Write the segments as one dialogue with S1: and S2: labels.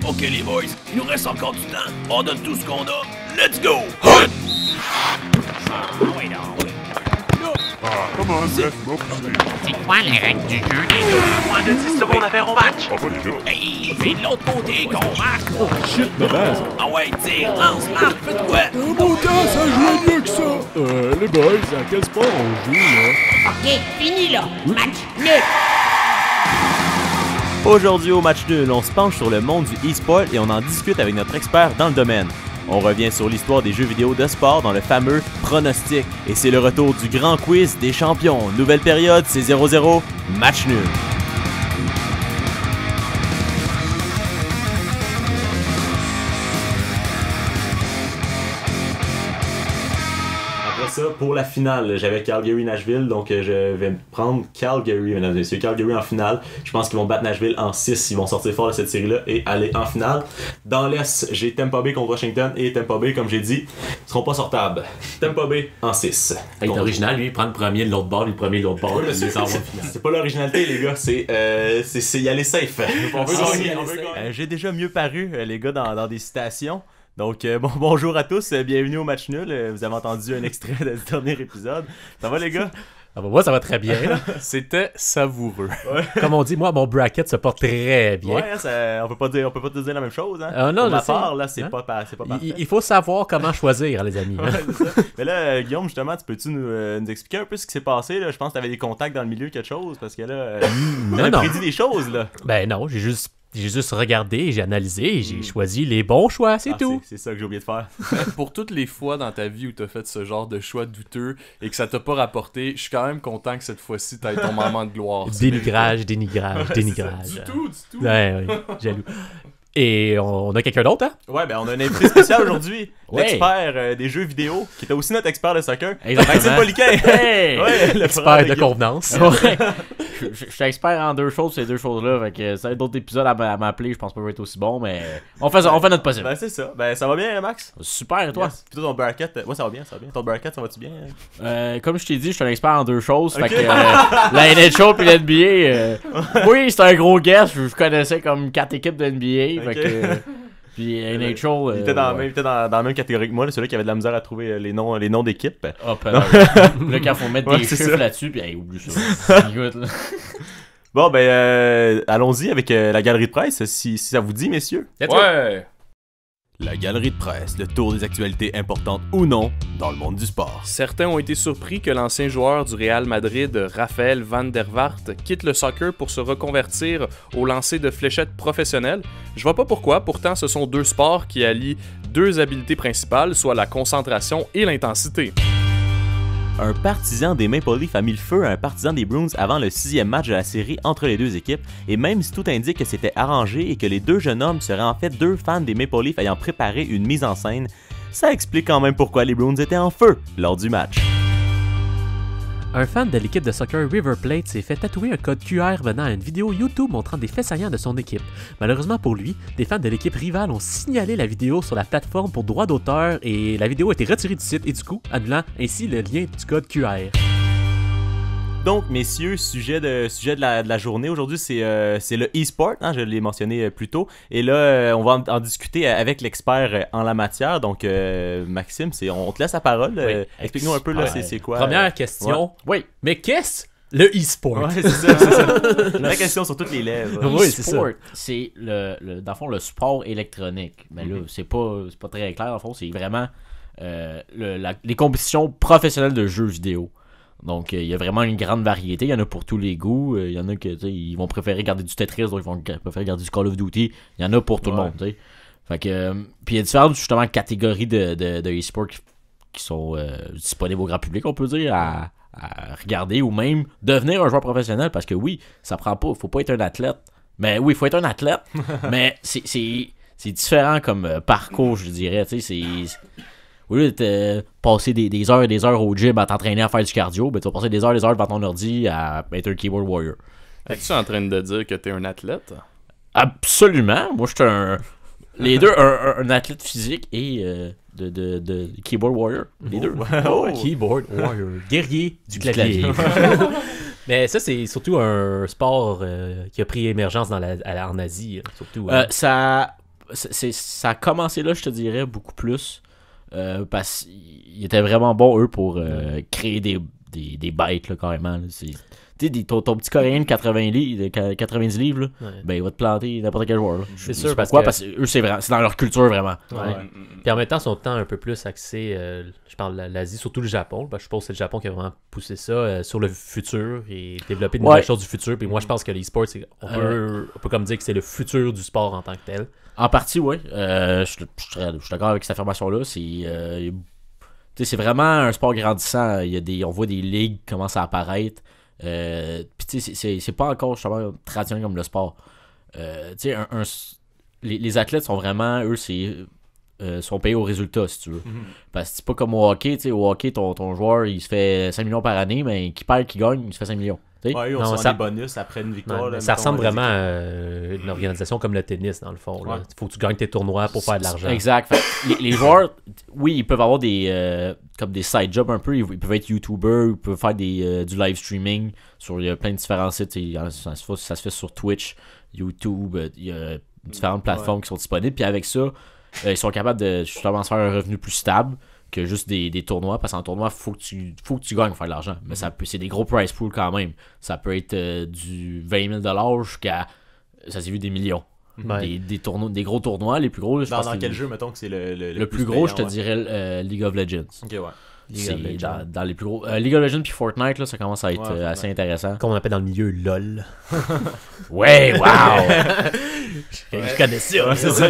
S1: Ok les boys, il nous reste encore du temps. On donne tout ce qu'on a. Let's go! Hunt!
S2: C'est quoi les règles du jeu, les deux?
S1: Moins de 10 secondes à faire au match.
S2: Hey, c'est de l'autre côté qu'on marque.
S3: Oh shit, de base.
S1: Ah ouais, tire, lance, marque, fais de quoi?
S3: Mon gars, ça joue mieux que ça. Les boys, à quel sport on joue, là?
S2: Ok, fini là. Match nul.
S4: Aujourd'hui au match nul, on se penche sur le monde du e-sport et on en discute avec notre expert dans le domaine. On revient sur l'histoire des jeux vidéo de sport dans le fameux pronostic. Et c'est le retour du grand quiz des champions. Nouvelle période, c'est 0-0, match nul. Après ça, pour la finale, j'avais Calgary-Nashville, donc je vais prendre Calgary, mesdames et messieurs. Calgary en finale. Je pense qu'ils vont battre Nashville en 6. Ils vont sortir fort de cette série-là et aller en finale. Dans l'Est, j'ai Tampa Bay contre Washington et Tampa Bay, comme j'ai dit, ne seront pas sortables. Tampa Bay en 6.
S5: Il est original, lui, il prend le premier de l'autre bord, le premier de l'autre bord, il s'en va au final.
S4: C'est pas l'originalité, les gars, c'est y aller safe. On veut gagner. J'ai déjà mieux paru, les gars, dans des citations. Donc, bonjour à tous, bienvenue au match nul. Vous avez entendu un extrait de ce dernier épisode. Ça va, les gars?
S5: Ah bah moi, ça va très bien.
S6: C'était savoureux.
S4: Ouais.
S5: Comme on dit, moi, mon bracket se porte très bien.
S4: Ouais, on peut pas te dire la même chose. Hein?
S5: Non,
S4: Pour ma
S5: je sais.
S4: part, là, c'est
S5: Hein?
S4: pas parfait.
S5: Il faut savoir comment choisir, les amis.
S4: Ouais, c'est ça. Mais là, Guillaume, justement, peux-tu nous expliquer un peu ce qui s'est passé? Là? Je pense que tu avais des contacts dans le milieu, quelque chose, parce que là, on a
S5: non.
S4: prédit des choses. Là.
S5: Ben non, j'ai juste regardé, j'ai analysé et j'ai choisi les bons choix, c'est tout.
S4: C'est ça que j'ai oublié de faire.
S6: Pour toutes les fois dans ta vie où t'as fait ce genre de choix douteux et que ça t'a pas rapporté, je suis quand même content que cette fois-ci t'aies ton moment de gloire.
S5: Dénigrage.
S6: Du tout.
S5: Ouais, jaloux. Et on a quelqu'un d'autre, hein?
S4: Ouais, ben on a un invité spécial aujourd'hui,
S5: Ouais.
S4: l'expert des jeux vidéo, qui était aussi notre expert de soccer,
S5: Exactement.
S4: Maxime Poliquin.
S5: Hey!
S4: Ouais, le
S5: Expert
S4: frère
S5: de
S4: Guillaume.
S5: convenance.
S7: Ouais. Je suis expert en deux choses, ces deux choses-là. Fait que ça va être d'autres épisodes à m'appeler, je pense pas que ça va être aussi bon, mais on fait notre possible.
S4: Ben c'est ça. Ben ça va bien, Max?
S7: Super, et toi?
S4: Yes. Puis toi, ton bracket, ouais, ça va bien. Ton bracket, ça va-tu bien?
S7: Comme je t'ai dit, je suis un expert en deux choses. Fait que la NHL puis l'NBA, oui, c'est un gros guess. Je connaissais comme 4 équipes de NBA. Fait que. Puis NHL.
S4: Il était dans la même catégorie que moi, celui qui avait de la misère à trouver les noms d'équipes.
S7: Hop, là, quand faut mettre
S4: Ouais,
S7: des
S4: c'est
S7: chiffres
S4: ça.
S7: là-dessus, puis hey, oublie ça. Écoute, là.
S4: Bon, ben, allons-y avec la galerie de presse, si ça vous dit, messieurs.
S6: Ouais.
S4: La galerie de presse, le tour des actualités importantes ou non dans le monde du sport.
S6: Certains ont été surpris que l'ancien joueur du Real Madrid, Raphaël van der Vaart, quitte le soccer pour se reconvertir au lancer de fléchettes professionnelles. Je vois pas pourquoi, pourtant ce sont deux sports qui allient deux habiletés principales, soit la concentration et l'intensité.
S4: Un partisan des Maple Leafs a mis le feu à un partisan des Bruins avant le 6e match de la série entre les deux équipes, et même si tout indique que c'était arrangé et que les deux jeunes hommes seraient en fait deux fans des Maple Leafs ayant préparé une mise en scène, ça explique quand même pourquoi les Bruins étaient en feu lors du match.
S5: Un fan de l'équipe de soccer River Plate s'est fait tatouer un code QR venant à une vidéo YouTube montrant des faits saillants de son équipe. Malheureusement pour lui, des fans de l'équipe rivale ont signalé la vidéo sur la plateforme pour droit d'auteur et la vidéo a été retirée du site et du coup, annulant ainsi le lien du code QR.
S4: Donc, messieurs, sujet de la journée aujourd'hui, c'est le e-sport, hein, je l'ai mentionné plus tôt. Et là, on va en discuter avec l'expert en la matière. Donc, Maxime, on te laisse la parole.
S5: Oui.
S4: Explique-nous un peu, là, c'est quoi.
S5: Première question. Oui, mais qu'est-ce le e-sport?
S4: Ouais, c'est ça. La question sur toutes les lèvres.
S5: Oui, c'est ça.
S7: E-sport, c'est dans le fond le sport électronique. Mais là, c'est pas très clair dans le fond, c'est vraiment les compétitions professionnelles de jeux vidéo. Donc il y a vraiment une grande variété, il y en a pour tous les goûts, il y en a que ils vont préférer garder du Tetris, d'autres vont préférer garder du Call of Duty, il y en a pour tout le monde, t'sais. Fait que puis il y a différentes justement catégories de e-sport qui sont disponibles au grand public, on peut dire, à regarder ou même devenir un joueur professionnel, parce que oui, ça prend pas, faut pas être un athlète. Mais oui, il faut être un athlète, mais c'est différent comme parcours, je dirais, tu sais, c'est au lieu de passer des heures et des heures au gym à t'entraîner à faire du cardio, ben tu vas passer des heures devant ton ordi à être un keyboard warrior.
S6: Es-tu en train de dire que t'es un athlète?
S7: Absolument. Moi, je suis les deux, un athlète physique et de keyboard warrior. Les deux.
S4: Oh.
S5: Keyboard warrior. Guerrier du clavier. Mais ça, c'est surtout un sport qui a pris émergence en Asie. Surtout,
S7: Ça ça a commencé là, je te dirais, beaucoup plus. Parce qu'ils étaient vraiment bons, eux, pour créer des bêtes, là, carrément. Là. Ton petit Coréen de 90 livres, là, ben, il va te planter n'importe quel joueur. Là.
S5: C'est sûr,
S7: pourquoi? Parce que eux, c'est dans leur culture, vraiment.
S5: Ouais. Puis en même temps, son temps un peu plus axé, je parle de l'Asie, surtout le Japon. Ben, je suppose que c'est le Japon qui a vraiment poussé ça sur le futur et développé de nouvelles choses du futur. Puis moi, je pense que l'e-sport, on peut comme dire que c'est le futur du sport en tant que tel. En partie, oui. Je suis d'accord avec cette affirmation-là. C'est vraiment un sport grandissant. On voit des ligues qui commencent à apparaître. Puis tu sais, c'est pas encore justement traditionnel comme le sport. Tu sais, les athlètes sont vraiment, eux, sont payés au résultat, si tu veux. Parce que c'est pas comme au hockey. Tu sais, au hockey, ton joueur, il se fait 5 millions par année, mais qui perd, qui gagne, il se fait 5 millions.
S4: Ouais, on sent des bonus après une victoire. Là,
S5: ça ressemble vraiment à une organisation comme le tennis, dans le fond. Il faut que tu gagnes tes tournois pour faire de l'argent.
S7: Exact. Les joueurs, oui, ils peuvent avoir comme des side jobs un peu. Ils peuvent être YouTubers, ils peuvent faire du live streaming sur plein de différents sites. Ça se fait sur Twitch, YouTube. Il y a différentes plateformes qui sont disponibles. Puis avec ça, ils sont capables de justement se faire un revenu plus stable que juste des tournois, parce qu'en tournoi, faut que tu gagnes pour faire de l'argent. Mais c'est des gros prize pools quand même. Ça peut être du 20 000 jusqu'à, ça s'est vu, des millions. Des gros tournois, les plus gros.
S4: Dans quel jeu, mettons, que c'est le
S7: plus gros, je te dirais League of Legends.
S4: Ok, ouais.
S7: C'est dans les plus gros. League of Legends puis Fortnite, là, ça commence à être assez intéressant.
S5: Comme on appelle dans le milieu LOL.
S7: Ouais, wow!
S5: Je connais ça.
S4: C'est ça.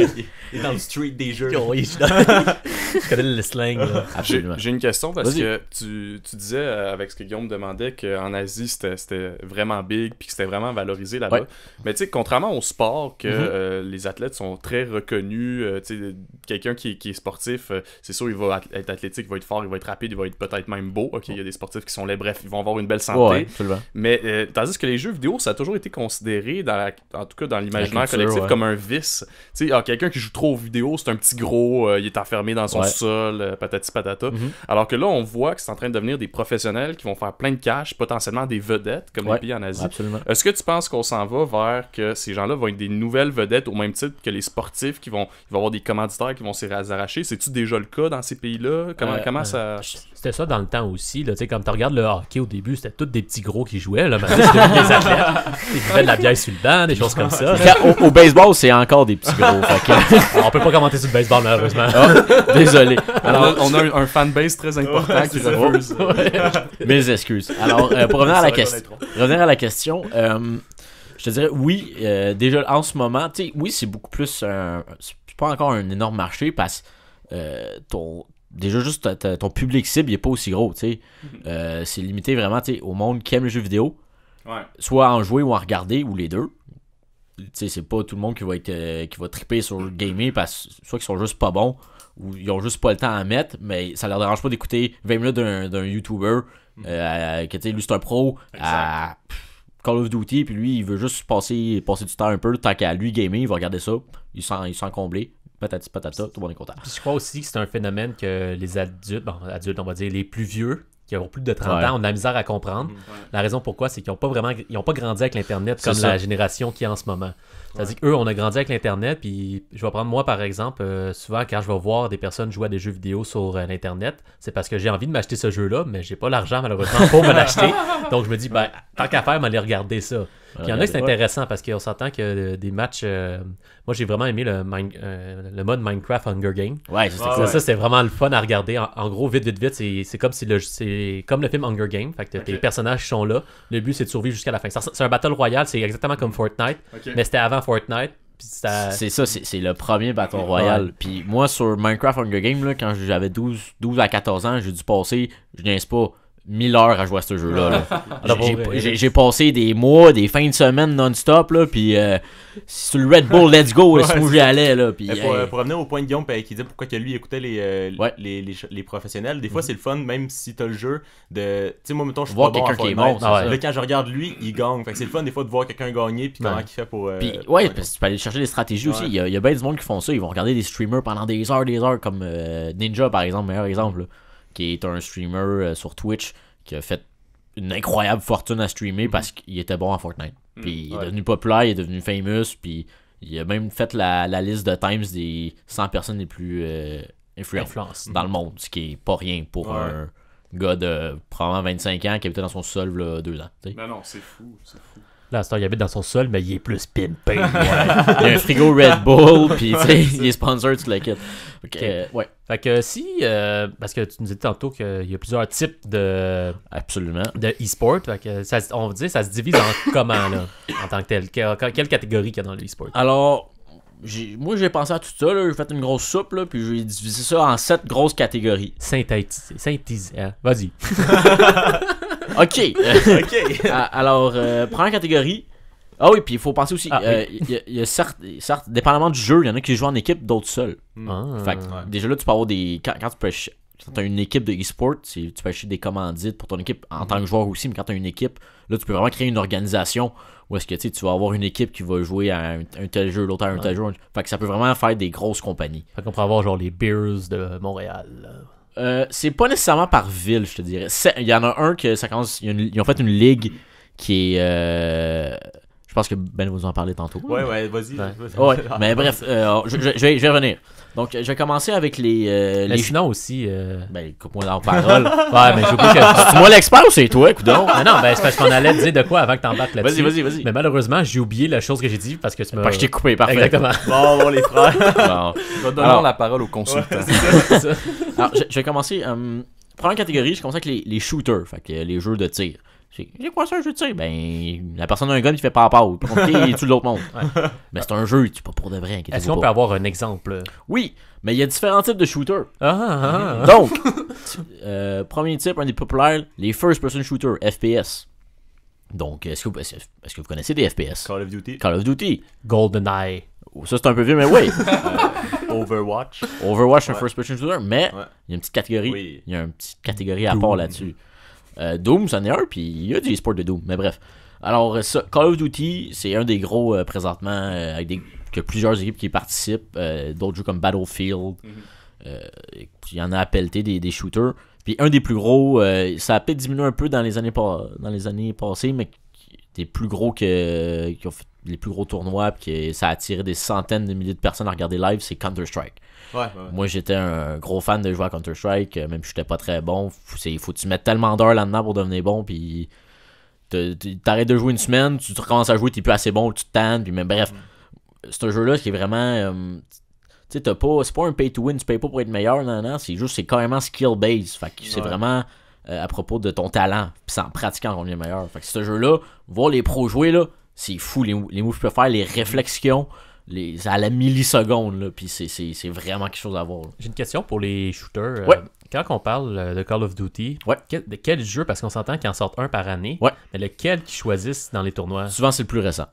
S4: Il est dans le street des jeux.
S5: Oui, je connais le slang. Là.
S6: J'ai une question parce que tu disais, avec ce que Guillaume demandait, qu'en Asie, c'était vraiment big puis que c'était vraiment valorisé là-bas. Ouais. Mais tu sais, contrairement au sport, que les athlètes sont très reconnus, quelqu'un qui est sportif, c'est sûr, il va être athlétique, il va être fort, il va être rapide, il va être peut-être même beau. Ok, il y a des sportifs qui sont laids, bref, ils vont avoir une belle santé. Mais tandis que les jeux vidéo, ça a toujours été considéré, en tout cas dans l'imaginaire collectif, comme un vice. Tu sais, quelqu'un qui joue trop aux vidéos, c'est un petit gros, il est enfermé dans son sol, patati patata. Alors que là, on voit que c'est en train de devenir des professionnels qui vont faire plein de cash, potentiellement des vedettes, comme les pays en Asie.
S7: Absolument.
S6: Est-ce que tu penses qu'on s'en va vers que ces gens-là vont être des nouvelles vedettes au même titre que les sportifs qui vont avoir des commanditaires qui vont s'y arracher? C'est-tu déjà le cas dans ces pays-là? Comment ça...
S5: C'était ça dans le temps aussi. Là, comme tu regardes le hockey au début, c'était tous des petits gros qui jouaient. Là, maintenant, c'est des athlètes. Ils buvaient de la bière sur le banc, des choses comme ça.
S7: Au baseball, c'est encore des petits gros.
S5: On peut pas commenter sur le baseball, malheureusement.
S7: Désolé.
S6: Alors, on a un fanbase très important qui refuse.
S7: Mes excuses. Alors, pour revenir à la question, je te dirais, oui, déjà en ce moment, tu sais, oui, c'est beaucoup plus. C'est pas encore un énorme marché parce que déjà juste ton public cible il est pas aussi gros, tu sais. C'est limité vraiment, tu sais, au monde qui aime les jeux vidéo.
S6: Ouais.
S7: Soit en jouer ou en regarder, ou les deux. Tu sais, c'est pas tout le monde qui va triper sur le gaming parce que soit qu'ils sont juste pas bons ou ils ont juste pas le temps à mettre, mais ça leur dérange pas d'écouter 20 minutes d'un YouTuber que tu sais, lui c'est un pro à Call of Duty, puis lui il veut juste passer du temps un peu, tant qu'à lui gamer, il va regarder ça, il sent comblé. Patati patata, tout le monde est content.
S5: Puis je crois aussi que c'est un phénomène que les adultes, on va dire les plus vieux, qui ont plus de 30 ans, ont de la misère à comprendre. La raison pourquoi, c'est qu'ils n'ont pas grandi avec l'Internet comme la génération qui est en ce moment. C'est-à-dire qu'eux, on a grandi avec l'Internet, puis je vais prendre moi par exemple, souvent quand je vais voir des personnes jouer à des jeux vidéo sur l'Internet, c'est parce que j'ai envie de m'acheter ce jeu-là, mais j'ai pas l'argent malheureusement pour me l'acheter. Donc je me dis, tant qu'à faire, m'aller regarder ça. Puis il y en a qui c'est intéressant parce qu'on s'entend que des matchs... moi, j'ai vraiment aimé le mode Minecraft Hunger Game.
S7: Ouais,
S5: ça, c'est vraiment le fun à regarder. En gros, vite, c'est comme si c'est comme le film Hunger Game. Fait que tes personnages sont là. Le but, c'est de survivre jusqu'à la fin. C'est un Battle Royale, c'est exactement comme Fortnite, mais c'était avant Fortnite.
S7: C'est ça, c'est le premier Battle Royale. Puis moi, sur Minecraft Hunger Game, là, quand j'avais 12 à 14 ans, j'ai dû passer, je niaise pas, 1000 heures à jouer à ce jeu-là. J'ai passé des mois, des fins de semaine non-stop, là, puis sur le Red Bull, let's go, c'est où j'y allais. Là, puis,
S4: pour revenir au point de Guillaume qui dit pourquoi que lui écoutait les professionnels, des fois c'est le fun, même si t'as le jeu, de... Tu sais, moi, mettons, je suis pas bon à Fortnite. Là, quand je regarde lui, il gagne. Fait que c'est le fun, des fois, de voir quelqu'un gagner, puis comment il fait pour...
S7: Puis, parce que tu peux aller chercher des stratégies aussi. Il y a bien du monde qui font ça. Ils vont regarder des streamers pendant des heures, comme Ninja, par exemple, meilleur exemple, là, qui est un streamer sur Twitch qui a fait une incroyable fortune à streamer parce qu'il était bon à Fortnite. Puis il est devenu populaire, il est devenu famous, puis Il a même fait la liste de Times des 100 personnes les plus influentes
S5: Influence.
S7: dans le monde, ce qui est pas rien pour un gars de probablement 25 ans qui habitait dans son sol là, 2 ans. T'sais.
S6: Non, c'est fou, c'est fou.
S5: Là, il habite dans son sol, mais il est plus pimpé.
S7: Il y a un frigo Red Bull, puis il est sponsor, tu le quittes. Ouais.
S5: Fait que si, parce que tu nous disais tantôt qu'il y a plusieurs types de
S7: Absolument.
S5: de e-sport, fait que on va dire ça se divise en comment, là, en tant que tel. Quelle catégorie qu'il y a dans le e-sport?
S7: Alors, moi j'ai pensé à tout ça, là. J'ai fait une grosse soupe, là, puis j'ai divisé ça en 7 grosses catégories.
S5: Synthétiser. Hein? Vas-y.
S7: OK. Alors, première catégorie. Ah oui, puis il faut penser aussi. Il y a certes, dépendamment du jeu, il y en a qui jouent en équipe, d'autres seuls. Fait que, déjà là, tu peux avoir des. Quand tu peux. Quand tu as une équipe de e-sport, tu peux acheter des commandites pour ton équipe en tant que joueur aussi, mais quand tu as une équipe, là, tu peux vraiment créer une organisation où est-ce que tu vas avoir une équipe qui va jouer à un tel jeu, l'autre à un tel jeu. Fait que ça peut vraiment faire des grosses compagnies.
S5: Fait qu'on pourrait avoir genre les Bears de Montréal.
S7: C'est pas nécessairement par ville, je te dirais. Il y en a un que ça commence. Ils ont fait une ligue qui est. Je pense que Ben va vous en parler tantôt.
S4: Ouais, vas-y.
S7: Ouais, mais bref, je vais revenir. Donc, je vais commencer avec les
S5: sinon aussi.
S7: Ben, coupe-moi dans la parole.
S5: Ouais, mais j'oublie que.
S7: C'est moi l'expert ou c'est toi, coudonc?
S5: Non, ben c'est parce qu'on allait te dire de quoi avant que t'embarques là-dessus.
S7: Vas-y.
S5: Mais malheureusement, j'ai oublié la chose que j'ai dit parce que tu m'as.
S7: Parce que je t'ai coupé, parfait.
S5: Exactement.
S4: Bon, les frères.
S7: Bon.
S6: Je vais donner la parole au consultant.
S7: Alors, je vais commencer. Première catégorie, je commence avec les shooters, fait que les jeux de tir. C'est quoi ça, un jeu de tir? Ben, la personne a un gun qui fait pas. Il tue l'autre monde. Ouais. Mais c'est un jeu, tu pas pour de vrai.
S5: Est-ce qu'on peut avoir un exemple?
S7: Oui, mais il y a différents types de shooters.
S5: Donc,
S7: premier type, un des populaires, les first-person shooters, FPS. Donc, est-ce que vous connaissez des FPS?
S4: Call of Duty.
S7: Call of Duty.
S5: GoldenEye.
S7: Ça, c'est un peu vieux, mais oui.
S4: Overwatch.
S7: Overwatch, un first-person shooter, mais il y a une petite catégorie.
S4: Oui.
S7: Il y a une petite catégorie à part là-dessus. Doom, c'en est un, puis il y a du e-sport de Doom, mais bref. Alors, ça, Call of Duty, c'est un des gros présentement, avec que plusieurs équipes qui y participent. D'autres jeux comme Battlefield. Il y en a à pelleter des shooters. Puis un des plus gros, ça a peut-être diminué un peu dans les années passées, mais des plus gros qui ont fait les plus gros tournois, puis que ça a attiré des centaines de milliers de personnes à regarder live, c'est Counter-Strike. Ouais. Moi, j'étais un gros fan de jouer à Counter-Strike, même si j'étais pas très bon. Faut que tu mettes tellement d'heures là-dedans pour devenir bon, puis t'arrêtes de jouer une semaine, tu recommences à jouer, t'es plus assez bon, tu te tannes, puis mais bref. C'est un jeu-là qui est vraiment... tu sais, c'est pas un pay-to-win, tu payes pas pour être meilleur, non, c'est carrément skill-based. Fait que c'est vraiment à propos de ton talent, puis c'est en pratiquant qu'on devient meilleur. Fait que ce jeu-là, voir les pros jouer, là, c'est fou, les moves que je peux faire, les réflexions, c'est à la milliseconde, là, puis c'est vraiment quelque chose à voir. Là.
S5: J'ai une question pour les shooters.
S7: Ouais.
S5: Quand on parle de Call of Duty, de quel jeu, parce qu'on s'entend qu'ils en sortent un par année, mais lequel qu'ils choisissent dans les tournois?
S7: Souvent, c'est le plus récent.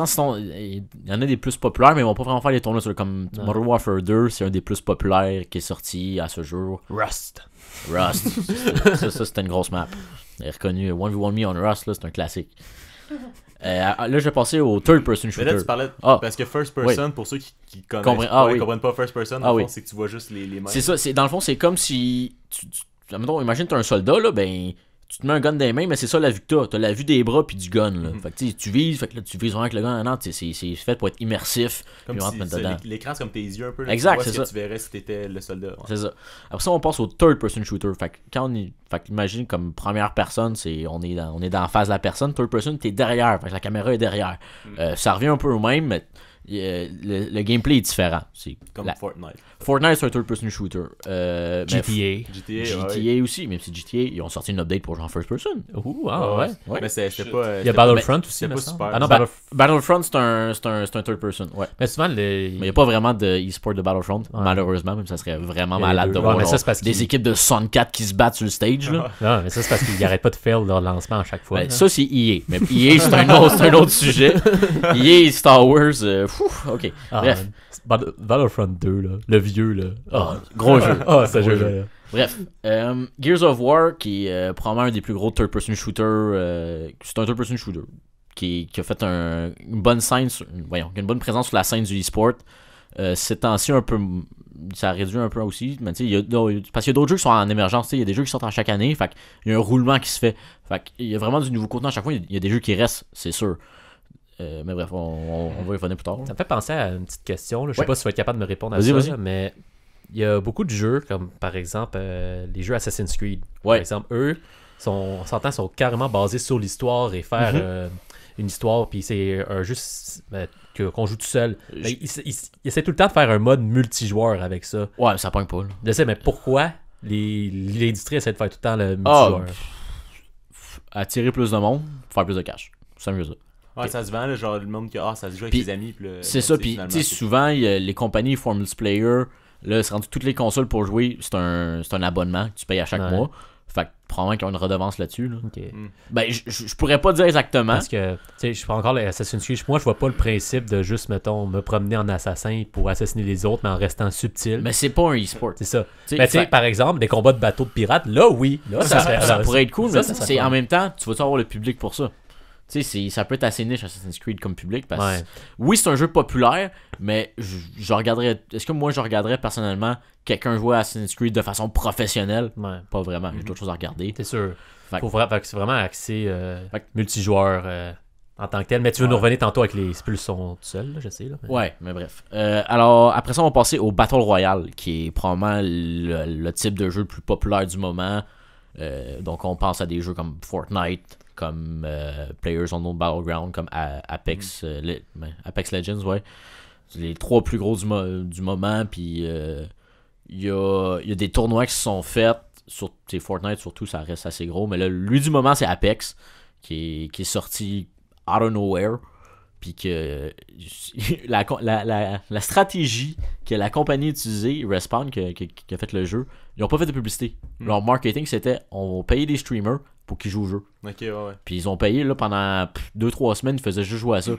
S7: Sinon, il y en a des plus populaires, mais ils vont pas vraiment faire les tournois comme Modern Warfare 2, c'est un des plus populaires qui est sorti à ce jour.
S5: Rust.
S7: Ça, c'était une grosse map. Il est reconnu 1v1 Me on Rust, là, c'est un classique. Là, je vais passer au third-person shooter.
S4: Mais là, tu parlais parce que first person, pour ceux qui connaissent comprennent pas first person, dans le fond, c'est que tu vois juste les mains.
S7: C'est ça, dans le fond, c'est comme si mettons, imagine tu as un soldat, là, ben tu te mets un gun dans les mains, mais c'est ça la vue que t'as la vue des bras puis du gun, là. Fait que tu vises, vraiment avec le gun. Non, c'est fait pour être immersif.
S4: Comme si l'écran, c'est comme tes yeux un peu. Là,
S7: exact,
S4: c'est
S7: ça.
S4: Tu verrais si t'étais le soldat.
S7: C'est ça. Après ça, on passe au third-person shooter. Fait que imagine comme première personne, on est dans la face de la personne. Third person, t'es derrière. Fait que la caméra est derrière. Ça revient un peu au même, mais le gameplay est différent. C'est
S4: comme Fortnite.
S7: Fortnite, c'est un third-person shooter.
S5: GTA
S7: aussi, même si GTA, ils ont sorti une update pour jouer en first person.
S5: Ouais.
S4: Mais c'était pas.
S5: Il y a Battlefront aussi,
S4: c'est pas super.
S5: Ah non,
S7: Battlefront, c'est un third person. Ouais.
S5: Mais souvent,
S7: mais il n'y a pas vraiment de e-sport de Battlefront, malheureusement, même ça serait vraiment malade de voir des équipes de 64 qui se battent sur le stage. Là.
S5: Non, mais ça, c'est parce qu'ils n'arrêtent pas de fail leur lancement à chaque fois.
S7: Ça, c'est EA. Mais EA, c'est un autre sujet. EA, Star Wars, ok. Bref.
S5: Battlefront 2, là. Le vieux, là.
S7: Gros jeu.
S5: Ce jeu-là.
S7: Bref. Gears of War, qui est probablement un des plus gros third-person shooters. C'est un third-person shooter qui a fait une bonne scène, qui a une bonne présence sur la scène du e-sport. Ces temps-ci, un peu, ça a réduit un peu aussi. Mais parce qu'il y a d'autres jeux qui sont en émergence. Il y a des jeux qui sortent à chaque année. Fait il y a un roulement qui se fait. Fait il y a vraiment du nouveau contenu à chaque fois. Il y a des jeux qui restent, c'est sûr. Mais bref, on va y revenir plus tard.
S5: Ça me fait penser à une petite question. Là. Je sais
S7: Ouais.
S5: pas si tu vas être capable de me répondre à
S7: Vas-y,
S5: ça,
S7: vas-y.
S5: là, mais il y a beaucoup de jeux, comme par exemple les jeux Assassin's Creed. Par
S7: Ouais.
S5: exemple, eux, on s'entend, sont carrément basés sur l'histoire et faire une histoire, puis c'est un jeu qu'on joue tout seul. Mais ils essaient tout le temps de faire un mode multijoueur avec ça.
S7: Ouais, mais ça pogne pas. Là.
S5: Je sais, mais pourquoi l'industrie essaie de faire tout le temps le multijoueur?
S7: Attirer plus de monde, faire plus de cash. C'est mieux ça.
S4: Ouais, ça se vend, là, genre le monde que ça se joue avec
S7: Puis,
S4: les amis. Puis là,
S7: C'est
S4: ben,
S7: ça,
S4: tu sais,
S7: puis
S4: finalement,
S7: tu sais,
S4: c'est-
S7: souvent, les compagnies font un multiplayer. Là, c'est rendu toutes les consoles pour jouer, c'est un abonnement que tu payes à chaque
S5: Ouais.
S7: mois. Fait que probablement qu'ils ont une redevance là-dessus. Là.
S5: Ok.
S7: Ben, je pourrais pas dire exactement.
S5: Parce que, tu sais, je prends encore les Assassin's Creed. Moi, je vois pas le principe de juste, mettons, me promener en assassin pour assassiner les autres, mais en restant subtil.
S7: Mais c'est pas un e-sport.
S5: C'est ça.
S7: T'sais,
S5: Mais tu sais,
S7: fait-
S5: par exemple, des combats de bateaux de pirates, là, oui. Là,
S7: ça pourrait être cool, mais
S5: ça
S7: c'est
S5: serait
S7: en même temps, tu vas avoir le public pour ça. Tu sais, ça peut être assez niche Assassin's Creed comme public parce
S5: Ouais.
S7: que oui, c'est un jeu populaire, mais je regarderais. Est-ce que moi je regarderais personnellement quelqu'un jouer à Assassin's Creed de façon professionnelle?
S5: Ouais.
S7: Pas vraiment, j'ai d'autres choses à regarder.
S5: T'es sûr.
S7: Fait que-
S5: Fait que c'est vraiment axé
S7: Fait que-
S5: multijoueur en tant que tel. Mais tu veux nous revenir tantôt avec les expulsions tout seul, là, je sais. Là, mais-
S7: Ouais, mais bref. Alors, après ça, on va passer au Battle Royale, qui est probablement le type de jeu le plus populaire du moment. Donc, on pense à des jeux comme Fortnite, comme Players Unknown Battleground, comme Apex, Apex Legends, ouais. C'est les 3 plus gros du moment, puis il y a des tournois qui se sont faits, sur Fortnite surtout, ça reste assez gros, mais là, lui du moment, c'est Apex, qui est sorti out of nowhere, puis que la stratégie que la compagnie a utilisée, Respawn, qui a fait le jeu, ils n'ont pas fait de publicité. Leur marketing, c'était on va payer des streamers pour qu'ils jouent au jeu.
S4: Ok, ouais.
S7: Puis ils ont payé là, pendant 2-3 semaines, ils faisaient juste jouer à ça.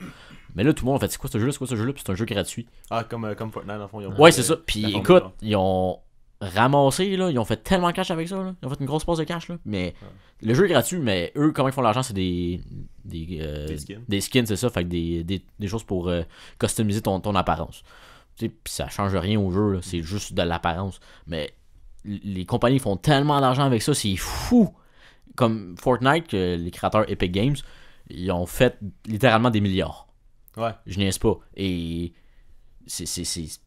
S7: Mais là, tout le monde a fait c'est quoi ce jeu-là, puis c'est un jeu gratuit.
S4: Ah, comme Fortnite, dans le fond. Ils ont
S7: Ouais, c'est ça. Puis
S4: la formule,
S7: écoute,
S4: genre.
S7: ils ont ramassé, là, ils ont fait tellement de cash avec ça, là. Ils ont fait une grosse pause de cash, là. Mais le jeu est gratuit, mais eux, comment ils font l'argent, c'est des
S4: skins.
S7: Des skins, c'est ça. Fait que des choses pour customiser ton apparence. Tu sais, puis ça change rien au jeu, là, c'est juste de l'apparence. Mais les compagnies font tellement d'argent avec ça, c'est fou. Comme Fortnite, que les créateurs Epic Games, ils ont fait littéralement des milliards.
S4: Ouais.
S7: Je niaise pas. Et ça n'a
S4: C'est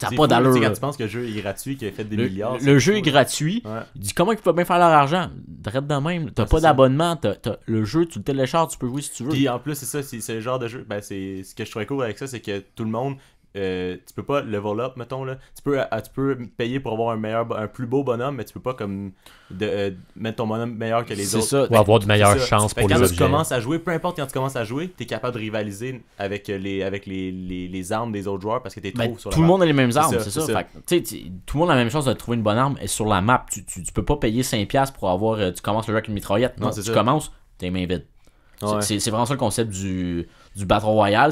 S7: pas
S4: fou,
S7: d'allure.
S4: tu sais,
S7: là.
S4: quand tu penses que le jeu est gratuit, qu'il a fait des
S7: Le,
S4: milliards.
S7: le jeu est gratuit.
S4: Ouais.
S7: Il dit comment ils peuvent bien faire leur argent. Drette de même. T'as
S4: Ouais,
S7: pas
S4: c'est ça.
S7: d'abonnement. Le jeu, tu le télécharges, tu peux jouer si tu veux.
S4: Puis en plus, c'est ça, c'est le genre de jeu. Ben, c'est ce que je trouvais cool avec ça, c'est que tout le monde. Tu peux pas level up, mettons là. Tu peux payer pour avoir un plus beau bonhomme, mais tu peux pas comme mettre ton bonhomme meilleur que les
S7: C'est
S4: autres.
S7: ça.
S5: Ou avoir de
S4: C'est
S5: meilleures
S4: ça.
S5: chances
S4: Fait
S5: pour
S4: que
S5: les
S4: quand
S5: objets.
S4: tu commences à jouer, peu importe quand tu commences à jouer, t'es capable de rivaliser avec les armes des autres joueurs parce que t'es trop
S7: Ben,
S4: sur la
S7: tout le
S4: map.
S7: monde a les mêmes armes,
S4: ça,
S7: c'est ça.
S4: c'est ça.
S7: Fait que, tu sais, tout le monde a la même chance de trouver une bonne arme et sur la map. Tu peux pas payer 5$ pour avoir. Tu commences le jeu avec une mitraillette. Non,
S4: Non, c'est
S7: tu
S4: ça.
S7: commences, t'es main vide.
S4: Ouais.
S7: C'est vraiment ça le concept du Battle Royale.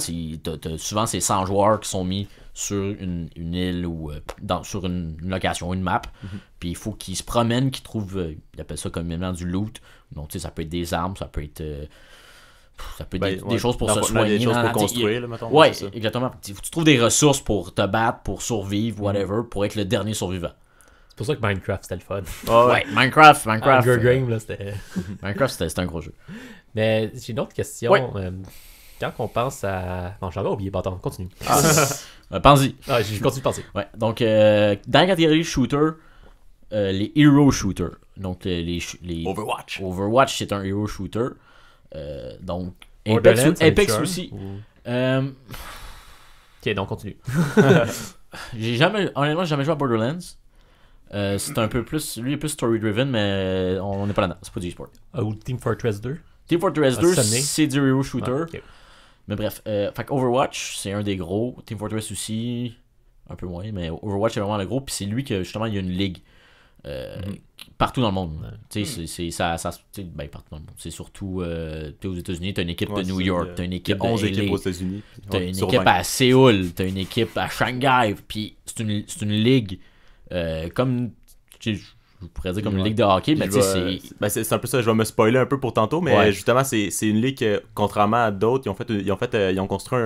S7: Souvent, c'est 100 joueurs qui sont mis sur une île ou sur une location, une map. Puis il faut qu'ils se promènent, qu'ils trouvent, ils appellent ça communément du loot. Donc, tu sais, ça peut être des armes, ça peut être
S4: Ben,
S7: des choses pour
S4: dans
S7: se
S4: Fortnite,
S7: soigner.
S4: des choses
S7: dans
S4: pour
S7: la-
S4: construire, là, mettons.
S7: Ouais,
S4: c'est ça.
S7: exactement. Tu trouves des ressources pour te battre, pour survivre, whatever, pour être le dernier survivant.
S5: C'est pour ça que Minecraft, c'était le fun.
S7: Ouais, Minecraft.
S5: Hunger Game, là, c'était...
S7: Minecraft, c'était un gros jeu.
S5: Mais j'ai une autre question.
S7: Ouais.
S5: Quand on pense à... Bon, j'avais oublié, bâton, continue.
S7: Pense-y.
S5: Ah, je continue de penser.
S7: Ouais, donc, dans la catégorie shooter, les hero shooters. Donc, les
S4: Overwatch.
S7: Overwatch, c'est un hero shooter. Donc,
S5: Borderlands, ça
S7: Apex
S5: en est-tu un,
S7: aussi.
S5: ou-
S7: Euh,
S5: Ok, donc continue.
S7: honnêtement, j'ai jamais joué à Borderlands. C'est un peu plus, lui, il est plus story-driven, mais on n'est pas là-dedans. C'est pas du e-sport.
S5: Ou Team Fortress 2.
S7: Team Fortress 2,
S5: Sonic.
S7: c'est du hero shooter.
S5: Ouais, ok.
S7: Mais bref, fait que Overwatch, c'est un des gros. Team Fortress aussi, un peu moins, mais Overwatch, c'est vraiment le gros. Puis c'est lui que, justement, il y a une ligue partout dans le monde. Tu sais, c'est ça, tu sais, ben, partout dans le monde. C'est surtout, t'es aux États-unis, t'as une équipe
S4: Ouais,
S7: de New
S4: c'est
S7: York,
S4: ça.
S7: t'as une
S4: Il y a
S7: équipe
S4: 11
S7: de
S4: équipes
S7: LA,
S4: aux États-Unis.
S7: t'as
S4: Ouais,
S7: une
S4: sur
S7: équipe
S4: 20.
S7: à Séoul, t'as une équipe à Shanghai. Puis c'est une ligue comme, tu sais, je pourrais dire comme une
S4: Ouais.
S7: ligue de hockey, mais
S4: Puis
S7: tu sais,
S4: c'est un peu ça, je vais me spoiler un peu pour tantôt, mais
S7: Ouais.
S4: justement, c'est une ligue que, contrairement à d'autres, ils ont construit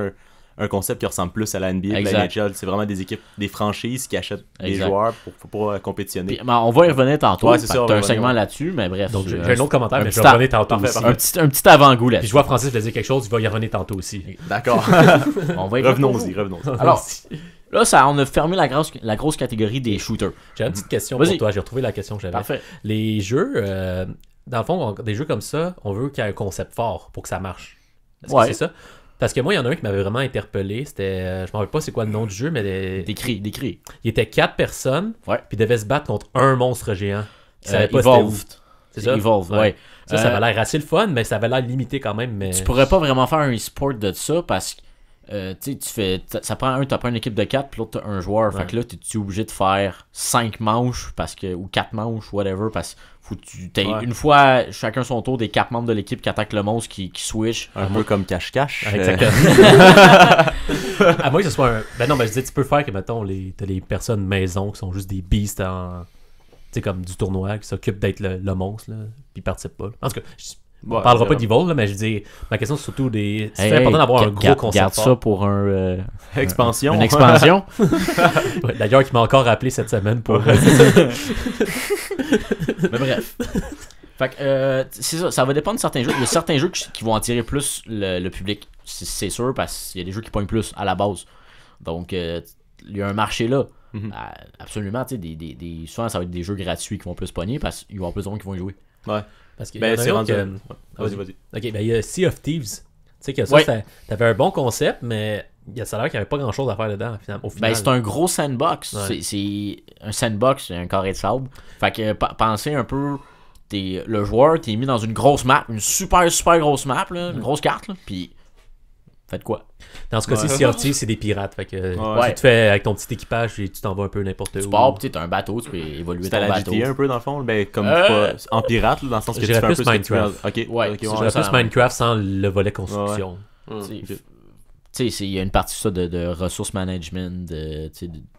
S4: un concept qui ressemble plus à la NBA, la NHL. C'est vraiment des équipes, des franchises qui achètent des joueurs pour compétitionner.
S7: Puis, on va y revenir tantôt.
S4: Ouais, c'est ça.
S7: T'as un segment là-dessus, mais bref.
S5: Donc, j'ai un autre commentaire, mais je vais revenir tantôt aussi.
S7: Un petit avant-goût là.
S5: Puis je vois Francis dire quelque chose, il va y revenir tantôt aussi.
S4: D'accord. Revenons-y.
S7: Alors, là, on a fermé la grosse catégorie des shooters.
S5: J'ai une petite question pour toi. J'ai retrouvé la question que j'avais.
S7: Parfait.
S5: Les jeux, dans le fond, des jeux comme ça, on veut qu'il y ait un concept fort pour que ça marche. Est-ce que c'est ça? Parce que moi, il y en a un qui m'avait vraiment interpellé. C'était, je me rappelle pas c'est quoi le nom du jeu, mais
S7: Décrit.
S5: Il était 4 personnes, puis ils devaient se battre contre un monstre géant.
S7: Evolved.
S5: C'est ça?
S7: Evolved, ouais.
S5: Ça avait l'air assez le fun, mais ça avait l'air limité quand même. Mais...
S7: Tu pourrais pas vraiment faire un e-sport de ça parce que ça prend t'as pas une équipe de 4 puis l'autre t'as un joueur. Fait que là t'es obligé de faire 5 manches ou 4 manches, whatever, parce que faut que tu t'aies une fois chacun son tour des 4 membres de l'équipe qui attaquent le monstre qui switch.
S4: Un peu comme cache-cache.
S5: Exactement. À moins que ce soit un. Ben non, mais je disais, tu peux faire que mettons t'as les personnes maison qui sont juste des beasts en. Tu sais, comme du tournoi, qui s'occupent d'être le monstre, là, puis ils participent pas. En tout cas, on parlera pas d'Evil, mais je dis, ma question c'est surtout des. C'est important d'avoir un gros concept.
S7: Garde ça pour une expansion.
S5: Ouais, d'ailleurs, qui m'a encore rappelé cette semaine pour.
S7: Mais bref. Fait que c'est ça, ça va dépendre de certains jeux. Il y a certains jeux qui vont attirer plus le public, c'est sûr, parce qu'il y a des jeux qui pognent plus à la base. Donc, il y a un marché là. Absolument, tu sais, souvent ça va être des jeux gratuits qui vont plus pogner parce qu'il va y avoir plus de monde qui vont y jouer.
S4: Ouais.
S5: Parce que
S4: c'est rendu.
S5: Vas-y. Ok, ben il y a Sea of Thieves. Tu sais que ça, t'avais un bon concept, mais ça a l'air qu'il n'y avait pas grand chose à faire dedans au final.
S7: Ben c'est un gros sandbox.
S5: Ouais.
S7: C'est un sandbox, c'est un carré de sable. Fait que pensez un peu, le joueur, t'es mis dans une grosse map, une super grosse map, là, une grosse carte, là, puis faites quoi?
S5: Dans ce cas-ci, Sea of Thieves, c'est des pirates. Fait que tu te fais avec ton petit équipage et tu t'en vas un peu n'importe où.
S7: Tu pars, tu as un bateau, tu peux évoluer ton bateau.
S4: C'est un peu dans le fond, ben, comme pas en pirate, là, dans le sens que tu fais un peu
S5: Minecraft.
S4: J'irais
S5: plus Minecraft sans le volet construction.
S7: Tu sais, il y a une partie de ça de ressources management,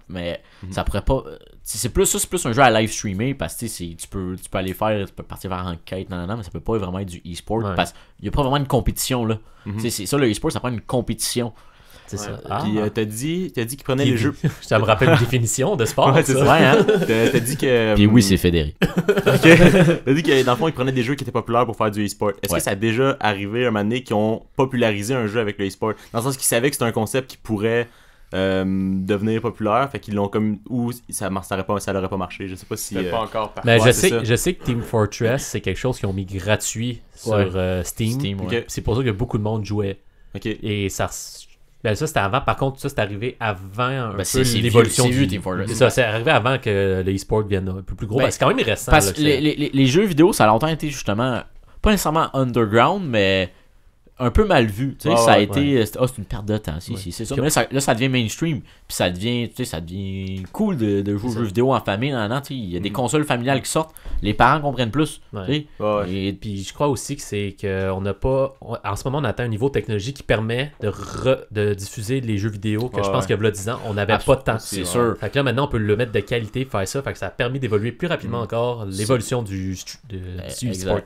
S7: mais ça pourrait pas. C'est plus un jeu à live streamer parce que tu peux aller faire, tu peux partir vers enquête, mais ça peut pas vraiment être du e-sport parce qu'il y a pas vraiment une compétition là. C'est ça, le e-sport, ça prend une compétition. C'est ça.
S4: Puis t'as dit qu'il prenait les jeux.
S5: Ça me rappelle une définition de sport.
S4: Ouais, c'est ça. Ouais, hein? T'as dit que.
S7: Puis oui, c'est fédéré.
S4: Ok. T'as dit que dans le fond, ils prenaient des jeux qui étaient populaires pour faire du e-sport. Est-ce que ça a déjà arrivé un moment donné qu'ils ont popularisé un jeu avec le e-sport? Dans le sens qu'ils savaient que c'était un concept qui pourrait devenir populaire, fait qu'ils l'ont comme. Ou ça l'aurait pas marché. Je sais pas si.
S6: C'est pas encore parti.
S5: Mais je sais que Team Fortress, c'est quelque chose qu'ils ont mis gratuit sur Steam.
S4: Okay.
S5: C'est pour ça que beaucoup de monde jouait.
S4: Ok.
S5: Et ça. Ben ça c'était avant, par contre ça c'est arrivé avant un peu
S7: l'évolution
S5: du
S7: Team Fortress.
S5: C'est ça, c'est arrivé avant que le e-sport devienne un peu plus gros. C'est quand même récent.
S7: Parce que les jeux vidéo, ça a longtemps été justement, pas nécessairement underground, mais un peu mal vu. Tu sais, ça a été. C'est une perte de temps. C'est ça. Mais là, ça devient mainstream. Puis ça devient cool de jouer aux jeux vidéo en famille. Il y a des consoles familiales qui sortent. Les parents comprennent plus.
S5: Et puis je crois aussi que c'est qu'on n'a pas. En ce moment, on atteint un niveau de technologie qui permet de diffuser les jeux vidéo que je pense que il y a 10 ans, on n'avait pas de temps.
S7: C'est sûr.
S5: Fait que là, maintenant, on peut le mettre de qualité, faire ça. Fait que ça a permis d'évoluer plus rapidement encore l'évolution du e-sport.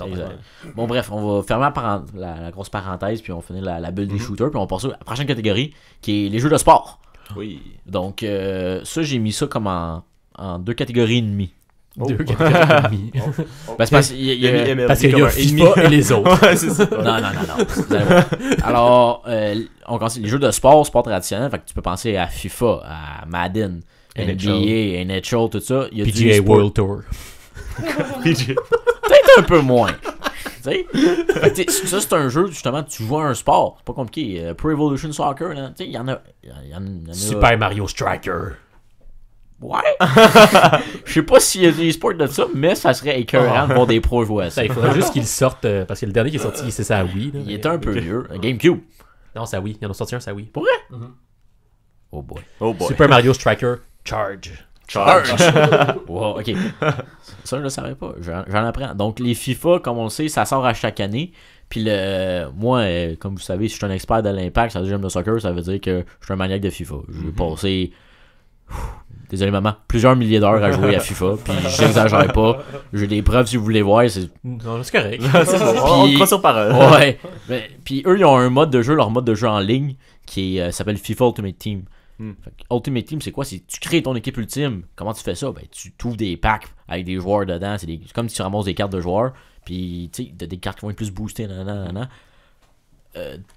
S7: Bon, bref, on va fermer la grosse parenthèse. Puis on finit la bulle des shooters, puis on passe à la prochaine catégorie qui est les jeux de sport.
S4: Oui.
S7: Donc, ça, j'ai mis ça comme en 2 catégories et demie.
S5: 2 catégories et demie.
S7: Parce qu'il y
S5: a FIFA et les autres.
S4: Ouais, c'est ça.
S7: Non. Alors, on commence les jeux de sport traditionnel, fait que tu peux penser à FIFA, à Madden, NBA, NHL, tout ça. Il y a
S5: PGA World Tour.
S7: Peut-être un peu moins. Ça c'est un jeu justement, tu joues à un sport, c'est pas compliqué. Pro Evolution Soccer, il y en a.
S5: Super Mario Striker.
S7: Ouais. Je sais pas s'il y a des sports de ça, mais ça serait écœurant de voir des pros jouer à ça.
S5: Il faudrait juste qu'ils sortent, parce que le dernier qui est sorti, c'est ça Wii.
S7: Il était un peu vieux. GameCube.
S5: Non, c'est Wii. Il y en a sorti un, ça Wii.
S7: Pour vrai? Oh boy.
S5: Super Mario Striker Charge.
S7: Wow, ok. Ça, je le savais pas. J'en apprends. Donc, les FIFA, comme on le sait, ça sort à chaque année. Puis, moi, comme vous savez, si je suis un expert de l'Impact, ça veut dire que j'aime le soccer, ça veut dire que je suis un maniaque de FIFA. Je vais passer désolé maman, plusieurs milliers d'heures à jouer à FIFA, puis j'exagère pas. J'ai des preuves si vous voulez voir.
S5: Non, c'est correct.
S4: On te croit sur parole.
S7: Ouais. Puis eux, ils ont un mode de jeu, leur mode de jeu en ligne, qui s'appelle FIFA Ultimate Team. Fait que Ultimate Team, c'est quoi? C'est tu crées ton équipe ultime. Comment tu fais ça? Ben, tu trouves des packs avec des joueurs dedans. C'est comme si tu ramasses des cartes de joueurs. Puis, tu sais, t'as des cartes qui vont être plus boostées.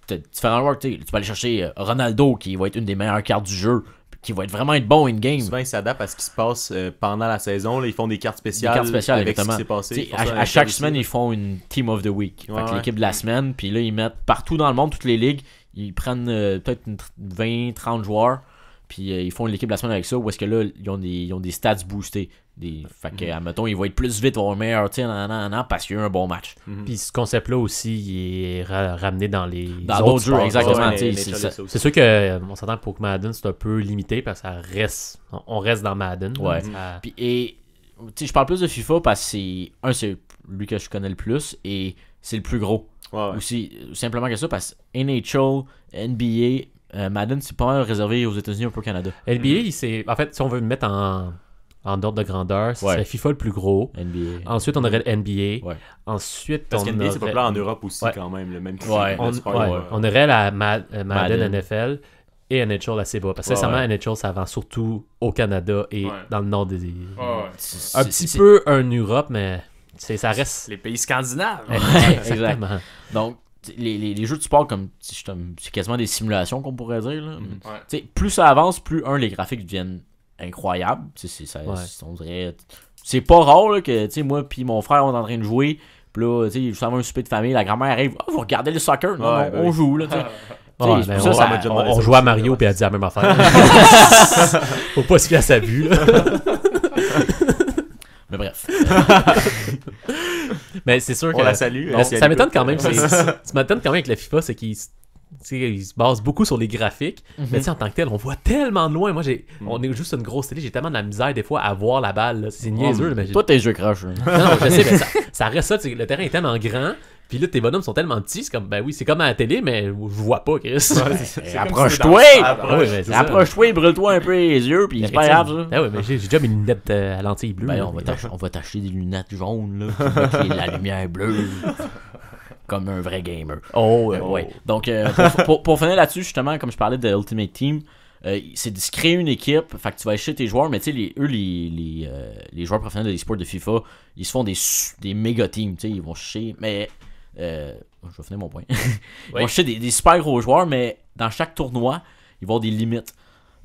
S7: T'as différents joueurs. Tu peux aller chercher Ronaldo, qui va être une des meilleures cartes du jeu. Qui va être vraiment être bon in-game.
S4: Souvent, ils s'adaptent à ce qui se passe pendant la saison. Là, ils font des cartes spéciales, avec
S7: exactement.
S4: ce qui s'est passé.
S7: À chaque semaine, ils font une Team of the Week. Fait que l'équipe de la semaine. Puis là, ils mettent partout dans le monde, toutes les ligues, ils prennent peut-être 20-30 joueurs. Puis ils font l'équipe de la semaine avec ça, où est-ce que là, ils ont des stats boostés. Fait que, admettons, ils vont être plus vite, vont avoir un meilleur tir, parce qu'il y a eu un bon match.
S5: Puis ce concept-là aussi, il est ramené dans les
S7: dans
S5: autres
S7: d'autres jeux,
S5: sports.
S7: exactement.
S5: C'est sûr que on s'entend pour que Madden, c'est un peu limité, parce que ça reste, on reste dans Madden.
S7: Ouais. Puis, je parle plus de FIFA parce que c'est lui que je connais le plus, et c'est le plus gros. Aussi, simplement que ça, parce que NHL, NBA... Madden, c'est pas mal réservé aux États-Unis, un peu au Canada.
S5: NBA, en fait, si on veut le mettre en ordre de grandeur, c'est FIFA le plus gros.
S7: NBA.
S5: Ensuite, on aurait le NBA.
S7: Ouais.
S5: Ensuite,
S4: parce que NBA, c'est populaire en Europe aussi, quand même. Le même
S5: on aurait la Madden NFL et NHL assez bas. Parce que récemment, NHL, ça vend surtout au Canada et dans le nord des... Un petit peu en Europe, mais ça reste...
S6: Les pays scandinaves.
S5: Exactement.
S7: Donc, les jeux de sport, comme c'est quasiment des simulations qu'on pourrait dire là. Plus ça avance, plus les graphiques deviennent incroyables. On dirait, c'est pas rare là, que moi puis mon frère on est en train de jouer, puis là juste avant un souper de famille, la grand-mère arrive, vous regardez le soccer, on joue là.
S5: On joue à Mario puis elle dit la même affaire. Faut pas se fier à sa vue là.
S7: Mais bref.
S5: Mais c'est sûr que...
S4: On la salue.
S5: Ça m'étonne quand même. Ça m'étonne quand même avec la FIFA, c'est qu'il se base beaucoup sur les graphiques. Mais en tant que tel, on voit tellement de loin. Moi, on est juste une grosse télé. J'ai tellement de la misère des fois à voir la balle. Là. C'est niaiseux. Mais
S7: toi, tes jeux crash.
S5: Non, je sais, mais ça reste ça. Le terrain est tellement grand. Puis là, tes bonhommes sont tellement petits, c'est comme, ben oui, c'est comme à la télé, mais je vois pas, Chris.
S7: Approche-toi! Approche-toi, brûle-toi un peu les yeux, puis c'est pas grave, ça.
S5: Ah oui, mais j'ai déjà mes lunettes à lentilles bleues.
S7: Ben, on va t'acheter des lunettes jaunes, là, avec la lumière bleue. Comme un vrai gamer. Ouais. Donc, pour finir là-dessus, justement, comme je parlais de Ultimate Team, c'est de se créer une équipe, fait que tu vas acheter tes joueurs, mais tu sais, les joueurs professionnels de l'e-sport de FIFA, ils se font des méga teams, tu sais, ils vont chercher, mais je vais finir mon point. Ils vont chercher des super gros joueurs, mais dans chaque tournoi, ils vont avoir des limites.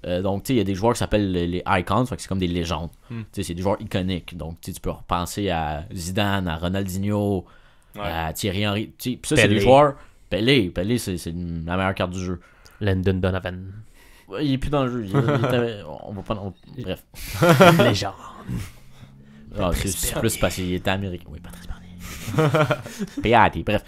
S7: Donc, tu sais, il y a des joueurs qui s'appellent les icons, fait que c'est comme des légendes. Tu sais, c'est des joueurs iconiques. Donc, tu peux repenser à Zidane, à Ronaldinho, à Thierry Henry. Puis ça, c'est des joueurs. Pelé, c'est la meilleure carte du jeu.
S5: Landon Donovan.
S7: Il est plus dans le jeu. On va pas. Bref.
S5: Légende.
S7: C'est plus parce qu'il était américain. Oui, Patrice Barnier. Bref.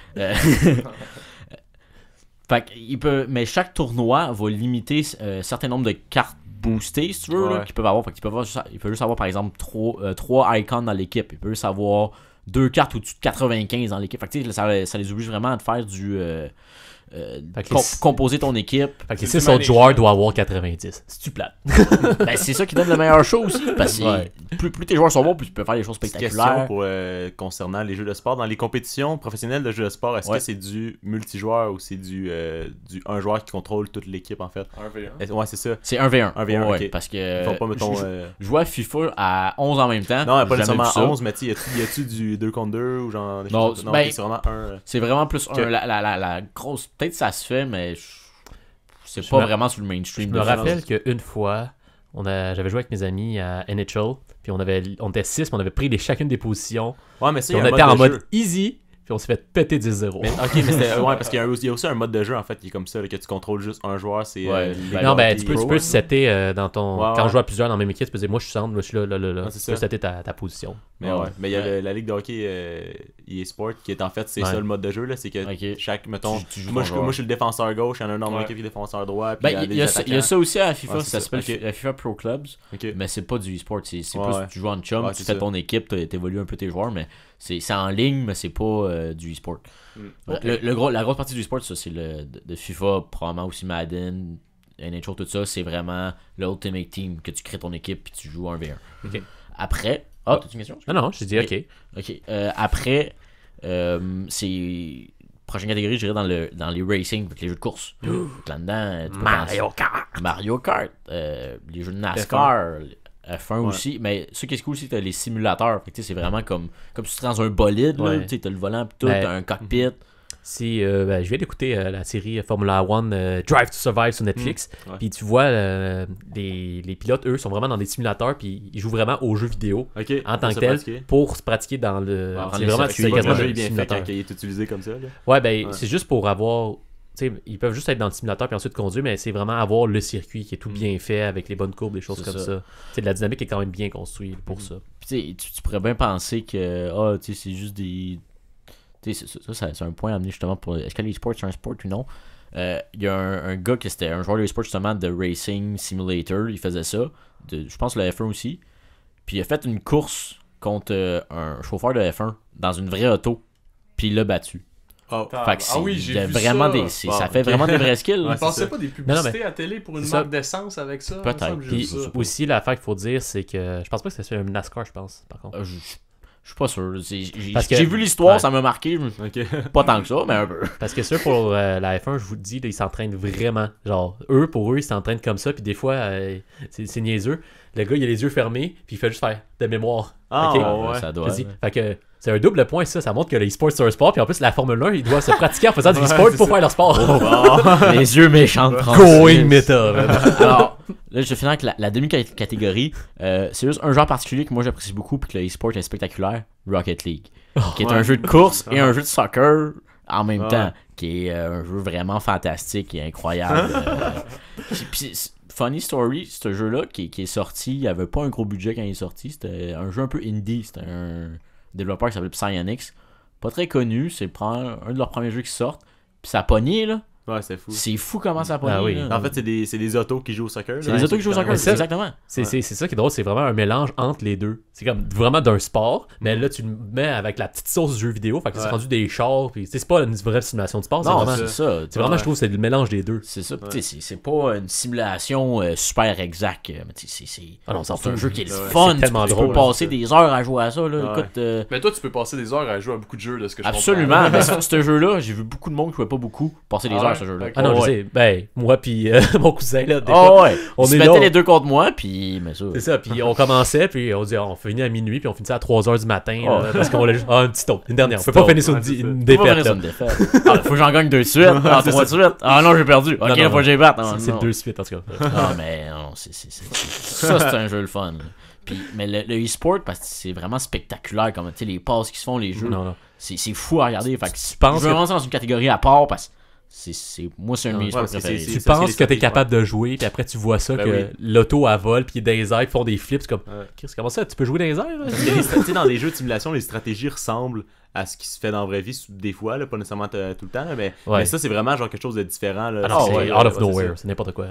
S7: Fait qu'il peut. Mais chaque tournoi va limiter un certain nombre de cartes boostées, si tu veux, là, qu'ils peuvent avoir. Fait qu'il peut juste avoir, par exemple, 3 icons dans l'équipe. Il peut juste avoir 2 cartes au-dessus de 95 dans l'équipe. Fait que ça les oblige vraiment à faire du. Composer ton équipe.
S5: Fait que les 6 autres joueurs doivent avoir 90. C'est-tu plate?
S7: Ben, c'est ça qui donne le meilleur show aussi. Parce que plus tes joueurs sont bons, plus tu peux faire des choses spectaculaires.
S4: Question concernant les jeux de sport. Dans les compétitions professionnelles de jeux de sport, est-ce que c'est du multijoueur ou c'est du un joueur qui contrôle toute l'équipe en fait?
S6: 1v1.
S4: Ouais, c'est ça.
S7: C'est 1v1.
S4: 1v1,
S7: ouais,
S4: ok.
S7: parce que
S4: Faut pas, mettons,
S7: je jouais à FIFA à 11 en même temps.
S4: Non, pas nécessairement 11, mais tu sais, y a-tu du 2 contre 2 ou genre des choses? Non,
S7: ben,
S4: c'est vraiment 1.
S7: C'est vraiment plus un. La grosse. Peut-être ça se fait, mais c'est pas vraiment sur le mainstream.
S5: Je me rappelle qu'une fois, j'avais joué avec mes amis à NHL, puis on était 6, mais on avait pris chacune des positions.
S4: Ouais, mais ça,
S5: on était en mode easy, puis on s'est fait péter 10-0.
S4: Mais, ok, mais c'était. Ouais, parce qu'il y a aussi un mode de jeu en fait qui est comme ça, là, que tu contrôles juste un joueur. C'est.
S5: Tu peux setter dans ton. Quand on joue à plusieurs dans la même équipe, tu peux dire moi je suis centre, moi je suis là. Tu peux setter ta position.
S4: Mais mais il y a la ligue de hockey eSport qui est en fait, c'est ça le mode de jeu, là, c'est que chaque, mettons, moi je suis le défenseur gauche, il y en a un dans mon équipe qui est défenseur droit.
S7: Il y a ça aussi à FIFA, ça s'appelle la FIFA Pro Clubs, mais c'est pas du eSport, c'est plus tu joues en chum, tu fais ton équipe, t'évolues un peu tes joueurs, mais c'est en ligne, mais c'est pas du eSport. La grosse partie du eSport, ça c'est de FIFA, probablement aussi Madden, NHL, tout ça, c'est vraiment le Ultimate Team que tu crées ton équipe puis tu joues 1v1.
S5: Ok.
S7: Après. Ah, t'as une question?
S5: Non, je t'ai dit ok.
S7: Ok. Après, c'est. Prochaine catégorie, je dirais dans les racing, avec les jeux de course. Donc là-dedans, tu peux penser- Mario Kart. Les jeux de NASCAR. F1 aussi. Mais ce qui est cool aussi, t'as les simulateurs. Fait que, c'est vraiment comme si tu te rends dans un bolide. Là, t'as le volant pis tout, t'as un cockpit.
S5: Si, je viens d'écouter la série Formula One Drive to Survive sur Netflix. Puis tu vois, les pilotes, eux, sont vraiment dans des simulateurs. Puis ils jouent vraiment aux jeux vidéo en tant que tel pour se pratiquer dans le.
S4: C'est vraiment quasiment jeu bien fait quand il est utilisé comme ça. Là.
S5: Ouais, c'est juste pour avoir. T'sais, ils peuvent juste être dans le simulateur puis ensuite conduire, mais c'est vraiment avoir le circuit qui est tout bien fait avec les bonnes courbes, des choses comme ça. La dynamique est quand même bien construite pour ça.
S7: Puis tu pourrais bien penser que c'est juste des. Ça, c'est un point à amener justement pour. Est-ce que l'e-sport c'est un sport ou non? Il y a un gars qui c'était un joueur de e-sport justement de Racing Simulator, il faisait ça. Je pense le F1 aussi. Puis il a fait une course contre un chauffeur de F1 dans une vraie auto. Puis il l'a battu. Fait que
S6: j'ai vu
S7: vraiment
S6: ça.
S7: Ça fait vraiment des vrais skills.
S6: Je pensais pas des publicités à télé pour une marque d'essence avec ça.
S7: Peut-être.
S5: Puis aussi, l'affaire qu'il faut dire, c'est que je pense pas que c'était un NASCAR, je pense, par contre.
S7: Je suis pas sûr. J'ai vu l'histoire, ça m'a marqué. Pas tant que ça, mais un peu.
S5: Parce que ça, pour la F1, je vous le dis, là, ils s'entraînent vraiment. Genre, pour eux, ils s'entraînent comme ça. Puis des fois, c'est niaiseux. Le gars, il a les yeux fermés. Puis il fait juste faire de mémoire.
S7: Ça doit.
S5: Fait que c'est un double point, ça. Ça montre que l'e-sport, c'est un sport. Puis en plus, la Formule 1, ils doivent se pratiquer en faisant du e-sport pour faire leur sport.
S7: Les yeux méchants de France.
S5: Going meta.
S7: Alors, là, je vais finir avec la demi-catégorie. C'est juste un genre particulier que moi j'apprécie beaucoup puis que le e-sport est spectaculaire, Rocket League. Qui est un jeu de course et un jeu de soccer en même temps. Qui est un jeu vraiment fantastique et incroyable. Puis, funny story, ce jeu-là qui est sorti, il n'y avait pas un gros budget quand il est sorti. C'était un jeu un peu indie. C'était un développeur qui s'appelle Psyonix. Pas très connu. C'est un de leurs premiers jeux qui sortent. Puis ça a pogné, là.
S4: Ouais, c'est fou.
S7: C'est fou comment ça a pogné.
S5: Ah oui.
S7: Là.
S4: En fait, c'est des autos qui jouent au soccer.
S7: C'est des autos qui jouent au soccer, exactement.
S5: C'est ça qui est drôle, c'est vraiment un mélange entre les deux. C'est comme vraiment d'un sport, mais là tu le mets avec la petite sauce du jeu vidéo, fait que c'est rendu des chars, puis c'est pas une vraie simulation de sport,
S7: Non,
S5: c'est
S7: ça.
S5: C'est vraiment, je trouve, c'est le mélange des deux.
S7: C'est ça. C'est pas une simulation super exacte, mais c'est un jeu qui est le fun. Tu peux passer des heures à jouer à ça. Là. Écoute,
S6: mais toi, tu peux passer des heures à jouer à beaucoup de jeux de ce que je
S7: absolument. Mais ce jeu-là, j'ai vu beaucoup de monde qui jouait pas beaucoup passer des heures à ce jeu-là.
S5: Ah non, je sais. Ben, moi puis mon cousin, là,
S7: on se mettait les deux contre moi, puis mais ça.
S5: C'est ça, puis on commençait, puis on dit on finit à minuit, puis on finissait à 3h du matin, là, parce qu'on voulait juste une petite autre, une dernière. On peut pas finir sur une défaite.
S7: Faut que j'en gagne 2 de suite. 3 de suite. Ah non, j'ai perdu. Ok, la fois que j'ai battu.
S5: C'est 2 suites, en tout cas.
S7: Ah, mais non, ça, c'est un jeu le fun. Puis, mais le e-sport, parce que c'est vraiment spectaculaire, comme les passes qui se font, les jeux. C'est fou à regarder. Fait que je veux vraiment dans une catégorie à part, parce que moi, c'est un de mes sports préférés.
S5: Tu penses que t'es capable de jouer, puis après tu vois ça, que l'auto elle vole, puis des airs, ils font des flips, c'est comme, comment ça, tu peux jouer dans les airs?
S4: Là? Dans des jeux de simulation, les stratégies ressemblent à ce qui se fait dans la vraie vie, des fois, là, pas nécessairement tout le temps, mais ça, c'est vraiment genre quelque chose de différent. Là.
S5: C'est out of nowhere, c'est n'importe quoi.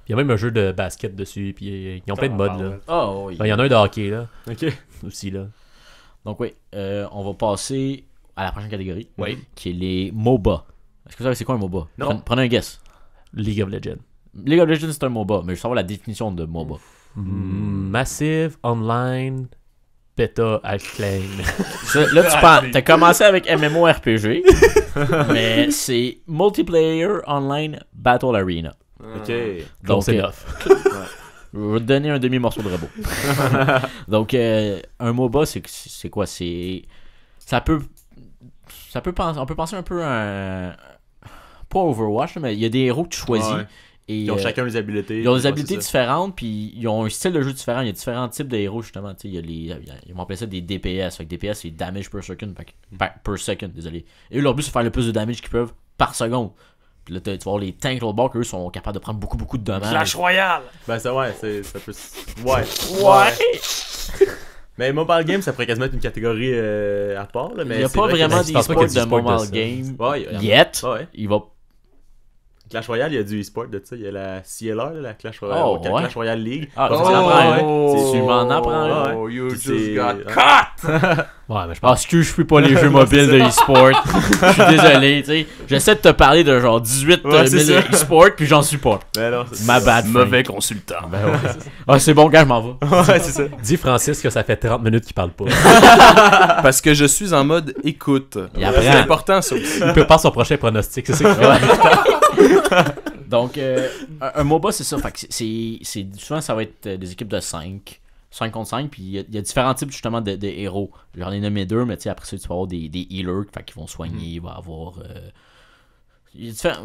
S5: Il y a même un jeu de basket dessus, puis ils ont plein de modes. Là. Il y en a un de hockey, là. Aussi, là.
S7: Donc, oui, on va passer à la prochaine catégorie, qui est les MOBA. Est-ce que vous savez c'est quoi un MOBA?
S4: Non.
S7: Prenez un guess.
S5: League of Legends.
S7: League of Legends, c'est un MOBA, mais je veux savoir la définition de MOBA.
S5: Massive Online Beta Acclaim.
S7: Là, t'as commencé avec MMORPG, mais c'est Multiplayer Online Battle Arena.
S4: Ok.
S5: Donc, c'est
S7: je vais te donner un demi-morceau de robot. Donc, un MOBA, c'est quoi? On peut penser un peu à un... Pas Overwatch, mais il y a des héros que tu choisis. Et,
S4: ils ont chacun des habilités.
S7: Ils ont des habilités différentes, puis ils ont un style de jeu différent. Il y a différents types de héros, justement. Ils vont appeler ça des DPS. Fait que DPS, c'est Damage per Second. Per second, désolé. Et eux, leur but, c'est de faire le plus de damage qu'ils peuvent par seconde. Puis là, tu vas voir les tanks l'autre bord, qu'eux sont capables de prendre beaucoup de dommages.
S1: Clash Royale!
S4: Ben, ça, ça peut... Ouais! Mais Mobile Game, ça pourrait quasiment être une catégorie à part. Là, mais
S7: il n'y a pas vraiment d'e-sport de Mobile Game. Yet. Il va...
S4: Clash Royale, il y a du e-sport de ça. Il y a la CLR, la Clash Royale, Clash Royale League.
S7: Tu m'en apprends.
S6: You just got caught!
S5: Ouais, mais je
S7: Ah,
S5: pense.
S7: excuse, je suis pas les jeux mobiles de e-sport. Je suis désolé, tu sais. J'essaie de te parler de genre 18
S4: Ouais,
S7: 000
S4: c'est ça.
S7: e-sport, puis j'en suis pas.
S4: Ben non,
S7: Ma bad.
S6: Mauvais consultant.
S7: Ben ouais. Ah, c'est bon, gars, je m'en vais.
S4: Ouais, c'est ça.
S5: Dis Francis que ça fait 30 minutes qu'il parle pas.
S6: Parce que je suis en mode écoute.
S7: Il apprend.
S6: C'est important, ça aussi.
S5: Il prépare son prochain pronostic, c'est ça qu'il fait.
S7: Donc, un MOBA, c'est ça. Fait que souvent, ça va être des équipes de 5 contre 5, puis il y a différents types justement de héros. J'en ai nommé 2, mais tu sais, après ça, tu vas avoir des healers qui vont soigner, il va avoir...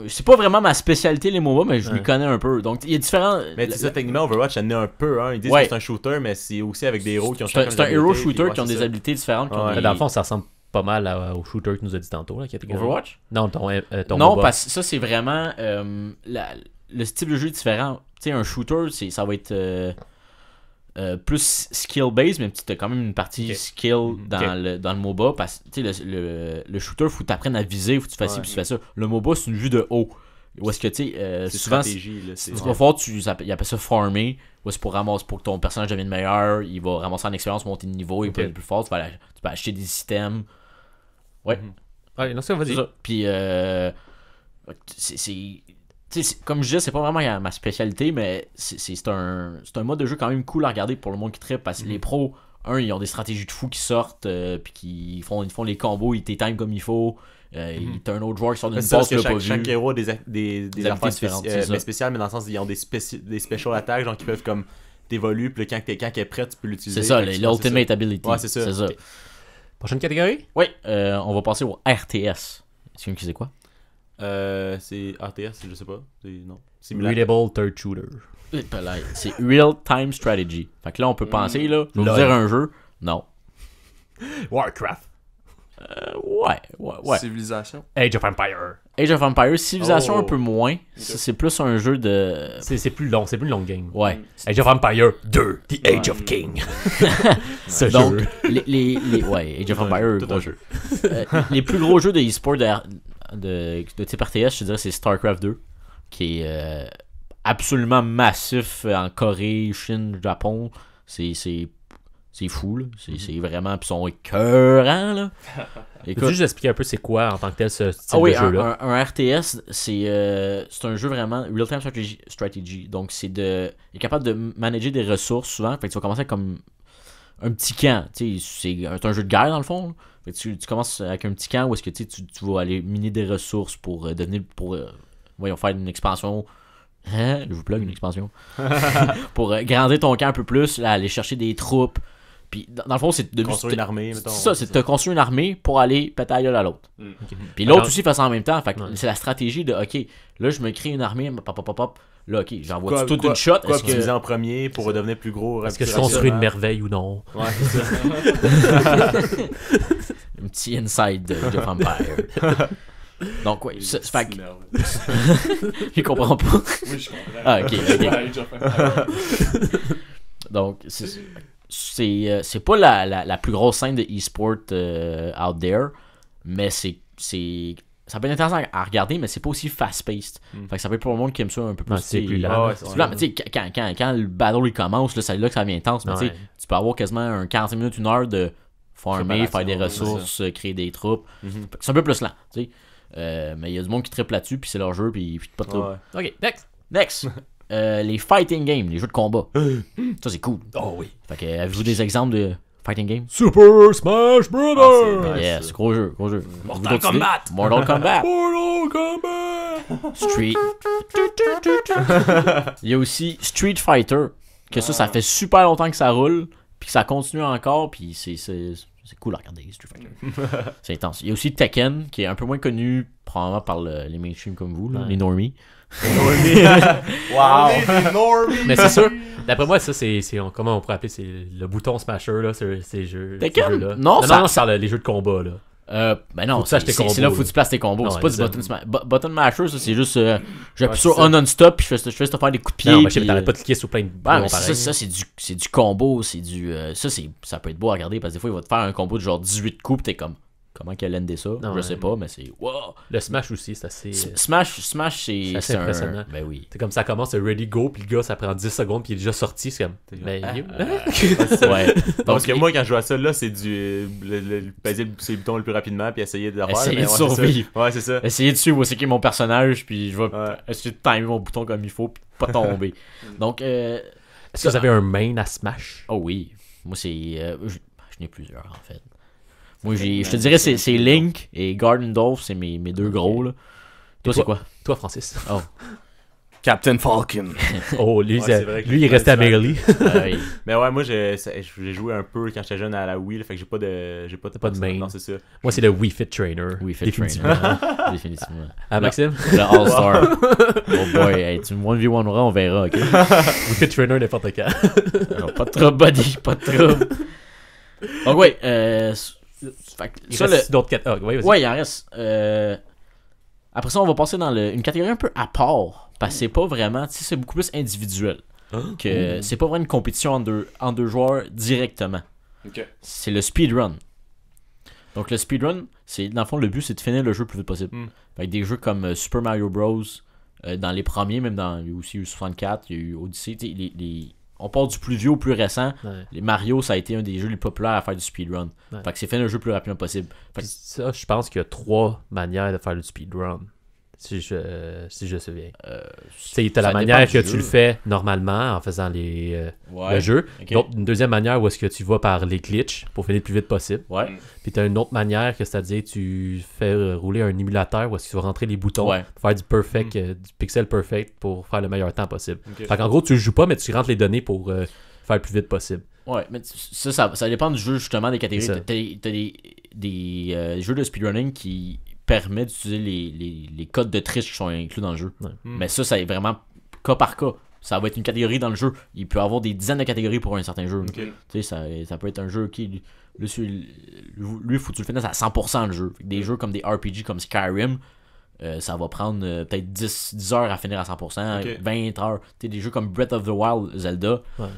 S7: c'est pas vraiment ma spécialité les MOBA, mais je m'y connais un peu. Donc, il y a différents...
S4: Mais tu sais, techniquement, Overwatch, il y en a un peu. Hein. Ils disent
S7: Ouais.
S4: que c'est un shooter, mais c'est aussi avec des héros qui ont
S7: C'est un hero shooter qui ont des
S4: habilités.
S7: habilités différentes. qui ont
S4: Ouais.
S7: des-
S5: Dans le fond, ça ressemble pas mal au shooter que tu nous a dit tantôt. Là,
S7: Overwatch?
S5: Non, ton
S7: Non,
S5: MOBA.
S7: parce que ça, c'est vraiment... le style de jeu est différent. Tu sais, un shooter, ça va être... plus skill-based, mais tu as quand même une partie
S5: Ok.
S7: skill dans le MOBA. Parce que le shooter, faut que tu apprennes à viser, faut que tu fasses ci, puis tu fais ça. Le MOBA, c'est une vue de haut. Où est-ce que tu sais,
S4: C'est
S7: souvent,
S4: stratégie, là.
S7: tu vas voir, ils appellent ça farmer. Où est-ce pour que ton personnage devienne meilleur, il va ramasser en expérience, monter de niveau, il va être plus fort. Tu peux acheter des items. Ouais,
S5: Ouais, non, ça,
S7: c'est
S5: vas-y.
S7: ça. Puis, tu sais, comme je disais, c'est pas vraiment ma spécialité, mais c'est un mode de jeu quand même cool à regarder pour le monde qui trippe parce que les pros, ils ont des stratégies de fous qui sortent, puis qui font les combos, ils t'éteignent comme il faut. T'as un autre joueur qui sort d'une
S4: C'est parce
S7: passe que
S4: que
S7: t'as pas
S4: chaque
S7: vu.
S4: héros a des affaires
S7: différentes, c'est ça.
S4: spéciales, mais dans le sens ils ont des special attacks, genre qui peuvent comme t'évoluer, puis quand elle est prête, tu peux l'utiliser.
S7: C'est ça,
S4: Fait que je pense que c'est
S7: l'ultimate ability.
S4: Ouais, c'est ça. Ok.
S5: Prochaine catégorie?
S7: Oui, on va passer au RTS. Est-ce que c'est quoi?
S4: C'est RTS, je sais pas. Non. Simulateur.
S5: Readable Third Shooter.
S7: C'est Real Time Strategy. Fait que là, on peut penser, là, je vais vous
S5: Lol.
S7: dire un jeu. Non.
S5: Warcraft.
S7: Ouais.
S6: Civilisation.
S5: Age of Empire.
S7: Age of Empires, Civilization
S4: Oh.
S7: un peu moins. C'est plus un jeu de...
S5: C'est plus long, c'est plus une longue game.
S7: Ouais.
S5: Age of Empire 2, The Age of King. Ce
S7: Donc,
S5: jeu.
S7: ouais, Age of Empire,
S4: Tout
S7: gros
S4: un
S7: jeu. Les plus gros jeux de e-sport de type RTS, je te dirais, c'est StarCraft 2, qui est absolument massif en Corée, Chine, Japon. C'est fou, là. C'est vraiment... Puis ils sont écœurants, là.
S5: Peux-tu juste expliquer un peu c'est quoi en tant que tel ce style
S7: Ah oui,
S5: de jeu-là?
S7: un RTS, c'est un jeu vraiment real-time strategy. Donc, il est capable de manager des ressources souvent. Fait que tu vas commencer comme un petit camp. Tu sais, c'est un jeu de guerre dans le fond. Là. Fait que tu commences avec un petit camp où est-ce que tu vas aller miner des ressources pour voyons, faire une expansion. Hein? Je vous plug une expansion. Pour grandir ton camp un peu plus, là, aller chercher des troupes. Puis, dans le fond, c'est de
S4: Construire une armée, mettons.
S7: c'est ça, c'est de te construire une armée pour aller péter la gueule à l'autre. Puis
S5: Alors-
S7: l'autre aussi fait ça en même temps. Fait que
S5: Ouais.
S7: c'est la stratégie de, OK, là, je me crée une armée, pop. Là, OK, j'envoie
S4: Quoi-
S7: toute
S4: quoi-
S7: une shot.
S4: Quoi
S7: Est-ce
S4: utiliser
S7: que...
S4: en premier pour devenir plus gros?
S5: Est-ce que je
S4: rapidement?
S5: construis une merveille ou non?
S4: Ouais, c'est ça.
S7: Un petit inside de Age of Empire. Donc, ouais, fait que... Je comprends pas.
S6: Oui, je comprends.
S7: Ah, ok.
S6: Age of Empires.
S7: Donc, c'est pas la plus grosse scène de e-sport out there, mais ça peut être intéressant à regarder, mais c'est pas aussi fast-paced. Fait que ça peut être pour le monde qui aime ça un peu plus.
S5: Ouais, c'est
S7: tu sais,
S5: plus lent.
S4: Ah ouais,
S7: c'est plus lent, mais tu sais, quand le battle il commence, là, c'est là que ça devient intense. Mais tu sais,
S5: Ouais.
S7: tu peux avoir quasiment un 40 minutes, une heure de farmer, faire des
S4: Préparation,
S7: ressources, créer des troupes.
S4: Mhm.
S7: Fait que c'est un peu plus lent, tu sais. Mais il y a du monde qui tripe là-dessus, puis c'est leur jeu, puis pas de trouble.
S4: Ouais.
S5: Ok, next.
S7: Next, les fighting games, les jeux de combat. Ça, c'est cool.
S5: Oh oui.
S7: Fait que, avez-vous des exemples de fighting games?
S5: Super Smash Brothers!
S7: Yes, gros jeu.
S1: Mortal Kombat.
S7: Mortal Kombat.
S5: Mortal Kombat!
S7: Street. Il y a aussi Street Fighter, que ça fait super longtemps que ça roule, puis que ça continue encore, puis c'est cool à regarder, Street Fighter. C'est intense. Il y a aussi Tekken, qui est un peu moins connu, probablement par les mainstream comme vous, là,
S5: Ouais.
S7: les normies.
S4: Wow!
S5: Mais c'est sûr, d'après moi, ça, comment on pourrait appeler, c'est le bouton smasher, là, ces jeux.
S7: Tekken?
S5: ces jeux-là.
S7: Non,
S5: non,
S7: ça-
S5: non, c'est par les jeux de combat, là.
S7: Ben non,
S5: Faut que tu saches tes
S7: c'est
S5: combos,
S7: là où
S5: là.
S7: tu places tes combos.
S5: Ouais,
S7: C'est pas du
S5: c'est ça.
S7: button masher, ça, c'est juste j'appuie
S4: Ouais,
S7: sur
S4: c'est
S7: on non-stop, puis je fais te faire des coups de pied.
S5: Non, mais je sais,
S7: puis,
S5: mais t'arrêtes pas de cliquer sur plein de
S7: ouais,
S5: boutons
S7: mais
S5: pareils.
S7: ça c'est du combo, ça peut être beau à regarder parce que des fois il va te faire un combo de genre 18 coups, pis t'es comme comment qu'elle a endé ça.
S5: Non,
S7: je sais pas, mais c'est. Wow!
S5: Le Smash aussi, c'est assez.
S7: Smash,
S5: c'est assez impressionnant.
S7: Ben oui.
S5: C'est comme ça commence, c'est ready go, puis le gars, ça prend 10 secondes, puis il est déjà sorti. C'est comme. Mais.
S7: Ouais.
S4: Parce que moi, quand je joue à ça, là, c'est du. Peser sur les boutons le plus rapidement, puis essayer de le faire.
S7: Essayer
S4: mais
S7: de survivre.
S4: Ouais, c'est ça.
S7: Essayer de suivre où c'est qui est mon personnage, puis je vais
S4: Ouais.
S7: essayer de timer mon bouton comme il faut, puis pas tomber. Donc,
S5: Est-ce que vous avez un main à Smash?
S7: oh oui. Moi, c'est. Je n'ai plusieurs, en fait. Moi, je te dirais, c'est Link et Ganondorf, c'est mes deux gros, là. Toi, c'est quoi?
S5: Toi, Francis.
S7: Oh.
S6: Captain Falcon.
S5: Oh, lui,
S4: Ouais, c'est vrai que
S5: lui il
S4: je
S5: est resté à
S4: fais
S5: Melee.
S7: Oui.
S4: Mais ouais, moi, j'ai joué un peu quand j'étais jeune à la Wii, là, fait que j'ai pas de
S5: main.
S4: Non, c'est ça.
S5: Moi, c'est le Wii Fit Trainer.
S7: Oui, fait
S5: Définitivement.
S7: Définitivement.
S5: Ah, Maxime?
S7: Le All-Star. Oh boy, hey, tu me 1v1 on verra, ok?
S5: Wii Fit Trainer n'importe quand.
S7: Alors, pas de trouble, buddy, pas de trouble. Donc, ouais, fait que
S5: Il
S7: ça,
S5: reste d'autres catégories. Ouais, vas-y.
S7: ouais, il en reste. Après ça, on va passer dans une catégorie un peu à part. Parce que c'est pas vraiment. Tu sais, c'est beaucoup plus individuel. Que c'est pas vraiment une compétition en deux joueurs directement.
S6: Ok.
S7: C'est le speedrun. Donc, le speedrun, dans le fond, le but, c'est de finir le jeu le plus vite possible. Avec des jeux comme Super Mario Bros. Dans les premiers, même il y a aussi eu 64, il y a eu Odyssey. On part du plus vieux au plus récent.
S5: Ouais.
S7: Les Mario, ça a été un des jeux les populaires à faire du speedrun.
S5: Ouais.
S7: Fait que c'est finir le jeu le plus rapidement possible. Fait
S5: Puis
S7: que,
S5: ça, je pense qu'il y a 3 manières de faire le speedrun. Si je souviens. T'as la
S7: ça
S5: manière
S7: dépend
S5: que
S7: du
S5: tu le
S7: jeu.
S5: fais normalement en faisant le jeu.
S7: ok.
S5: Une deuxième manière où est-ce que tu vas par les glitches pour finir le plus vite possible.
S7: Ouais.
S5: Puis t'as une autre manière que c'est-à-dire tu fais rouler un émulateur où est-ce que tu vas rentrer les boutons
S7: Ouais.
S5: pour faire du perfect, du pixel perfect pour faire le meilleur temps possible.
S4: Ok.
S5: Fait qu'en gros, tu le joues pas, mais tu rentres les données pour faire le plus vite possible.
S7: Ouais, mais ça dépend du jeu, justement, des catégories.
S5: C'est ça.
S7: T'as des jeux de speedrunning qui permettent d'utiliser les codes de triche qui sont inclus dans le jeu.
S5: Ouais.
S7: Mais ça est vraiment cas par cas. Ça va être une catégorie dans le jeu. Il peut y avoir des dizaines de catégories pour un certain jeu.
S4: Ok.
S7: Tu sais, ça peut être un jeu qui... Lui, il faut que tu le finisses à 100% le jeu. Fait que des jeux comme des RPG comme Skyrim, ça va prendre peut-être 10 heures à finir à 100%,
S4: Ok.
S7: 20 heures. Tu sais, des jeux comme Breath of the Wild, Zelda,
S5: Ouais.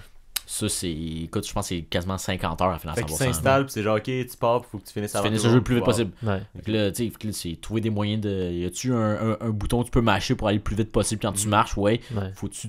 S7: ça c'est... Écoute, je pense que c'est quasiment 50 heures à finir à
S4: Fait
S7: 100%.
S4: qu'il s'installe, puis c'est genre, ok, tu pars, faut que tu finisses
S7: Tu
S4: avant
S7: finisses
S4: tout
S7: le jeu
S4: monde.
S7: le plus vite
S4: Wow.
S7: possible.
S5: Ouais.
S7: Fait que là, tu sais, c'est trouver des moyens de... Y a-tu un bouton que tu peux mâcher pour aller le plus vite possible quand tu marches? Ouais.
S5: Ouais.
S7: Faut-tu...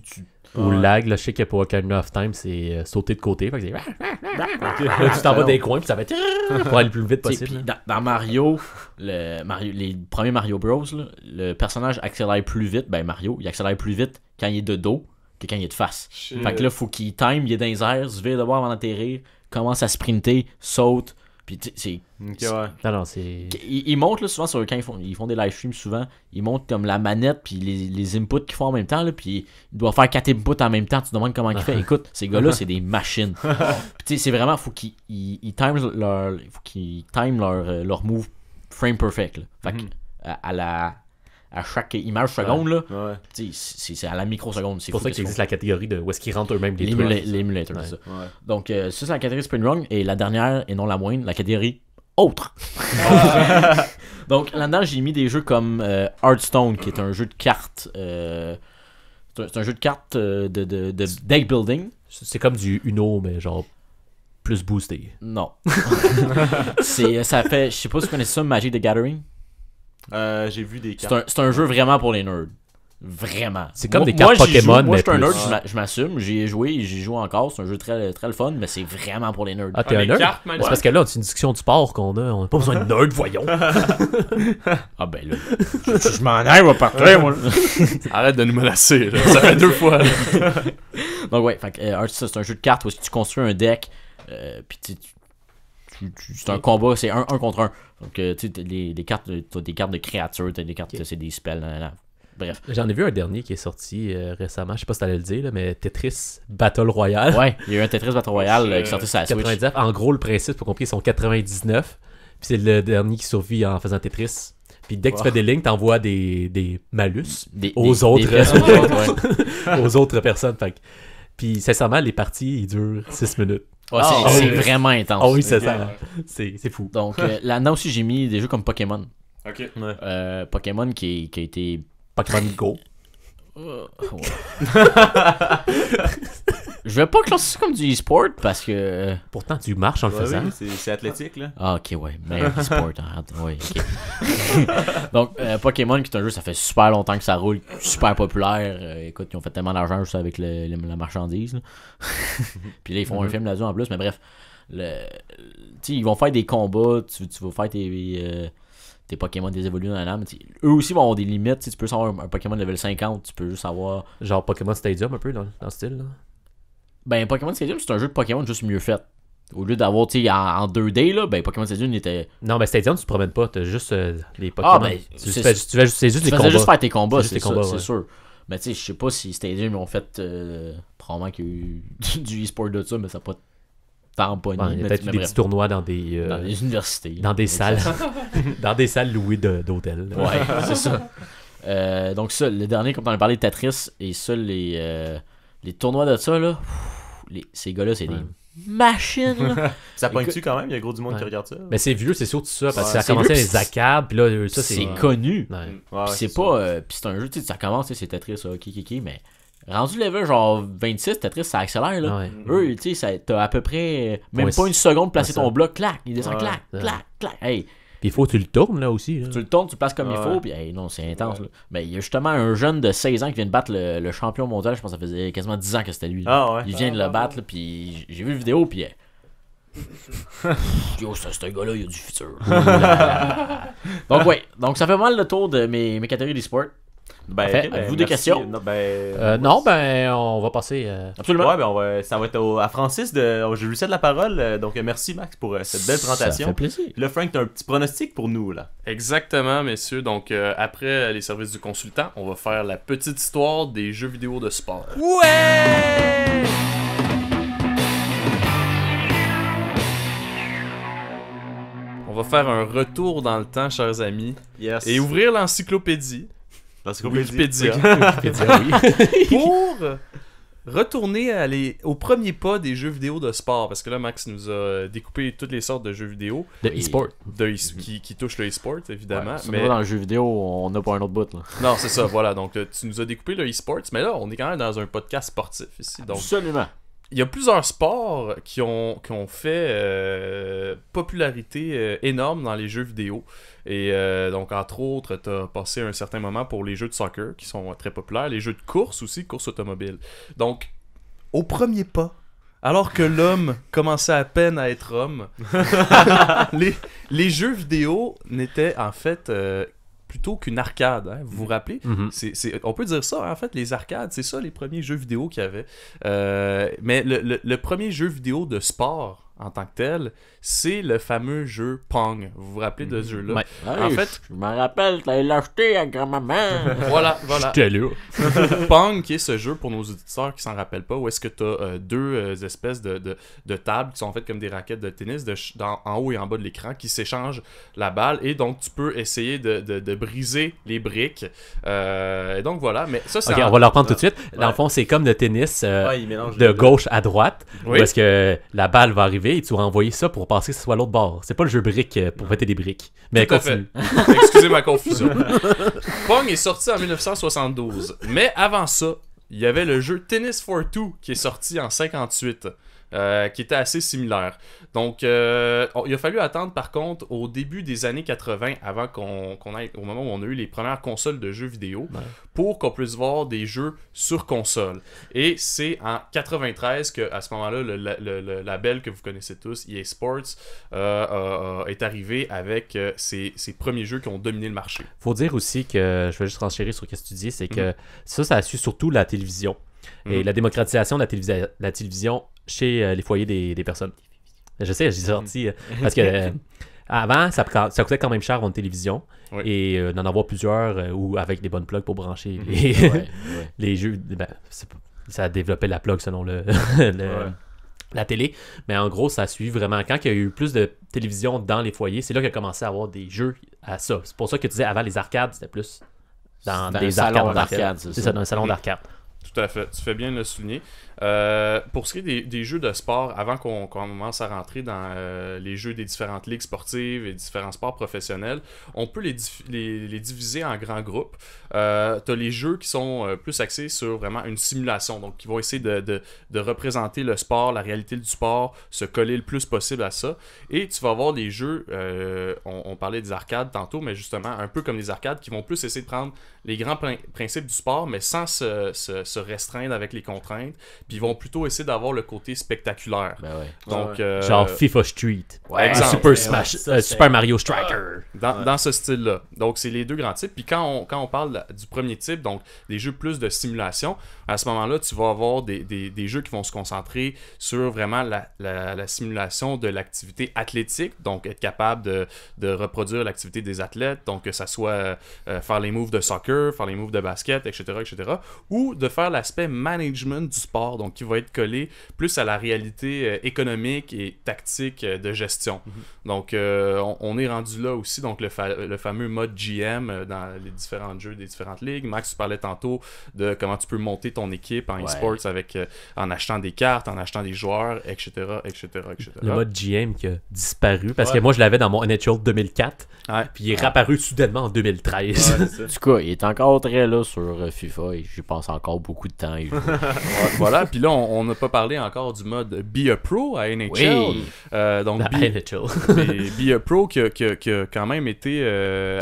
S5: Ou
S4: Ouais.
S5: lag, là, je sais que pour Ocarina of Time, c'est sauter de côté. Fait que c'est... Là, tu t'en vas des coins, puis ça va être pour aller le plus vite
S7: T'sais,
S5: possible.
S7: puis dans Mario, les premiers Mario Bros, là, le personnage accélère plus vite. Ben Mario, il accélère plus vite quand il est de dos que quand il est de face. Fait que là, faut qu'il time, il est dans les airs, se vire de bord avant d'atterrir, commence à sprinter, saute. Puis tu sais,
S4: Ok, ouais.
S5: Non, c'est...
S7: ils montrent là, souvent quand ils font des live streams, souvent, ils montrent comme la manette puis les inputs qu'ils font en même temps. Là, puis il doit faire 4 inputs en même temps. Tu te demandes comment il fait. Écoute, ces gars-là, c'est des machines. Puis tu sais, c'est vraiment, faut qu'ils time leur move frame perfect. Là. Fait que à chaque image seconde, là,
S4: Ouais.
S7: tu sais, c'est à la microseconde.
S5: C'est pour ça qu'il existe la catégorie de où est-ce qu'ils rentrent eux-mêmes les
S7: l'émulateur,
S5: Ouais.
S7: c'est ça.
S4: Ouais.
S7: Donc, ça, c'est la catégorie speedrun. Et la dernière, et non la moindre, la catégorie autre. Donc, là-dedans, j'ai mis des jeux comme Hearthstone, qui est un jeu de cartes. C'est un jeu de cartes de deck building.
S5: C'est comme du Uno, mais genre plus boosté.
S7: Non. Ça fait, je sais pas si vous connaissez ça, Magic the Gathering.
S4: J'ai vu des cartes.
S7: C'est un jeu vraiment pour les nerds. Vraiment.
S5: C'est comme
S7: Moi-
S5: des cartes
S7: moi, j'y
S5: Pokémon,
S7: joue. Moi,
S5: mais
S7: je suis un nerd,
S5: plus.
S7: je m'assume. J'y ai joué, j'y joue encore. C'est un jeu très, très le fun, mais c'est vraiment pour les nerds.
S5: Ah, t'es un
S6: les
S5: nerd?
S6: cartes,
S5: C'est
S6: Magic?
S5: parce que là, c'est une discussion de sport qu'on a. On n'a pas besoin de nerd, voyons.
S7: Ah ben là, je m'en aille, va partir, moi.
S6: Arrête de nous menacer, là. Ça fait 2 fois. Là.
S7: Donc ouais, fait que, Hearthstone, c'est un jeu de cartes où tu construis un deck, puis c'est un combat, c'est un contre un. Donc tu sais, t'as des cartes, t'as des cartes de créatures, t'as des cartes, c'est des spells, nan. Bref.
S5: J'en ai vu un dernier qui est sorti récemment. Je sais pas si t'allais le dire, là, mais Tetris Battle Royale.
S7: Ouais, il y a eu un Tetris Battle Royale qui est sorti sur la Switch.
S5: 99. En gros, le principe, pour compris, ils sont 99. Puis c'est le dernier qui survit en faisant Tetris. Puis dès que tu fais des lignes, t'envoies des malus aux autres aux autres personnes. Fait que- Puis sincèrement, les parties, ils durent 6 minutes.
S7: Ouais,
S5: Ah,
S7: c'est
S5: oui.
S7: vraiment intense.
S5: Ah oui, c'est ça. C'est fou.
S7: Donc là-dedans aussi, j'ai mis des jeux comme Pokémon.
S6: Ok.
S7: Pokémon qui a été...
S5: Pokémon Go.
S7: Ouais. Je vais pas classer ça comme du e-sport parce que.
S5: Pourtant, tu marches en le faisant.
S4: Oui, c'est athlétique, là.
S7: Ah, ok, ouais. Meilleur e-sport. Ouais, ok. Donc, Pokémon, qui est un jeu, ça fait super longtemps que ça roule, super populaire. Écoute, ils ont fait tellement d'argent juste avec la marchandise. Là. Puis là, ils font un film là-dessus en plus, mais bref. Ils vont faire des combats, tu vas faire tes Pokémon des évolués dans la lame. Eux aussi vont avoir des limites. Tu peux savoir un Pokémon level 50, tu peux juste avoir.
S5: Genre Pokémon Stadium un peu dans ce style. Là.
S7: Ben, Pokémon Stadium, c'est un jeu de Pokémon juste mieux fait. Au lieu d'avoir, tu sais, en 2D, là, ben, Pokémon Stadium, il était.
S5: Non, mais Stadium, tu te promènes pas, t'as juste les Pokémon.
S7: Ah, ben,
S5: c'est juste les combats.
S7: Tu faisais juste faire tes combats,
S5: c'est
S7: c'est sûr. Mais tu sais, je sais pas si Stadium, ils ont fait. Probablement qu'il y a eu du e-sport de ça, mais ça n'a pas tant pas
S5: il y a peut-être eu des petits tournois dans des
S7: universités.
S5: Dans des salles. Dans des salles louées d'hôtels.
S7: Ouais, c'est ça. Donc, ça, le dernier, comme on a parlé de Tetris, et ça, les tournois de ça, là. Ces gars-là, c'est des machines. Là.
S4: Ça pogne-tu quand même? Il y a gros du monde qui regarde ça.
S5: Mais c'est vieux, c'est surtout ça, parce que ça a
S7: c'est
S5: commencé
S7: vieux,
S5: les arcades, puis là, ça,
S7: c'est connu.
S5: Ouais.
S7: Puis c'est pas. Puis c'est un jeu, tu sais, ça commence, c'est Tetris, ok, mais rendu level genre 26, Tetris, ça accélère, là.
S5: Ouais.
S7: Eux, tu sais, t'as à peu près même
S5: Ouais,
S7: pas une seconde placer
S5: c'est
S7: ton
S5: ça.
S7: bloc, clac, il descend,
S4: Ouais.
S7: clac. Hey,
S5: Puis il faut que tu le tournes, là, aussi. Là.
S7: tu le tournes, tu le places comme il
S4: Ouais.
S7: faut, puis hey, non, c'est intense, là. Mais il y a justement un jeune de 16 ans qui vient de battre le champion mondial, je pense que ça faisait quasiment 10 ans que c'était lui. Là.
S4: Ah ouais.
S7: Il vient de le battre, là, puis j'ai vu la vidéo, puis yo, ce gars-là, il a du futur. Donc, ouais. Donc, ça fait mal le tour de mes catégories d'e-sport.
S4: Ben,
S7: Parfait.
S4: ok, ben,
S7: Avez-vous des
S4: merci.
S7: questions?
S5: Non, ben, on va passer...
S7: Absolument.
S4: Ouais, ben ça va être à Francis je lui cède la parole. Donc merci Max pour cette belle
S7: Ça
S4: présentation.
S7: fait plaisir.
S4: Puis là, Frank, t'as un petit pronostic pour nous là.
S6: Exactement, messieurs. Donc, après les services du consultant, on va faire la petite histoire des jeux vidéo de sport. On va faire un retour dans le temps, chers amis,
S4: Yes.
S6: et ouvrir l'encyclopédie. Wikipédia.
S5: Wikipédia, oui.
S6: Pour retourner au premier pas des jeux vidéo de sport. Parce que là, Max nous a découpé toutes les sortes de jeux vidéo
S5: De e-sport.
S6: qui touchent le e-sport, évidemment.
S7: Mais dans le jeu vidéo, on n'a pas un autre bout, là.
S6: Non, c'est ça, voilà. Donc, tu nous as découpé le e-sport. Mais là, on est quand même dans un podcast sportif ici. Donc,
S7: Absolument.
S6: il y a plusieurs sports qui ont fait popularité énorme dans les jeux vidéo. Et donc, entre autres, tu as passé un certain moment pour les jeux de soccer qui sont très populaires, les jeux de course aussi, course automobile. Donc, au premier pas, alors que l'homme commençait à peine à être homme, les jeux vidéo n'étaient en fait plutôt qu'une arcade, hein, vous vous rappelez? On peut dire ça, hein, en fait, les arcades, c'est ça les premiers jeux vidéo qu'il y avait. Mais le premier jeu vidéo de sport en tant que tel, c'est le fameux jeu Pong. Vous vous rappelez de ce jeu-là?
S5: Ouais.
S6: En fait,
S7: je me rappelle, tu l'avais l'acheté à grand-maman.
S6: voilà.
S5: J'étais là.
S6: Pong, qui est ce jeu pour nos auditeurs qui s'en rappellent pas, où est-ce que tu as deux espèces de tables qui sont faites comme des raquettes de tennis en haut et en bas de l'écran qui s'échangent la balle, et donc tu peux essayer de briser les briques. Et donc voilà, mais ça c'est...
S5: Ok, on va le reprendre tout de suite. Dans le fond, c'est comme le tennis
S4: il mélange
S5: de
S4: les deux.
S5: gauche à droite,
S6: Oui.
S5: où est-ce que la balle va arriver et tu vas envoyer ça pour passer que ce soit l'autre bord. C'est pas le jeu brique pour péter des briques. Mais
S6: Tout à
S5: continue.
S6: fait. Excusez ma confusion. Pong est sorti en 1972. Mais avant ça, il y avait le jeu Tennis for Two qui est sorti en 58. Qui était assez similaire. Donc, il a fallu attendre par contre au début des années 80 avant qu'on aille au moment où on a eu les premières consoles de jeux vidéo pour qu'on puisse voir des jeux sur console. Et c'est en 93 que à ce moment-là, le label que vous connaissez tous, EA Sports, est arrivé avec ses premiers jeux qui ont dominé le marché.
S5: Faut dire aussi que, je vais juste renchérir sur ce que tu dis, c'est que ça a su surtout la télévision. Et la démocratisation de la télévision chez les foyers des personnes. Je sais, j'ai sorti parce que avant, ça coûtait quand même cher une télévision.
S6: Oui.
S5: Et d'en avoir plusieurs ou avec des bonnes plugs pour brancher les jeux. Ben, ça a développé la plug selon la télé. Mais en gros, ça a suivi vraiment. Quand il y a eu plus de télévision dans les foyers, c'est là qu'il a commencé à avoir des jeux à ça. C'est pour ça que tu disais avant les arcades, c'était plus dans des
S7: salon
S5: arcades.
S7: d'arcade,
S5: C'est ça, dans un salon d'arcade.
S6: Tout à fait, tu fais bien de le souligner. Pour ce qui est des jeux de sport, avant qu'on commence à rentrer dans les jeux des différentes ligues sportives et différents sports professionnels, on peut les diviser en grands groupes. T'as les jeux qui sont plus axés sur vraiment une simulation, donc qui vont essayer de représenter le sport, la réalité du sport, se coller le plus possible à ça. Et tu vas avoir des jeux, on parlait des arcades tantôt, mais justement un peu comme les arcades, qui vont plus essayer de prendre les grands principes du sport, mais sans se restreindre avec les contraintes. Puis ils vont plutôt essayer d'avoir le côté spectaculaire.
S7: Ben ouais.
S6: Donc,
S5: Genre FIFA Street.
S7: Ouais,
S6: exemple.
S5: Super Mario Striker.
S6: Dans ce style-là. Donc, c'est les deux grands types. Puis quand on parle du premier type, donc des jeux plus de simulation, à ce moment-là, tu vas avoir des jeux qui vont se concentrer sur vraiment la simulation de l'activité athlétique, donc être capable de reproduire l'activité des athlètes, donc que ça soit faire les moves de soccer, faire les moves de basket, etc., ou de faire l'aspect management du sport, donc qui va être collé plus à la réalité économique et tactique de gestion. Donc, on est rendu là aussi, donc le fameux mode GM dans les différents jeux des différentes ligues. Max, tu parlais tantôt de comment tu peux monter ton équipe en e-sports en achetant des cartes, en achetant des joueurs, etc.
S5: Le mode GM qui a disparu, parce que moi, je l'avais dans mon NHL 2004, puis il est réapparu soudainement en 2013.
S7: En tout cas, il est encore très là sur FIFA et j'y passe encore beaucoup de temps.
S6: Voilà, puis là, on n'a pas parlé encore du mode Be a Pro à NHL.
S7: Oui.
S6: Donc, Be a Pro qui a quand même été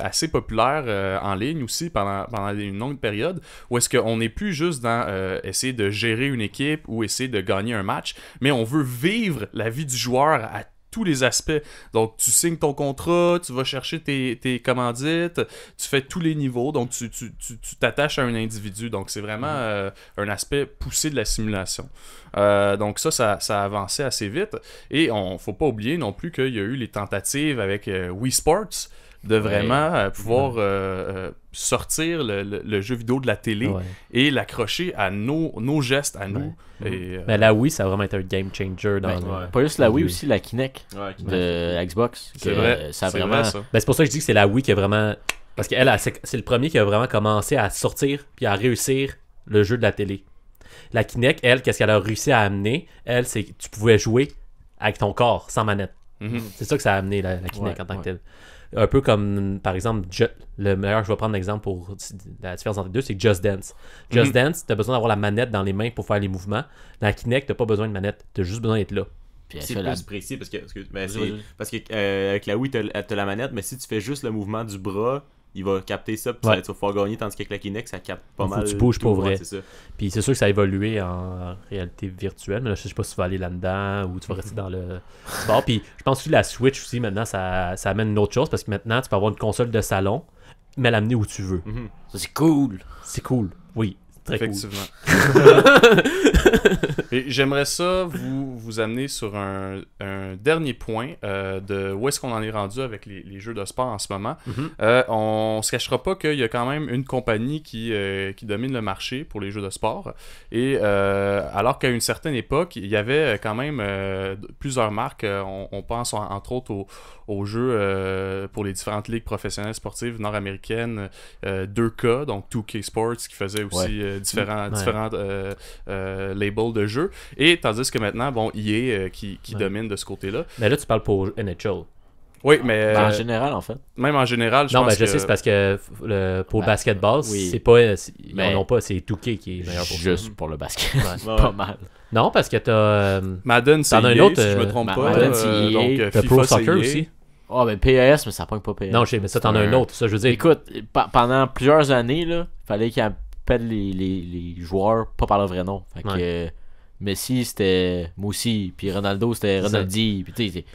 S6: assez populaire en ligne aussi pendant une longue période, où est-ce qu'on n'est plus juste dans essayer de gérer une équipe ou essayer de gagner un match, mais on veut vivre la vie du joueur à tous les aspects. Donc, tu signes ton contrat, tu vas chercher tes commandites, tu fais tous les niveaux, donc tu t'attaches à un individu. Donc, c'est vraiment un aspect poussé de la simulation. Donc, ça a avancé assez vite. Et faut pas oublier non plus qu'il y a eu les tentatives avec Wii Sports de vraiment pouvoir sortir le jeu vidéo de la télé et l'accrocher à nos gestes, à nous. Et,
S5: mais la Wii, ça a vraiment été un game changer.
S7: Pas juste la Wii, aussi la Kinect de Xbox.
S6: C'est vrai,
S7: ça
S6: c'est
S7: vraiment...
S6: vrai, ça.
S5: C'est pour ça que je dis que c'est la Wii qui a vraiment... Parce qu'elle, c'est le premier qui a vraiment commencé à sortir puis à réussir le jeu de la télé. La Kinect, elle, qu'est-ce qu'elle a réussi à amener? Elle, c'est que tu pouvais jouer avec ton corps, sans manette. C'est ça que ça a amené, la Kinect en tant que telle. Un peu comme, par exemple, le meilleur, je vais prendre l'exemple pour la différence entre les deux, c'est Just Dance. Just Dance, tu as besoin d'avoir la manette dans les mains pour faire les mouvements. Dans la Kinect, tu n'as pas besoin de manette, tu as juste besoin d'être là.
S4: C'est plus précis parce que, avec la Wii, t'as la manette, mais si tu fais juste le mouvement du bras, il va capter ça, puis tu vas pouvoir gagner, tandis qu'avec la Kinect, ça capte pas mal.
S5: Tu bouges pour vrai.
S4: C'est ça.
S5: Puis c'est sûr que ça a évolué en réalité virtuelle, mais là, je sais pas si tu vas aller là-dedans ou tu vas rester dans le sport. Puis je pense que la Switch aussi, maintenant, ça amène une autre chose, parce que maintenant, tu peux avoir une console de salon, mais l'amener où tu veux.
S7: Ça, c'est cool.
S5: C'est cool, oui. Très
S6: effectivement. Et j'aimerais ça vous amener sur un dernier point de où est-ce qu'on en est rendu avec les jeux de sport en ce moment. On se cachera pas qu'il y a quand même une compagnie qui domine le marché pour les jeux de sport. Et alors qu'à une certaine époque, il y avait quand même plusieurs marques. On pense entre autres aux jeux pour les différentes ligues professionnelles sportives nord-américaines, 2K, donc 2K Sports, qui faisait aussi différents labels de jeux. Et tandis que maintenant, EA qui domine de ce côté-là.
S5: Mais là, tu parles pour NHL.
S6: Oui, mais...
S7: en général, en fait.
S6: Même en général, je pense
S5: Non, mais je
S6: que...
S5: sais, c'est parce que pour le basketball, c'est pas... Ils n'en ont pas, c'est 2K qui est meilleur pour ça.
S7: Juste pour le basket. Pas mal.
S5: Non, parce que t'as...
S6: Madden, c'est
S5: EA,
S6: un autre, si je me trompe pas.
S7: Madden, c'est EA.
S6: Donc,
S5: T'as
S6: FIFA,
S5: Pro
S6: c'est
S5: Soccer
S6: EA.
S5: aussi.
S7: Ah, ben PAS, mais ça pogne pas PAS.
S5: Non, je sais, mais ça, t'en as un autre. Ça, je veux dire...
S7: Écoute, pendant plusieurs années, là, fallait qu'ils appellent les joueurs pas par leur vrai nom. Fait que Messi, c'était Moussi, puis Ronaldo, c'était Ronaldi, puis tu sais,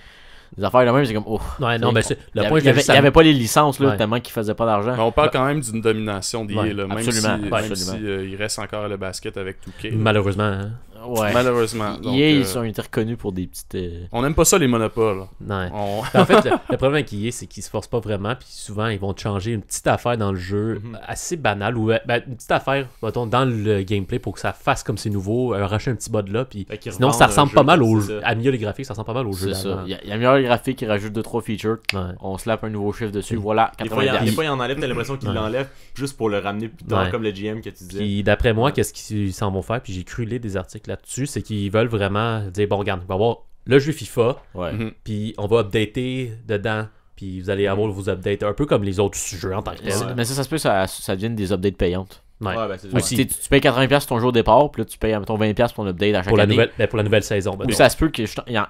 S7: des affaires de même, c'est comme... Oh,
S5: ouais, non, mais
S7: il y avait pas les licences, là, tellement qu'ils faisaient pas d'argent.
S6: Mais on parle quand même d'une domination d'EA, là, même
S7: absolument.
S6: si il reste encore le basket avec 2K.
S5: Malheureusement, hein.
S7: Ouais.
S6: Malheureusement. Donc,
S7: ils sont été reconnus pour des petites...
S6: On n'aime pas ça, les monopoles.
S5: Ouais. En fait, le problème avec EA, c'est qu'ils se forcent pas vraiment, puis souvent, ils vont te changer une petite affaire dans le jeu, assez banale, ou une petite affaire, mettons, dans le gameplay pour que ça fasse comme c'est nouveau, arracher un petit bas de là, puis sinon, ça ressemble pas mal au jeu. Améliorer les graphiques, ça ressemble pas mal au jeu.
S7: C'est ça. Il y a amélioré les graphiques, il rajoute 2-3 features, on slap un nouveau chiffre dessus, voilà, 80$.
S4: Des fois, il en enlève, t'as l'impression qu'il l'enlève juste pour le ramener plus tard, comme le GM que tu disais.
S5: Puis d'après moi, qu'est-ce qu'ils s'en vont faire, puis j'ai cru lire des articles là-dessus, c'est qu'ils veulent vraiment dire, bon, regarde, il va y avoir le jeu FIFA,
S7: Ouais.
S5: puis on va updater dedans, puis vous allez avoir vos updates, un peu comme les autres jeux en tant que tel.
S7: Mais ça se peut, ça devienne des updates payantes.
S5: Ouais.
S4: Ouais, ben, c'est
S5: Aussi.
S7: Tu payes 80$ ton jour au départ, puis là, tu payes, mettons, 20$ pour ton update à chaque
S5: Pour la,
S7: année.
S5: pour la nouvelle saison.
S7: Ou ça se peut qu'il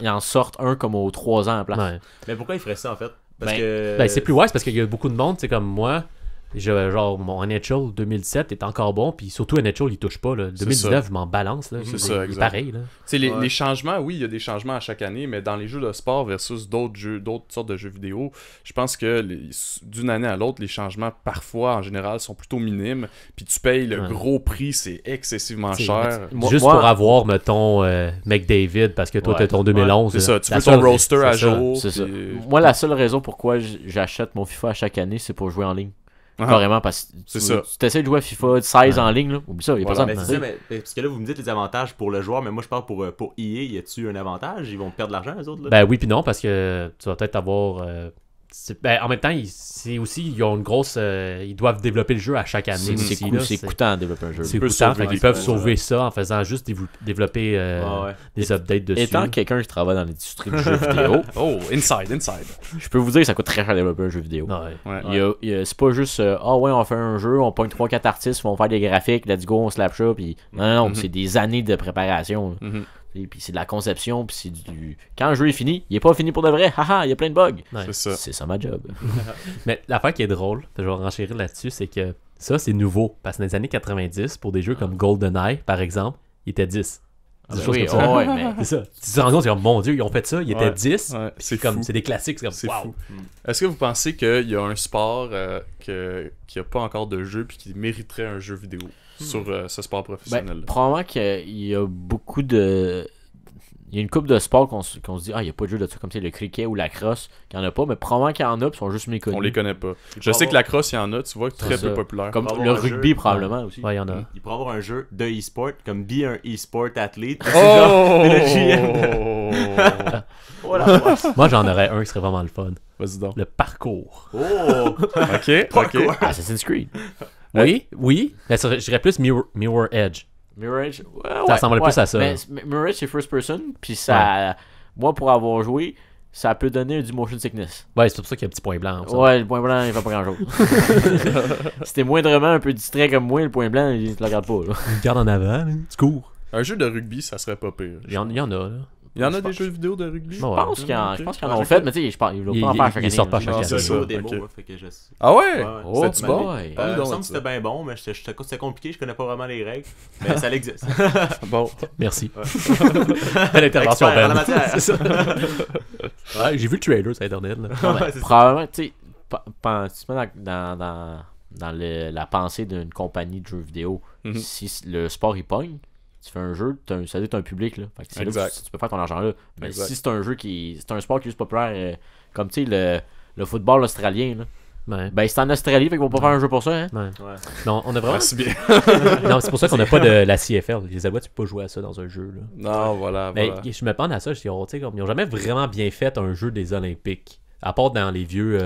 S7: en sorte un comme aux 3 ans à place.
S5: Ouais.
S4: Mais pourquoi ils feraient ça en fait? Parce
S7: Ben,
S4: que.
S5: Ben, c'est plus wise parce qu'il y a beaucoup de monde, c'est comme moi. Genre, mon NHL 2017 est encore bon, puis surtout NHL, il touche pas. Là. 2019, je m'en balance. Là.
S6: C'est ça, exact.
S5: Pareil. Là.
S6: Tu sais,
S4: Ouais.
S6: les changements, oui, il y a des changements à chaque année, mais dans les jeux de sport versus d'autres sortes de jeux vidéo, je pense que d'une année à l'autre, les changements, parfois, en général, sont plutôt minimes. Puis tu payes le
S5: Ouais.
S6: gros prix, c'est excessivement
S5: T'sais,
S6: cher.
S5: Juste pour avoir, mettons, McDavid, parce que toi,
S7: Ouais.
S5: t'as ton 2011.
S6: C'est ça, tu
S5: la
S6: veux ton
S5: seule-
S6: roster à
S5: c'est ça.
S6: jour.
S7: C'est ça.
S6: puis-
S7: Moi, la seule raison pourquoi j'achète mon FIFA à chaque année, c'est pour jouer en ligne.
S6: Ah.
S7: Carrément, parce que
S6: C'est ça.
S7: tu t'essaies de jouer à FIFA 16 en ligne, là. Oublie ça, il y a
S6: Voilà.
S7: pas
S4: Mais
S7: ça.
S4: c'est ça, mais parce que là, vous me dites les avantages pour le joueur, mais moi je parle pour EA, y a-tu un avantage? Ils vont perdre de l'argent, les autres? Là?
S5: Ben oui, puis non, parce que tu vas peut-être avoir. En même temps, c'est aussi, ils ont une grosse. Ils doivent développer le jeu à chaque année. aussi, là.
S7: C'est coûtant de développer un jeu.
S5: C'est
S6: peut
S5: coûtant,
S6: sauver
S5: fait
S6: des
S5: qu'ils peuvent
S6: coûts,
S5: sauver ça en faisant juste développer
S4: Ah ouais.
S5: des updates dessus.
S7: Étant quelqu'un qui travaille dans l'industrie du jeu vidéo,
S6: Oh, inside.
S7: je peux vous dire que ça coûte très cher de développer un jeu vidéo.
S5: Ouais.
S6: Ouais.
S7: C'est pas juste ah ouais, on fait un jeu, on pogne 3-4 artistes, on va faire des graphiques, let's go, on slap ça, puis non, c'est des années de préparation. Là.
S6: Mhm.
S7: Et puis c'est de la conception, puis c'est du. Quand le jeu est fini, il est pas fini pour de vrai, haha, il y a plein de bugs.
S5: Ouais.
S6: C'est ça.
S7: C'est ça ma job.
S5: Mais l'affaire qui est drôle, je vais renchérir là-dessus, c'est que ça, c'est nouveau. Parce que dans les années 90, pour des jeux comme GoldenEye, par exemple, il était 10.
S7: Ah,
S5: Des
S7: ben
S5: choses
S7: oui,
S5: comme ça.
S7: ouais, mais.
S5: C'est ça. Tu te rends compte, c'est comme, mon Dieu, ils ont fait ça, il était
S6: Ouais.
S5: 10.
S6: Ouais,
S5: puis
S6: c'est
S5: comme,
S6: fou.
S5: c'est des classiques, c'est comme,
S6: C'est
S5: wow.
S6: fou. Est-ce que vous pensez qu'il y a un sport qui a pas encore de jeu puis qui mériterait un jeu vidéo sur ce sport professionnel?
S7: Ben, probablement qu'il y a beaucoup de. Il y a une couple de sports qu'on se dit, il n'y a pas de jeu de ça comme le cricket ou la crosse, qu'il n'y en a pas, mais probablement qu'il y en a, puis ils sont juste méconnus.
S6: On les connaît pas.
S4: Il
S6: Je
S4: faut
S6: sais que
S4: avoir-
S6: la crosse, il y en a, tu vois, très
S7: C'est
S6: peu
S7: ça.
S6: populaire.
S7: Comme
S4: Faut avoir
S7: le
S4: un
S7: rugby,
S4: jeu.
S7: probablement aussi.
S5: Ouais, il y en a.
S4: Il pourrait avoir un jeu de e-sport, comme Be un e-sport athlete.
S6: Oh!
S4: le GM. Oh la vache.
S5: Moi, j'en aurais un qui serait vraiment le fun.
S6: Vas-y donc.
S5: Le parcours.
S4: Oh!
S6: Ok,
S4: Parkour.
S6: ok.
S7: Assassin's Creed.
S5: Oui. Mais ça, je dirais plus Mirror Edge.
S7: Mirror Edge,
S5: Ça ressemble plus à ça.
S7: Mais Mirror Edge, c'est first person, puis ça. Moi, pour avoir joué, ça peut donner du motion sickness.
S5: Ouais, c'est pour ça qu'il y a un petit point blanc. ça.
S7: Ouais, le point blanc, il fait pas grand chose. Si t'es moindrement un peu distrait comme moi, le point blanc, il te le regarde pas. Là.
S5: Une garde en avant, là, tu cours.
S6: Un jeu de rugby, ça serait pas pire.
S5: Il y en a, là.
S6: Il y en a des jeux vidéo de rugby?
S5: Ouais.
S7: Je pense qu'ils en ont
S6: Ok.
S7: fait, mais tu sais, je pense qu'ils vont
S5: Ils-
S7: pas en faire
S5: ils-
S7: chaque
S5: ils
S7: année.
S5: sortent pas
S7: là.
S5: chaque
S6: Non,
S5: année.
S6: c'est
S4: C'est
S6: ça,
S4: un démo,
S6: ok.
S4: ouais, fait que je sais.
S6: Ah ouais?
S4: Ouais.
S7: Oh
S6: C'était-tu bon?
S7: boy.
S6: Parle-nous
S4: Il me
S6: donc
S4: semble
S6: de
S4: que c'était
S6: ça.
S4: bien bon, mais c'était compliqué, je connais pas vraiment les règles. Mais ça existe.
S6: Bon.
S5: Merci. Belle intervention,
S4: Expert en la
S5: Ben.
S4: matière.
S5: C'est ça. Ouais, j'ai vu le trailer sur Internet. Là.
S7: Non, mais
S4: Ouais, c'est ça.
S7: probablement, tu sais, tu te mets dans la pensée d'une compagnie de jeux vidéo.
S6: Mhm.
S7: Si le sport il pogne, tu fais un jeu, ça veut dire t'as un public là. Fait que c'est là
S6: Exact.
S7: que tu peux faire ton argent là. Mais
S6: Exact.
S7: si c'est un jeu c'est un sport qui est juste populaire, comme tu sais le football australien là.
S5: Ouais.
S7: Ben c'est en Australie, fait qu'ils vont pas faire un jeu pour ça. Hein.
S5: Ouais.
S4: Ouais.
S5: Non, on a vraiment.
S6: Merci bien.
S5: Non, c'est pour ça qu'on n'a pas de la CFL. Les Alouettes, tu peux pas jouer à ça dans un jeu. Là.
S6: Non, voilà.
S5: Mais
S6: voilà.
S5: je me pense à ça, ils ont jamais vraiment bien fait un jeu des Olympiques. À part dans les vieux.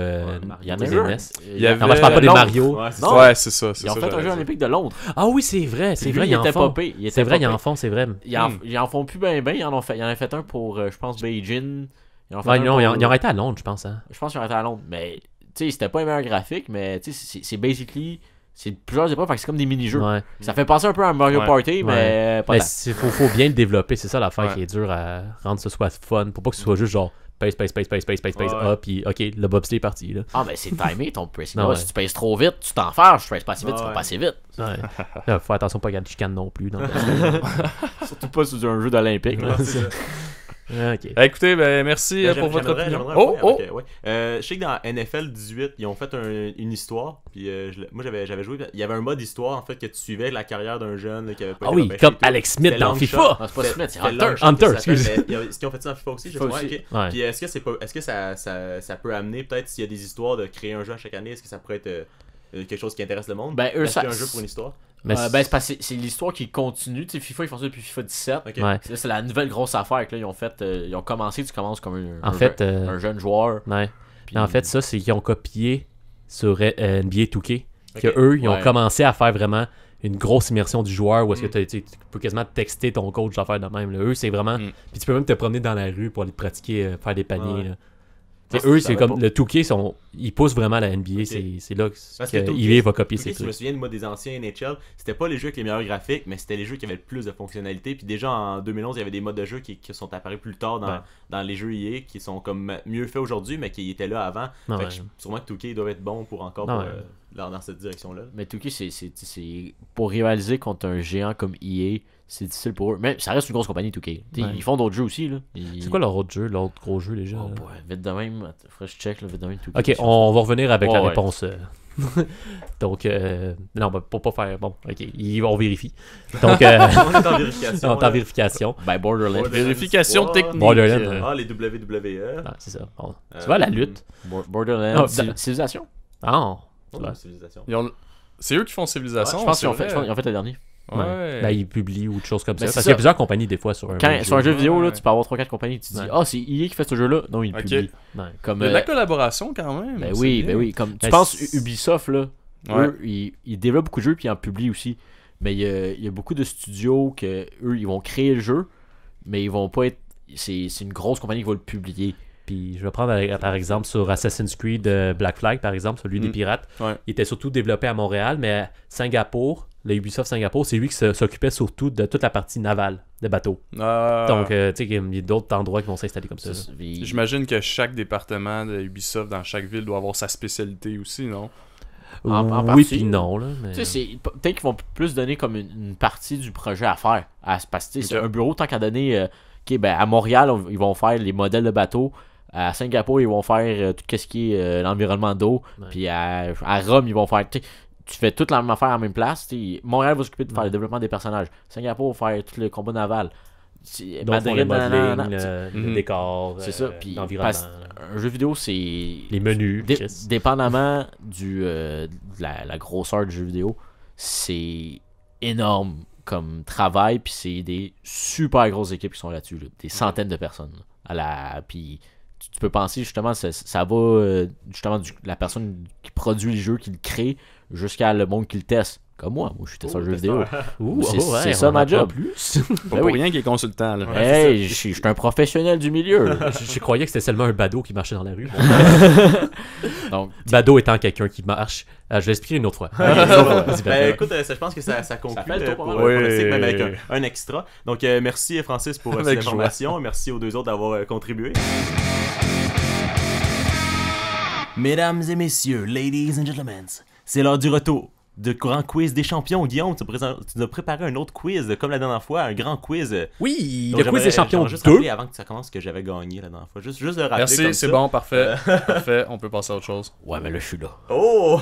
S7: Il y en a
S5: des
S7: eu un.
S5: NES.
S6: Il y avait-
S5: Non, moi, je parle pas des
S7: Londres.
S5: Mario.
S4: Ouais, c'est
S7: Non.
S4: ça.
S6: Ouais, c'est ça. C'est
S7: Ils ont
S6: ça,
S7: fait un
S6: j'allais
S7: jeu
S6: dire.
S7: olympique de Londres.
S5: Ah oui, c'est vrai, c'est
S7: Lui,
S5: vrai,
S7: il
S5: ils en
S7: était
S5: font.
S7: pas pire, il était
S5: C'est vrai,
S7: pas
S5: ils en
S7: pire.
S5: font, c'est vrai.
S7: Ils en font plus ben. Ils en ont fait un pour, je pense, Beijing. Ils en ont fait
S5: Ouais,
S7: un
S5: non,
S7: pour-
S5: ils ont arrêté à Londres, je pense. Hein.
S7: Je pense qu'ils ont arrêté à Londres. Mais, tu sais, c'était pas un meilleur graphique, mais, tu sais, c'est basically. C'est plusieurs épreuves, fait que c'est comme des mini-jeux.
S5: Ouais.
S7: Ça fait penser un peu à Mario
S6: Ouais.
S7: Party, mais pas
S5: Mais
S7: tant.
S5: faut bien le développer, c'est ça l'affaire
S6: Ouais.
S5: qui est dure à rendre ce soit fun. Pour pas que ce soit juste genre pace,
S4: Ouais.
S5: ah, puis ok, le bobsleigh est parti. Là.
S7: Ah, ben c'est timé ton pressing.
S5: Non,
S7: Ouais,
S5: ouais.
S7: Si tu pèses trop vite, tu t'en fâches. Si tu pèses pas assez vite, tu
S4: Ouais.
S7: vas pas assez vite.
S5: Ouais. Là, faut faire attention pas qu'il y ait de chicane non plus. Dans le
S7: Surtout pas sur un jeu d'Olympique. là.
S4: C'est ça.
S5: ok.
S6: Écoutez, ben, merci
S4: Ben,
S6: pour votre
S4: j'aimerais-
S6: opinion.
S4: j'aimerais un
S6: Oh,
S4: point
S6: oh!
S4: avec, ouais. Je sais que dans NFL 18, ils ont fait une histoire. Puis moi, j'avais joué. Il y avait un mode histoire en fait que tu suivais la carrière d'un jeune là, qui avait pas
S5: Ah
S4: été
S5: oui,
S4: repêché
S5: comme
S4: et tout.
S5: Alex Smith
S4: C'était
S5: dans
S4: Long
S5: FIFA.
S4: Shot.
S7: Non, c'est pas Smith, c'est
S4: C'était
S7: Hunter.
S4: Long Shot,
S5: Hunter,
S4: ça s'appelle,
S5: excuse.
S4: mais est-ce qu'ils ont fait ça en FIFA aussi? Je sais
S7: FIFA
S4: pas.
S7: aussi.
S4: Ok.
S5: Ouais.
S4: Puis est-ce que ça peut amener peut-être s'il y a des histoires de créer un jeu à chaque année, est-ce que ça pourrait être quelque chose qui intéresse le monde?
S7: Ben, eux,
S4: D'acheter
S7: ça-
S4: un jeu pour une histoire.
S5: Mais
S7: Ben, c'est parce que c'est l'histoire qui continue. Tu sais, FIFA, ils font ça depuis FIFA 17.
S4: Ok.
S5: ouais.
S7: C'est la nouvelle grosse affaire que là, ils ont fait. Ils ont commencé, tu commences comme
S5: En fait,
S7: un jeune joueur.
S5: Ouais.
S7: puis-
S5: En fait, ça, c'est qu'ils ont copié sur NBA 2K.
S4: Ok.
S5: Que eux, ils ont
S7: Ouais.
S5: commencé à faire vraiment une grosse immersion du joueur où est-ce que tu peux quasiment texter ton coach d'affaires de même. Là. Eux, c'est vraiment... Puis tu peux même te promener dans la rue pour aller te pratiquer, faire des paniers. Là. Eux, c'est comme le 2K, ils poussent vraiment la NBA. Okay. C'est là que EA va copier ces trucs.
S4: Je me souviens de moi des anciens NHL, c'était pas les jeux avec les meilleurs graphiques, mais c'était les jeux qui avaient le plus de fonctionnalités. Puis déjà en 2011, il y avait des modes de jeu qui sont apparus plus tard dans les jeux EA, qui sont comme mieux faits aujourd'hui, mais qui étaient là avant. Sûrement que 2K doit être bon pour encore dans cette direction-là.
S7: Mais 2K, c'est pour rivaliser contre un géant comme EA, c'est difficile pour eux. Mais ça reste une grosse compagnie 2K. Ils font d'autres jeux aussi. Là.
S5: C'est quoi leur autre jeu, l'autre gros jeu déjà?
S7: Oh, vite de même, faudrait que je check, là, vite de même 2K.
S5: Ok, on va revenir avec la réponse. Donc, non, pour pas faire... Bon, ok, on vérifie. Donc,
S4: on est en vérification.
S5: On est en vérification.
S7: Ben, Borderlands.
S6: Vérification technique.
S5: Borderlands.
S4: Les WWE.
S5: Ah, c'est ça. Bon. Tu vois, la lutte.
S7: Borderlands. Civilisation.
S5: Ah,
S4: Civilisation.
S6: C'est eux qui font Civilisation.
S7: Je pense qu'ils ont fait le dernier.
S5: Ouais. Ben, ils publient ou des choses comme ça. Parce
S7: ça.
S5: qu'il y a plusieurs compagnies des fois sur un jeu.
S7: Sur un jeu vidéo, là, tu peux avoir 3-4 compagnies. Tu te dis, c'est EA qui fait ce jeu-là. Non, ils le publient.
S6: Comme, il y a de la collaboration quand même.
S7: Ben oui. Comme, tu penses Ubisoft, là, eux, ils développent beaucoup de jeux puis ils en publient aussi. Mais il y a beaucoup de studios que eux, ils vont créer le jeu, mais ils vont pas être. C'est une grosse compagnie qui va le publier.
S5: Puis je vais prendre par exemple sur Assassin's Creed Black Flag, par exemple, celui des pirates. Il était surtout développé à Montréal, mais à Singapour, le Ubisoft Singapour, c'est lui qui s'occupait surtout de toute la partie navale de bateaux. Donc, tu sais, il y a d'autres endroits qui vont s'installer comme ça.
S6: J'imagine que chaque département de Ubisoft dans chaque ville doit avoir sa spécialité aussi, non?
S5: Oui, puis non. Là, mais...
S7: Peut-être qu'ils vont plus donner comme une partie du projet à faire. Parce que c'est un bureau, tant qu'à donner... à Montréal, ils vont faire les modèles de bateaux. À Singapour, ils vont faire tout ce qui est l'environnement d'eau. Puis à Rome, ils vont faire... Tu fais toute la même affaire à la même place. Montréal va s'occuper de faire le développement des personnages. Singapour va faire tout le combat naval.
S5: Madrid, le décor,
S7: c'est ça. Puis
S5: l'environnement.
S7: Un jeu vidéo, c'est...
S5: Les menus.
S7: Dépendamment de la grosseur du jeu vidéo, c'est énorme comme travail. Puis c'est des super grosses équipes qui sont là-dessus. Là. Des centaines de personnes. Puis... Tu peux penser justement, ça va justement la personne qui produit le jeu, qui le crée, jusqu'à le monde qui le teste. Comme moi je suis testeur de jeu vidéo. C'est ça ma job.
S6: Pas pour rien qu'il est consultant. Là.
S7: Hey, je suis un professionnel du milieu.
S5: Je croyais que c'était seulement un badaud qui marchait dans la rue. Donc, badaud étant quelqu'un qui marche. Je vais expliquer une autre fois.
S4: Écoute, je pense que ça conclut pour le segment avec un extra. Donc, merci Francis pour cette information. Merci aux deux autres d'avoir contribué. Mesdames et messieurs, ladies and gentlemen, c'est l'heure du retour de grand quiz des champions. Guillaume, tu nous as préparé un autre quiz comme la dernière fois, un grand quiz.
S5: Oui, le quiz des champions 2.
S4: Juste rappeler avant que ça commence que j'avais gagné la dernière fois. Juste le rappeler.
S6: Merci, c'est bon, parfait. Parfait, on peut passer à autre chose.
S7: Ouais, mais là, je suis là.
S4: Oh!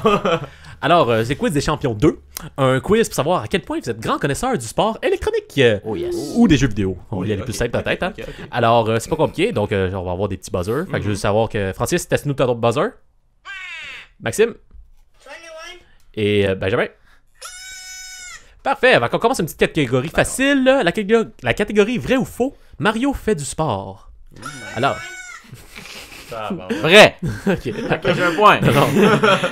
S5: Alors, c'est quiz des champions 2. Un quiz pour savoir à quel point vous êtes grand connaisseur du sport électronique. Ou des jeux vidéo. On va y aller plus simple peut-être. Hein? Okay. Alors, c'est pas compliqué, donc on va avoir des petits buzzers. Fait que je veux savoir que Francis, teste-nous ton buzzer. Maxime? Et Benjamin. Parfait, on commence une petite catégorie facile. La catégorie vrai ou faux. Mario fait du sport. Alors.
S7: Vrai.
S5: Ok.
S7: J'ai un point.
S5: Non.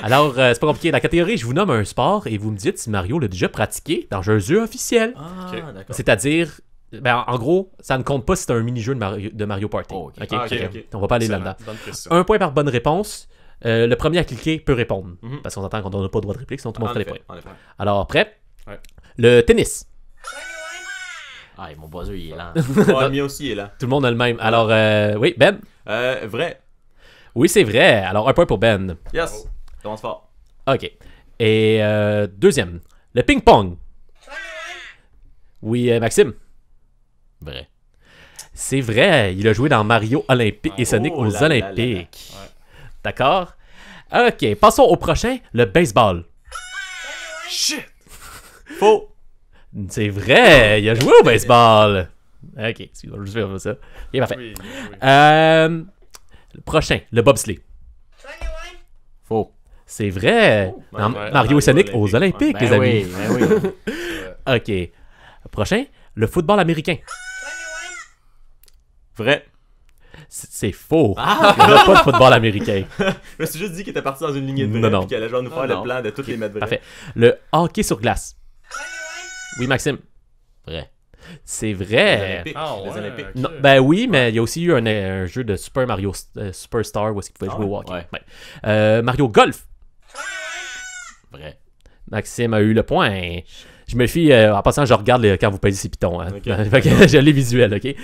S5: Alors, c'est pas compliqué. La catégorie, je vous nomme un sport et vous me dites si Mario l'a déjà pratiqué dans un jeu officiel.
S4: D'accord.
S5: C'est-à-dire, en gros, ça ne compte pas si c'est un mini-jeu de Mario Party. On va pas aller là-dedans. Un point par bonne réponse. Le premier à cliquer peut répondre. Parce qu'on entend qu'on n'a pas le droit de réplique, sinon tout le monde ferait les points. Alors, prêt?
S6: Ouais.
S5: Le tennis.
S7: Mon buzzer, il est lent.
S4: Le mien aussi est lent.
S5: Tout le monde a le même. Alors, oui, Ben?
S4: Vrai.
S5: Oui, c'est vrai. Alors, un point pour Ben.
S4: Yes. Commence fort.
S5: OK. Et deuxième. Le ping-pong. Oui, Maxime?
S7: Vrai.
S5: C'est vrai. Il a joué dans Mario Olympique et Sonic aux Olympiques.
S6: Ouais.
S5: D'accord? OK. Passons au prochain. Le baseball.
S6: Shit!
S4: Faux.
S5: C'est vrai. Il a joué au baseball. OK. Excuse-moi, je vais faire ça. Il est parfait.
S6: Oui.
S5: Le prochain. Le bobsleigh.
S7: Faux.
S5: C'est vrai. Dans Mario et Sonic aux Olympiques, les amis.
S7: Oui.
S5: OK. Le prochain. Le football américain.
S4: Vrai.
S5: C'est faux. Il n'y a pas de football américain.
S4: Je me suis juste dit qu'il était parti dans une lignée de vrai et qu'il allait genre nous faire le plan de toutes les mettre vraies.
S5: Parfait. Le hockey sur glace. Oui, Maxime.
S7: Vrai.
S5: C'est vrai.
S4: Olympiques.
S6: Ah,
S4: Les
S6: ouais,
S4: Olympiques.
S6: ok.
S5: Non, ben oui, mais il y a aussi eu un jeu de Super Mario Superstar où est-ce qu'il pouvait jouer au hockey.
S7: Ouais.
S5: Ouais. Mario Golf.
S7: Vrai.
S5: Maxime a eu le point. Je me fie, en passant, je regarde quand vous pèsez ces pitons. Hein.
S4: Ok.
S5: Fait que je l'ai visuel, ok?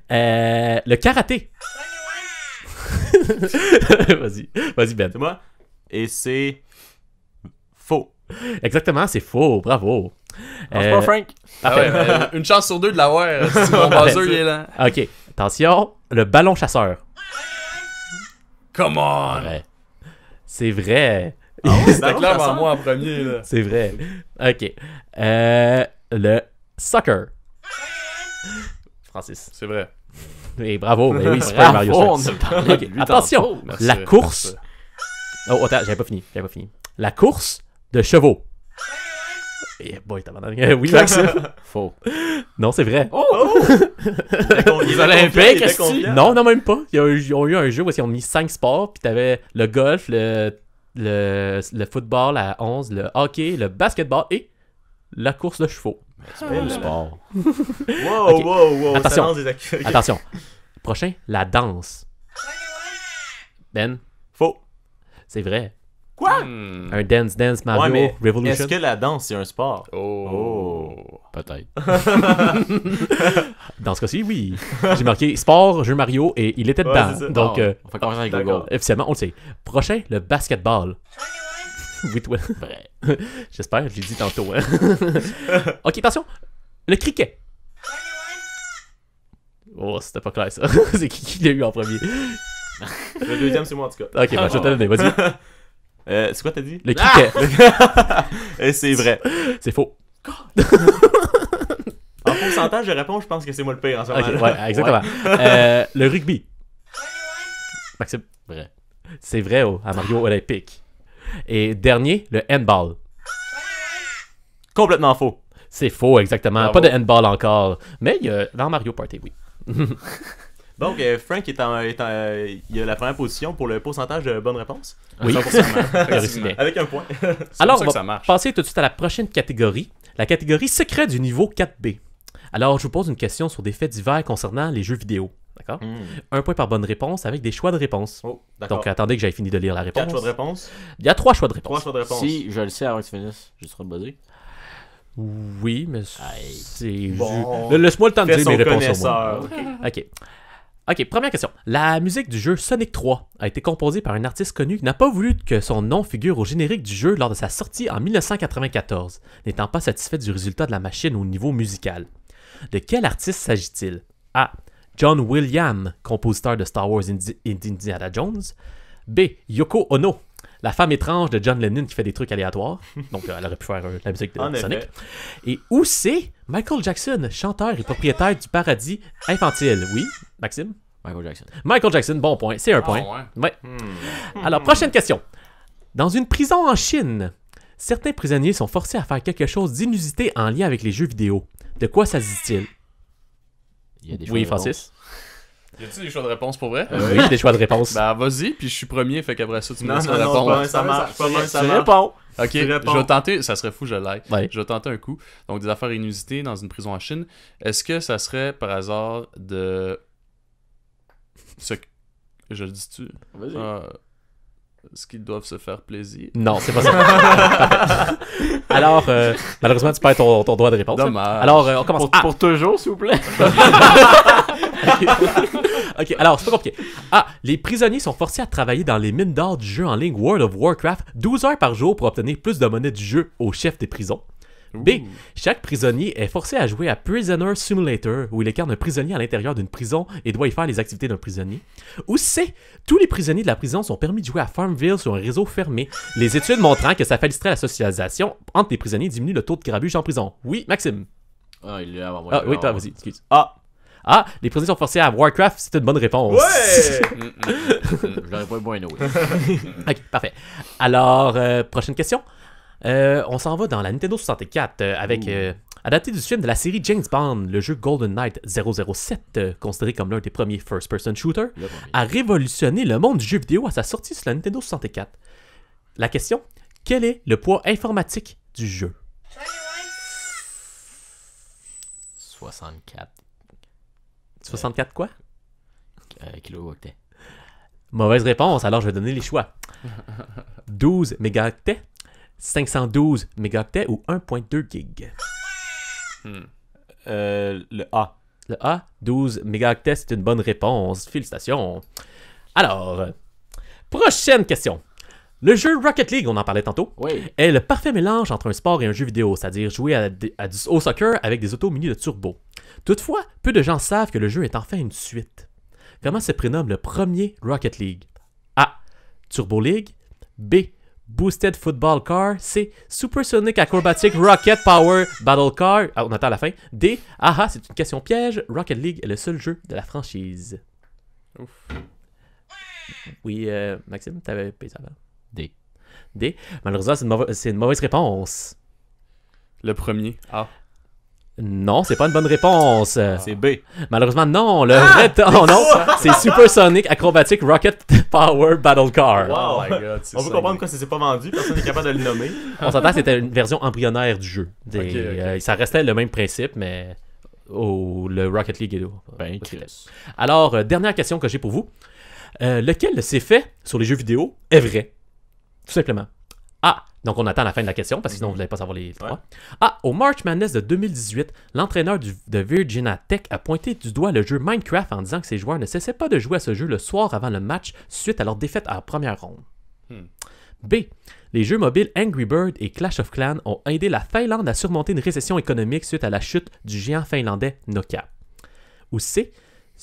S5: Le karaté. Vas-y Ben.
S4: C'est moi. Et c'est faux.
S5: Exactement, c'est faux, bravo.
S7: C'est pas Frank.
S6: Ah ouais, mais une chance sur deux de l'avoir. Si mon buzzer, il est là.
S5: Ok, attention, le ballon chasseur.
S6: Come on!
S5: Ouais. C'est vrai.
S6: C'était clairement moi en premier, là.
S5: C'est vrai. Ok. Le soccer. Francis.
S6: C'est vrai.
S5: Et bravo, ben oui, Super Mario
S7: Bravo, on
S5: Soccer.
S7: a parlé de
S5: Ok,
S7: lui
S5: attention,
S7: tantôt.
S6: Merci,
S5: la
S6: merci.
S5: course. Oh, attends, j'avais pas fini. La course de chevaux. Eh boy, t'as oui, Maxime.
S7: Faux.
S5: Non, c'est vrai.
S4: Les
S7: Olympiques, est-ce que
S5: Non, même pas. Ils ont eu un jeu où ils ont mis 5 sports, puis t'avais le golf, le football à 11, le hockey, le basketball et la course de chevaux.
S7: C'est pas le sport.
S4: Wow,
S5: Ok.
S4: wow.
S5: Attention.
S4: Ça lance des accueils.
S5: Attention. Prochain, la danse. Ben,
S4: Faux.
S5: c'est vrai.
S4: Quoi?
S5: Un Dance Mario
S4: Ouais, mais
S5: Revolution.
S4: est-ce que la danse, c'est un sport?
S6: Oh.
S7: Peut-être.
S5: Dans ce cas-ci, oui. J'ai marqué sport, jeu Mario et il était
S4: Ouais,
S5: dedans.
S4: c'est ça.
S5: Donc,
S7: On fait confiance avec
S4: d'accord.
S7: Google.
S5: officiellement, on le sait. Prochain, le basketball. Oui, toi.
S7: Vrai.
S5: J'espère, je l'ai dit tantôt. Hein. Ok, attention. Le cricket. Oh, c'était pas clair ça. C'est qui l'a eu en premier?
S4: Le deuxième, c'est moi en tout cas.
S5: Ok, ben, je vais te le donner. Vas-y.
S4: C'est quoi t'as dit?
S5: Le cricket.
S4: Et c'est vrai.
S5: C'est faux.
S4: En pourcentage de réponse, je pense que c'est moi le pire en ce
S5: Ok,
S4: moment.
S5: ouais, exactement. Le rugby. Maxime.
S7: Vrai.
S5: C'est vrai à Mario Olympique. Et dernier, le handball.
S4: Complètement faux.
S5: C'est faux, exactement.
S6: Bravo.
S5: Pas de handball encore. Mais il y a dans Mario Party, oui.
S4: Donc, Frank il a la première position pour le pourcentage de bonnes réponses.
S5: Oui.
S6: 100%.
S5: Il a réussi bien.
S4: Avec un point.
S5: Alors,
S6: ça
S5: on
S6: que ça
S5: va
S6: marche.
S5: passer tout de suite à la prochaine catégorie. La catégorie secret du niveau 4B. Alors, je vous pose une question sur des faits divers concernant les jeux vidéo. D'accord? Un point par bonne réponse avec des choix de réponse.
S4: Oh, d'accord.
S5: Donc, attendez que j'aie fini de lire la réponse.
S4: 4 choix de réponse.
S5: Il y a 3 choix de
S4: 3
S5: réponse.
S4: choix de réponse.
S7: Si je le sais avant que tu finisses, je serai le buzzer.
S5: Oui, mais
S7: Aïe.
S5: c'est...
S4: Bon.
S5: Laisse-moi le temps de
S4: Fais
S5: dire
S4: son
S5: mes réponses au moins.
S4: connaisseur.
S5: Ok, première question. La musique du jeu Sonic 3 a été composée par un artiste connu qui n'a pas voulu que son nom figure au générique du jeu lors de sa sortie en 1994, n'étant pas satisfait du résultat de la machine au niveau musical. De quel artiste s'agit-il? A. John Williams, compositeur de Star Wars et d'Indiana Jones. B. Yoko Ono, la femme étrange de John Lennon qui fait des trucs aléatoires. Donc, elle aurait pu faire la musique de
S4: En
S5: Sonic.
S4: effet.
S5: Et où c'est Michael Jackson, chanteur et propriétaire du paradis infantile? Oui, Maxime?
S7: Michael Jackson.
S5: Michael Jackson, bon point. C'est un point. Ouais. Alors, prochaine question. Dans une prison en Chine, certains prisonniers sont forcés à faire quelque chose d'inusité en lien avec les jeux vidéo. De quoi s'agit-il?
S7: Il y a des
S5: Oui,
S7: choix de
S5: Francis?
S6: Y a-tu des choix de réponse pour vrai?
S5: Oui, des choix de réponse.
S6: Ben vas-y, puis je suis premier, fait qu'après ça, tu me
S4: Non,
S6: laisses
S4: non,
S6: la
S4: non,
S6: réponse.
S4: ça marche. Pas mal, ça
S7: Tu
S4: marche.
S7: réponds.
S6: Ok,
S4: Tu réponds.
S6: je vais tenter, ça serait fou, je l'aille.
S5: Ouais.
S6: Je vais tenter un coup. Donc, des affaires inusitées dans une prison en Chine. Est-ce que ça serait par hasard de. Je le dis-tu?
S7: Vas-y.
S6: Est-ce qu'ils doivent se faire plaisir?
S5: Non, c'est pas ça. Parfait. Alors, malheureusement, tu perds ton droit de réponse.
S6: Dommage.
S5: Alors, on commence.
S7: Pour toujours, s'il vous plaît.
S5: Ok, alors, c'est pas compliqué. A. Les prisonniers sont forcés à travailler dans les mines d'or du jeu en ligne World of Warcraft 12 heures par jour pour obtenir plus de monnaie du jeu au chef des prisons. B. Chaque prisonnier est forcé à jouer à Prisoner Simulator, où il incarne un prisonnier à l'intérieur d'une prison et doit y faire les activités d'un prisonnier. Ou C. Tous les prisonniers de la prison sont permis de jouer à Farmville sur un réseau fermé, les études montrant que ça faciliterait la socialisation entre les prisonniers et diminue le taux de grabuge en prison. Oui, Maxime.
S7: Ah, il est avant moi.
S5: Ah oui, toi, vas-y, excuse.
S4: Ah.
S5: Ah, les prisonniers sont forcés à Warcraft, c'est une bonne réponse.
S4: Ouais!
S7: Je l'aurais pas eu bon
S5: Ok, parfait. Alors, prochaine question. On s'en va dans la Nintendo 64 avec adapté du film de la série James Bond, le jeu Golden Knight 007, considéré comme l'un des premiers first-person shooters, a révolutionné le monde du jeu vidéo à sa sortie sur la Nintendo 64. La question, quel est le poids informatique du jeu?
S7: 64
S5: 64 quoi?
S7: kilooctets.
S5: Mauvaise réponse, alors je vais donner les choix. 12 mégaoctets, 512 mégaoctets ou 1.2 gig.
S4: Le A.
S5: Le A, 12 mégaoctets, c'est une bonne réponse. Félicitations. Alors, prochaine question. Le jeu Rocket League, on en parlait tantôt,
S7: Oui.
S5: est le parfait mélange entre un sport et un jeu vidéo, c'est-à-dire jouer au soccer avec des autos munis de turbo. Toutefois, peu de gens savent que le jeu est enfin une suite. Comment se prénomme le premier Rocket League? A. Turbo League. B. Boosted Football Car. C. Supersonic Acrobatic Rocket Power Battle Car. Ah, on attend la fin. D. Ah, c'est une question piège. Rocket League est le seul jeu de la franchise.
S6: Ouf.
S5: Oui, Maxime, t'avais payé ça avant.
S7: D.
S5: D. Malheureusement, c'est une mauvaise réponse.
S6: Le premier. Ah.
S5: Non, c'est pas une bonne réponse.
S4: C'est B.
S5: Malheureusement, non. Le vrai non, c'est Supersonic Acrobatic Rocket Power Battle Car.
S4: Wow.
S6: Oh my god, c'est
S4: On peut
S6: ça.
S4: comprendre pourquoi ça s'est pas vendu, personne n'est capable de le nommer.
S5: On s'entend que c'était une version embryonnaire du jeu.
S6: Ok.
S5: Ça restait le même principe, mais le Rocket League est
S7: Ben, Chris.
S5: Alors, dernière question que j'ai pour vous. Lequel de ces faits sur les jeux vidéo est vrai? Tout simplement. A. Donc, on attend la fin de la question, parce que sinon, vous n'allez pas savoir les trois.
S4: Ouais.
S5: A. Au March Madness de 2018, l'entraîneur de Virginia Tech a pointé du doigt le jeu Minecraft en disant que ses joueurs ne cessaient pas de jouer à ce jeu le soir avant le match suite à leur défaite à la première ronde. B. Les jeux mobiles Angry Bird et Clash of Clans ont aidé la Finlande à surmonter une récession économique suite à la chute du géant finlandais Nokia. Ou C.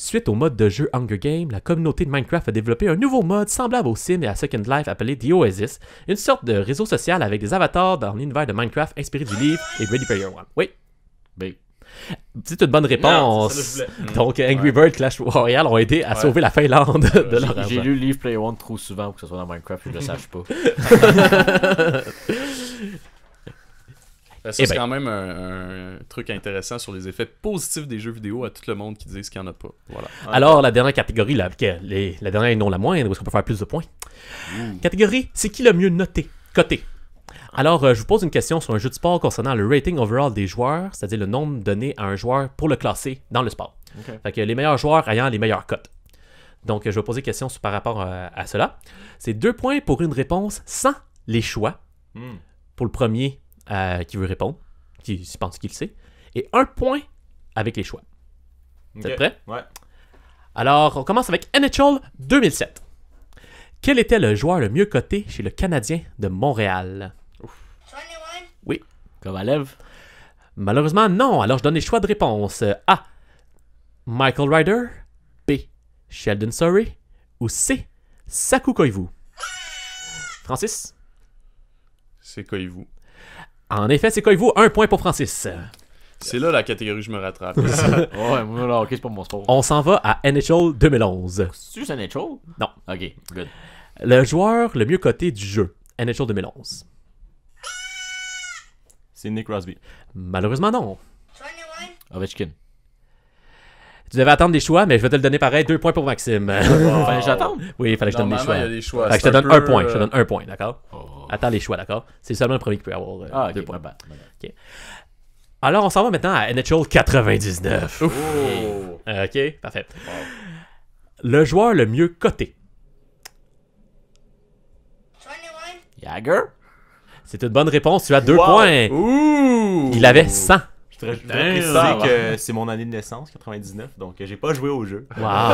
S5: Suite au mode de jeu Hunger Games, la communauté de Minecraft a développé un nouveau mode semblable au Sim et à Second Life appelé The Oasis, une sorte de réseau social avec des avatars dans l'univers de Minecraft inspiré du livre et Ready Player One. Oui.
S7: B.
S5: C'est une bonne réponse.
S4: c'est ça que je voulais.
S5: Donc Angry Bird Clash Royale ont aidé à sauver la Finlande de leur
S7: J'ai
S5: argent.
S7: lu Leave Play One trop souvent pour que ce soit dans Minecraft et je le sache pas.
S6: Ça,
S5: Eh
S6: c'est
S5: ben.
S6: quand même un truc intéressant sur les effets positifs des jeux vidéo à tout le monde qui disent qu'il n'y en a pas. Voilà.
S5: Alors, la dernière catégorie, la dernière et non la moindre, parce qu'on peut faire plus de points. Catégorie, c'est qui le mieux noté, coté? Alors, je vous pose une question sur un jeu de sport concernant le rating overall des joueurs, c'est-à-dire le nombre donné à un joueur pour le classer dans le sport.
S7: Ok.
S5: Fait que les meilleurs joueurs ayant les meilleures cotes. Donc, je vais poser une question par rapport à cela. C'est 2 points pour une réponse sans les choix, pour le premier qui veut répondre, qui pense qu'il le sait, et 1 point avec les choix. Vous êtes prêts?
S4: Ouais.
S5: Alors, on commence avec NHL 2007. Quel était le joueur le mieux coté chez le Canadien de Montréal? Oui.
S7: Kovalev.
S5: Malheureusement, non. Alors, je donne les choix de réponse. A. Michael Ryder. B. Sheldon Surrey. Ou C. Saku Koivu. Francis?
S6: C'est Koivu.
S5: En effet, c'est Koivu. 1 point pour Francis.
S6: C'est là la catégorie je me rattrape.
S7: Ouais, moi, là, ok, c'est pas mon sport.
S5: On s'en va à NHL 2011.
S7: C'est juste un NHL?
S5: Non.
S7: Ok, good.
S5: Le joueur le mieux coté du jeu. NHL 2011.
S4: C'est Nick Crosby.
S5: Malheureusement, non.
S7: Ovechkin.
S5: Tu devais attendre des choix, mais je vais te le donner pareil. 2 points pour Maxime.
S7: Fallait que j'attende.
S5: Oui, il fallait que je donne des
S6: Normalement,
S5: choix.
S6: il y a des choix.
S5: Fait que je te
S6: C'est
S5: donne
S6: un
S5: un
S6: peu,
S5: point. Je te donne 1 point, d'accord?
S7: Oh.
S5: Attends les choix, d'accord? C'est seulement le premier qui peut avoir
S7: Ah,
S5: 2
S7: ok,
S5: points.
S7: my bad.
S5: Alors, on s'en va maintenant à NHL 99.
S7: Oh.
S5: Ok, parfait. Le joueur le mieux coté.
S7: Jagger?
S5: C'est une bonne réponse. Tu as 2
S4: Wow.
S5: points.
S6: Ouh!
S5: Il avait 100.
S4: Je voudrais
S7: Putain,
S4: préciser
S7: ça va.
S4: que c'est mon année de naissance, 99, donc j'ai pas joué au jeu.
S5: Wow.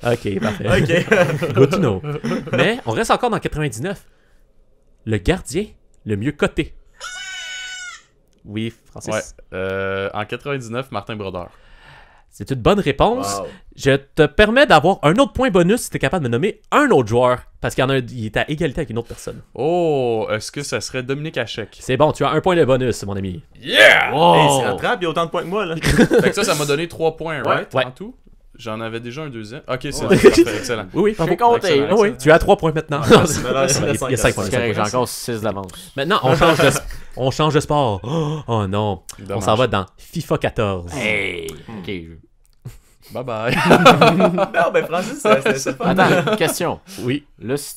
S5: Ok, parfait.
S4: Ok.
S5: Good to know. Mais on reste encore dans 99. Le gardien le mieux coté. Oui, Francis.
S6: Ouais. En 99, Martin Brodeur.
S5: C'est une bonne réponse.
S4: Wow.
S5: Je te permets d'avoir un autre point bonus si tu es capable de me nommer un autre joueur. Parce qu'il y en a il est à égalité avec une autre personne.
S6: Oh, est-ce que ça serait Dominique Hachek?
S5: C'est bon, tu as un point de bonus, mon ami.
S6: Yeah!
S4: Hey, c'est rattrape, il y a autant de points que moi, là.
S6: Fait que ça m'a donné 3 points, right?
S5: Ouais.
S6: En tout? J'en avais déjà un deuxième. Ok, c'est
S5: Ouais.
S6: parfait, excellent.
S5: Oui, oui,
S7: Je fais
S5: bravo.
S7: compter.
S6: Excellent.
S5: Ah oui, tu as 3 points maintenant.
S4: Il y a
S5: Il y a 5 points.
S7: C'est correct, j'ai encore 6 d'avance.
S5: Maintenant, on change de sport. Oh non.
S6: Dommage.
S5: On s'en va dans FIFA 14.
S7: Hey! Ok.
S6: Bye bye.
S4: Non, ben Francis, c'est pas.
S7: Attends, question.
S5: Oui.
S7: Là, si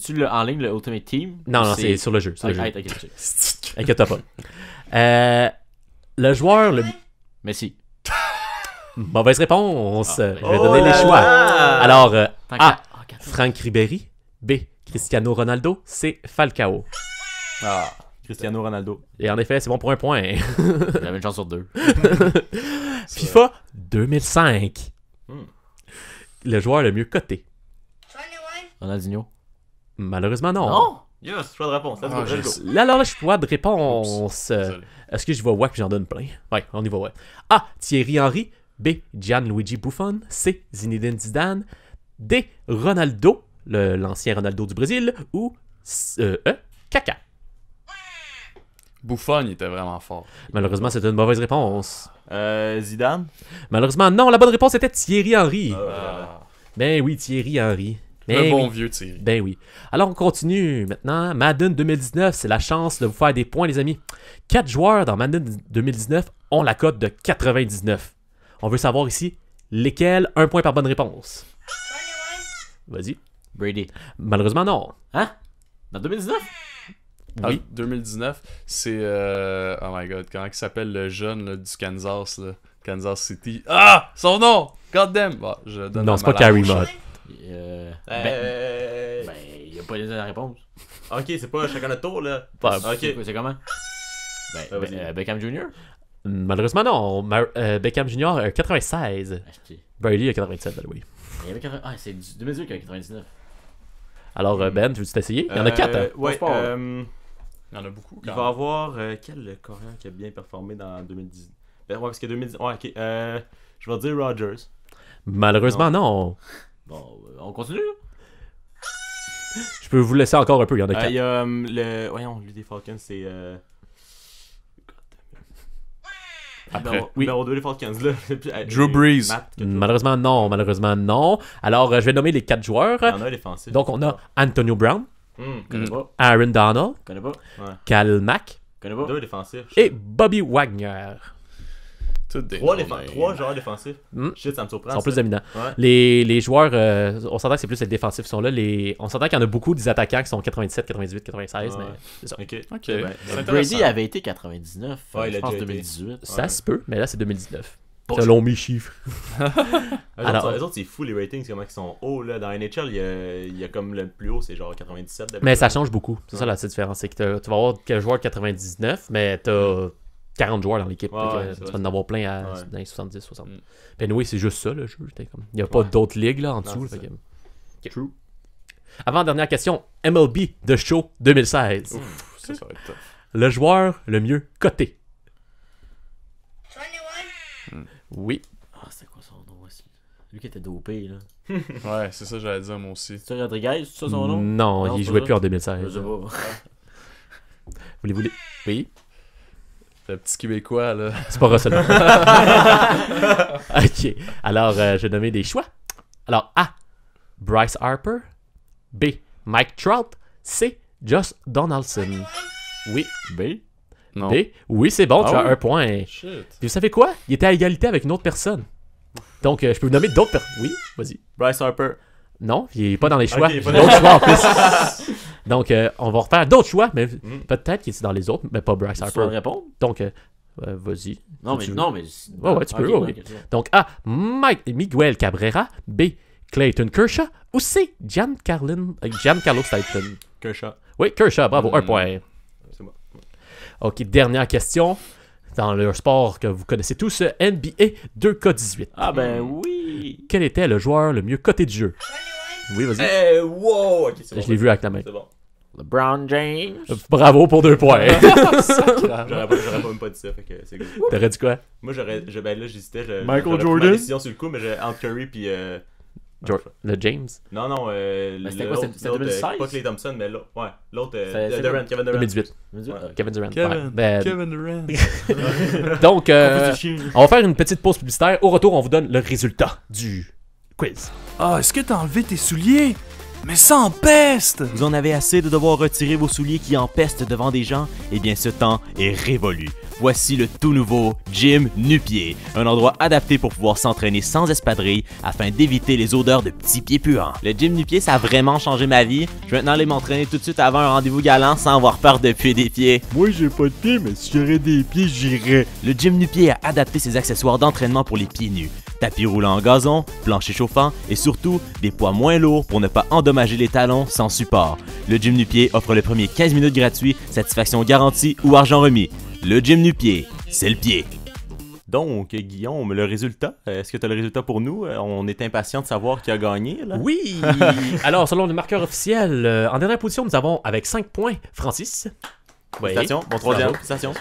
S7: tu en ligne le Ultimate Team?
S5: Non, non, c'est sur le jeu. Sur le jeu.
S7: Ok, ok.
S5: Inquiète-toi pas. Le joueur le...
S7: Messi.
S5: Mauvaise réponse. Je vais
S7: Oh
S5: donner les
S7: là
S5: choix.
S7: là.
S5: Alors,
S7: Tant
S5: A.
S7: qu'à-
S5: Franck Ribéry. B. Cristiano Ronaldo. C. Falcao.
S6: Ah.
S4: Cristiano Ronaldo.
S5: Et en effet, c'est bon pour un point.
S7: J'avais une chance sur 2.
S5: FIFA 2005.
S7: Hmm.
S5: Le joueur le mieux coté.
S7: Ronaldinho.
S5: Malheureusement, non.
S7: Non!
S4: Yes, choix de réponse. Let's go,
S6: Ah,
S4: let's
S6: j'ai-
S4: go.
S5: Là, alors, le choix de réponse.
S6: Désolé.
S5: Est-ce que je vais voir que j'en donne plein? Ouais, on y va, ouais. A. Thierry Henry. B. Gianluigi Buffon. C. Zinedine Zidane. D. Ronaldo, l'ancien Ronaldo du Brésil. Ou E. Kaka.
S6: Buffon, il était vraiment fort.
S5: Malheureusement, c'est une mauvaise réponse.
S4: Zidane.
S5: Malheureusement, non, la bonne réponse était Thierry Henry.
S6: Ah.
S5: Ben oui, Thierry Henry.
S6: Le
S5: Ben
S6: bon
S5: oui.
S6: vieux Thierry.
S5: Ben oui. Alors, on continue maintenant. Madden 2019, c'est la chance de vous faire des points, les amis. 4 joueurs dans Madden 2019 ont la cote de 99. On veut savoir ici lesquels. 1 point par bonne réponse. Vas-y.
S7: Brady.
S5: Malheureusement, non.
S7: Hein? Dans 2019?
S6: Ah,
S5: Oui.
S6: 2019, c'est... Oh my god, comment il s'appelle le jeune là, du Kansas, là? Kansas City. Ah! Son nom! God damn! Bon, je donne
S5: Non,
S6: la
S5: c'est pas
S6: main à la
S5: Carrie
S6: bouche.
S5: Mott.
S7: Ben, il a pas donné la réponse.
S4: Ok, c'est pas chacun notre tour là.
S5: Bah,
S4: Ok.
S7: C'est comment?
S4: vas-y.
S7: Beckham Jr.?
S5: Malheureusement, non. Beckham Jr. 96.
S7: Acheté.
S5: Brady a 87, by the way.
S7: Il y avait 80... Ah, c'est 2018 qu'il y a 99.
S5: Alors, Ben, tu veux t'essayer? Il y en a 4. Hein?
S4: Ouais,
S7: Sport.
S6: Il y en a beaucoup,
S4: il
S6: quand
S4: va
S6: même.
S4: avoir quel coréen qui a bien performé dans 2010. Ben, ouais, parce que 2010. Ouais, ok. Je vais dire Rogers.
S5: Malheureusement, non.
S7: Bon, on continue.
S5: Je peux vous laisser encore un peu. Il y en a 4.
S4: Il y a le. Voyons, lui des Falcons, c'est.
S6: Après.
S5: Oui.
S4: Numéro 2 des Falcons, là.
S6: Drew Brees.
S4: Matt,
S5: Malheureusement, non. Malheureusement, non. Alors, je vais nommer les 4 joueurs.
S4: Il y en a un défensif.
S5: Donc, on a Antonio Brown,
S7: Connais pas.
S5: Aaron Donald,
S7: Connais pas.
S5: Kal Mack
S7: Connais pas.
S4: 2 défensifs.
S5: et Bobby Wagner.
S6: Toutes des
S4: 3
S6: noms,
S4: joueurs défensifs.
S5: Hmm.
S4: Shit, ça me surprend.
S5: Ils sont
S4: ça.
S5: plus dominants.
S4: Ouais.
S5: Les joueurs, on s'entend que c'est plus les défensifs qui sont là. On s'entend qu'il y en a beaucoup des attaquants qui sont 97, 98, 96,
S4: Ouais.
S5: mais c'est ça.
S4: Ok.
S6: Ok.
S4: C'est bien.
S6: C'est intéressant.
S7: Brady avait été 99.
S4: Ouais, il
S7: je
S4: a
S7: pense
S4: déjà été.
S7: 2018.
S5: Ça se peut, mais là, c'est 2019.
S7: Bon,
S5: Selon mes chiffres.
S4: Alors, les autres, c'est fou les ratings, comment ils sont hauts là. Dans NHL, il y a comme le plus haut, c'est genre 97.
S5: Mais ça change beaucoup. C'est ça la petite différence. C'est que tu vas avoir quelques joueurs de 99, mais t'as 40 joueurs dans l'équipe.
S4: Ouais,
S5: Fait que
S4: ouais, c'est
S5: tu
S4: vrai.
S5: vas en avoir plein
S4: Ouais.
S5: dans les 70, 60.
S6: Mm.
S5: Ben oui, c'est juste ça le jeu. Il n'y a pas d'autres ligues là en dessous.
S4: c'est
S5: fait
S4: ça.
S5: que-
S4: True.
S5: Avant-dernière question. MLB The Show 2016.
S6: Ouf, ça va être tough.
S5: Le joueur le mieux coté. Oui.
S7: Ah, c'était quoi son nom aussi? Lui qui était dopé, là.
S6: Ouais, c'est ça que j'allais dire moi aussi.
S7: C'est Rodriguez, c'est ça son nom?
S5: Non,
S7: Non,
S5: il
S7: c'est
S5: jouait
S7: ça.
S5: plus en
S7: Je
S5: 2016.
S7: sais pas.
S5: Voulez-vous les... Oui.
S6: Le petit Québécois, là.
S5: C'est pas Russell. Ok. Alors, je vais nommer des choix. Alors, A. Bryce Harper. B. Mike Trout. C. Josh Donaldson. Oui.
S7: B?
S6: Non.
S5: B. Oui, c'est bon, tu
S6: Ah
S5: as
S6: oui?
S5: un point.
S6: Shit.
S5: Puis vous savez quoi? Il était à égalité avec une autre personne. Donc, je peux vous nommer d'autres personnes. Oui, vas-y.
S4: Bryce Harper.
S5: Non, il est pas dans les choix.
S4: Ok, il est pas
S5: J'ai
S4: dans
S5: d'autres choix en plus. Donc, on va refaire d'autres choix, mais peut-être qu'il est dans les autres, mais pas Bryce
S7: Tu vas
S5: Harper.
S7: répondre?
S5: Donc, vas-y.
S7: Non,
S5: Si
S7: mais...
S5: tu
S7: Non, mais...
S5: Ouais, tu peux,
S7: Ok,
S5: ouais.
S7: ok, ok.
S5: Donc, A. Miguel Cabrera. B. Clayton Kershaw. Ou C. Giancarlo Stanton.
S4: Kershaw.
S5: Oui, Kershaw, bravo, un point.
S4: C'est moi.
S5: Ok, dernière question. Dans le sport que vous connaissez tous, NBA 2K18.
S7: Ah ben oui!
S5: Quel était le joueur le mieux coté du jeu? Oui, vas-y.
S4: Wow! Ok, c'est bon.
S5: Je l'ai vu avec la main.
S4: C'est bon.
S7: LeBron James.
S5: Bravo pour 2 points.
S4: J'aurais même pas dit ça, fait que c'est good.
S5: T'aurais dit quoi?
S4: Moi, ben là, j'hésitais.
S5: Michael
S4: j'aurais pris
S5: Jordan?
S4: ma décision sur le coup, mais j'ai entre Curry puis.
S5: Le James.
S4: Non, non,
S7: c'était quoi,
S4: l'autre,
S7: c'était 2016?
S4: pas Clay Thompson, mais l'autre. Ouais, l'autre,
S7: C'est
S4: Durant, Kevin Durant.
S5: 2018.
S7: Ouais.
S5: Kevin Durant.
S6: Kevin.
S5: Ouais. Ben,
S6: Kevin Durant.
S5: donc, on va faire une petite pause publicitaire. Au retour, on vous donne le résultat du quiz.
S1: Ah, est-ce que t'as enlevé tes souliers?
S6: Mais ça empeste!
S4: Vous en avez assez de devoir retirer vos souliers qui empestent devant des gens? Eh bien, ce temps est révolu. Voici le tout nouveau Gym Nu-Pieds, un endroit adapté pour pouvoir s'entraîner sans espadrille afin d'éviter les odeurs de petits pieds puants. Le Gym Nu-Pieds, ça a vraiment changé ma vie. Je vais maintenant aller m'entraîner tout de suite avant un rendez-vous galant sans avoir peur de puer des pieds.
S3: Moi, j'ai pas de pieds, mais si j'aurais des pieds, j'irais.
S4: Le Gym Nu-Pieds a adapté ses accessoires d'entraînement pour les pieds nus. Tapis roulant en gazon, plancher chauffant et surtout des poids moins lourds pour ne pas endommager les talons sans support. Le Gym Nu-Pieds offre le premier 15 minutes gratuits, satisfaction garantie ou argent remis. Le Gym Nu-Pieds, c'est le pied. Donc, Guillaume, le résultat, est-ce que tu as le résultat pour nous? On est impatient de savoir qui a gagné, là.
S5: Oui! Alors, selon le marqueur officiel, en dernière position, nous avons avec 5 points Francis. Oui.
S4: Félicitations, bon troisième, félicitations.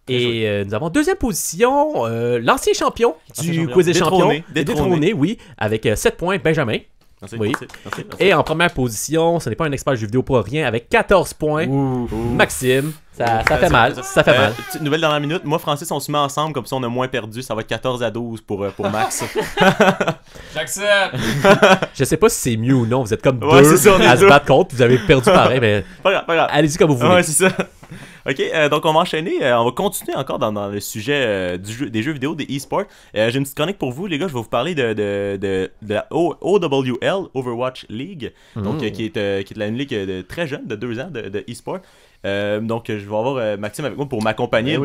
S5: Et nous avons deuxième position, l'ancien champion du Quiz des champions. Détrôné, oui, avec 7 points Benjamin.
S4: Merci,
S5: Oui.
S4: merci.
S5: Et en première position, ce n'est pas un expert jeu vidéo pour rien, avec 14 points, Maxime. Ça fait mal, ça fait mal.
S4: Petite nouvelle dernière minute, moi Francis, on se met ensemble, comme ça on a moins perdu, ça va être 14-12 pour Max.
S6: J'accepte!
S5: Je sais pas si c'est mieux ou non, vous êtes comme
S4: Ouais,
S5: deux
S4: c'est ça, on est
S5: à se
S4: deux.
S5: battre contre, vous avez perdu pareil, mais
S4: Pas grave.
S5: allez-y comme vous voulez.
S4: Ouais, c'est ça. Ok, donc on va enchaîner, on va continuer encore dans le sujet des jeux vidéo, des e-sports. J'ai une petite chronique pour vous, les gars, je vais vous parler de la OWL, Overwatch League, donc qui est une ligue très jeune, de 2 ans de e-sport. Donc je vais avoir Maxime avec moi pour m'accompagner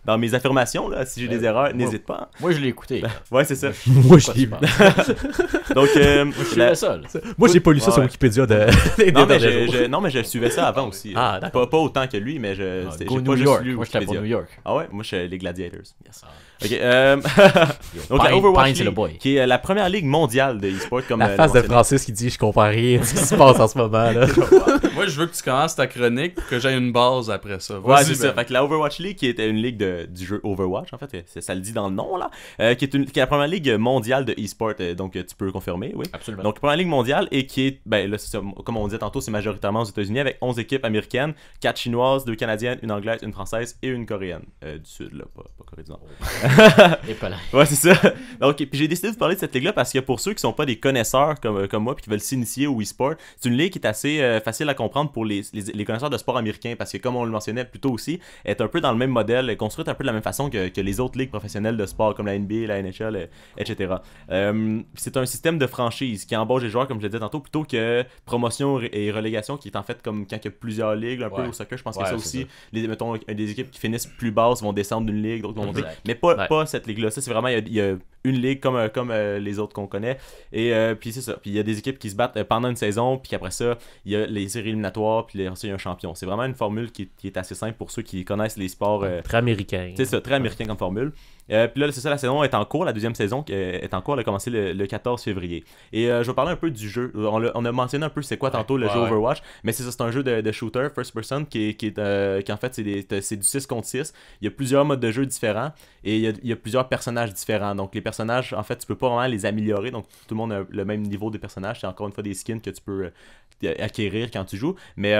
S4: dans mes affirmations, là. Si j'ai des erreurs, n'hésite pas.
S7: Moi, je l'ai écouté.
S4: Ouais, c'est ça.
S5: Moi, je l'ai vu.
S4: Donc,
S7: Je suivais ça, là.
S5: Moi, j'ai pas lu ça
S4: Ouais.
S5: sur Wikipédia de...
S4: non, mais je suivais ça avant aussi.
S5: Ah, d'accord.
S4: Pas autant que lui, mais j'ai
S7: Go
S4: pas
S7: New
S4: juste
S7: York.
S4: lu
S7: Moi, j'étais pour
S4: Wikipédia.
S7: New York.
S4: Ah ouais, moi je suis les Gladiators. Yes. Ok.
S7: Pine-
S4: Donc la Overwatch
S7: Pine, c'est le
S4: League,
S7: boy.
S4: qui est la première ligue mondiale de e-sport comme
S5: La face de
S4: mentionné.
S5: Francis qui dit « Je comprends rien de ce qui se passe en ce moment. » là.
S6: Moi, je veux que tu commences ta chronique pour que j'aie une base après ça.
S4: Ouais,
S6: Vas-y,
S4: c'est ça.
S6: Ben.
S4: Fait que la Overwatch League, qui était une ligue du jeu Overwatch, en fait, ça le dit dans le nom, là, qui est la première ligue mondiale de e-sport, donc tu peux le confirmer, oui.
S7: Absolument.
S4: Donc, première ligue mondiale, et qui est, ben là, c'est ça, comme on disait tantôt, c'est majoritairement aux États-Unis, avec 11 équipes américaines, 4 chinoises, 2 canadiennes, une anglaise, une française et une coréenne. Du Sud, là, pas Corée du Nord.
S7: Et pas là.
S4: Ouais, c'est ça. Donc, puis j'ai décidé de vous parler de cette ligue-là parce que pour ceux qui sont pas des connaisseurs comme moi puis qui veulent s'initier au e-sport, c'est une ligue qui est assez facile à comprendre pour les connaisseurs de sport américains parce que, comme on le mentionnait plus tôt aussi, est un peu dans le même modèle, est construite un peu de la même façon que les autres ligues professionnelles de sport comme la NBA, la NHL, etc. C'est un système de franchise qui embauche les joueurs, comme je l'ai dit tantôt, plutôt que promotion et relégation qui est en fait comme quand il y a plusieurs ligues, un peu
S7: Ouais.
S4: au soccer, je pense que
S7: Ouais,
S4: ça
S7: c'est
S4: aussi. Mettons, des équipes qui finissent plus basses vont descendre d'une ligue, d'autres vont monter.
S7: Exact.
S4: Mais pas,
S5: Ouais.
S4: pas cette ligue-là. Ça, c'est vraiment, il y a une ligue comme les autres qu'on connaît. Et puis c'est ça. Puis il y a des équipes qui se battent pendant une saison, puis après ça, il y a les séries éliminatoires, puis ensuite il y a un champion. C'est vraiment une formule qui est assez simple pour ceux qui connaissent les sports.
S5: Très américain.
S4: C'est ça, très américain comme formule. Puis là, c'est ça, la saison est en cours, la deuxième saison est en cours, elle a commencé le 14 février. Et je vais parler un peu du jeu. On a mentionné un peu c'est quoi tantôt le jeu
S6: ouais.
S4: Overwatch, mais c'est ça, c'est un jeu de shooter, first person, qui en fait, c'est du 6 contre 6. Il y a plusieurs modes de jeu différents et il y a plusieurs personnages différents. Donc les personnages, en fait, tu peux pas vraiment les améliorer, donc tout le monde a le même niveau de personnages. C'est encore une fois des skins que tu peux acquérir quand tu joues, mais...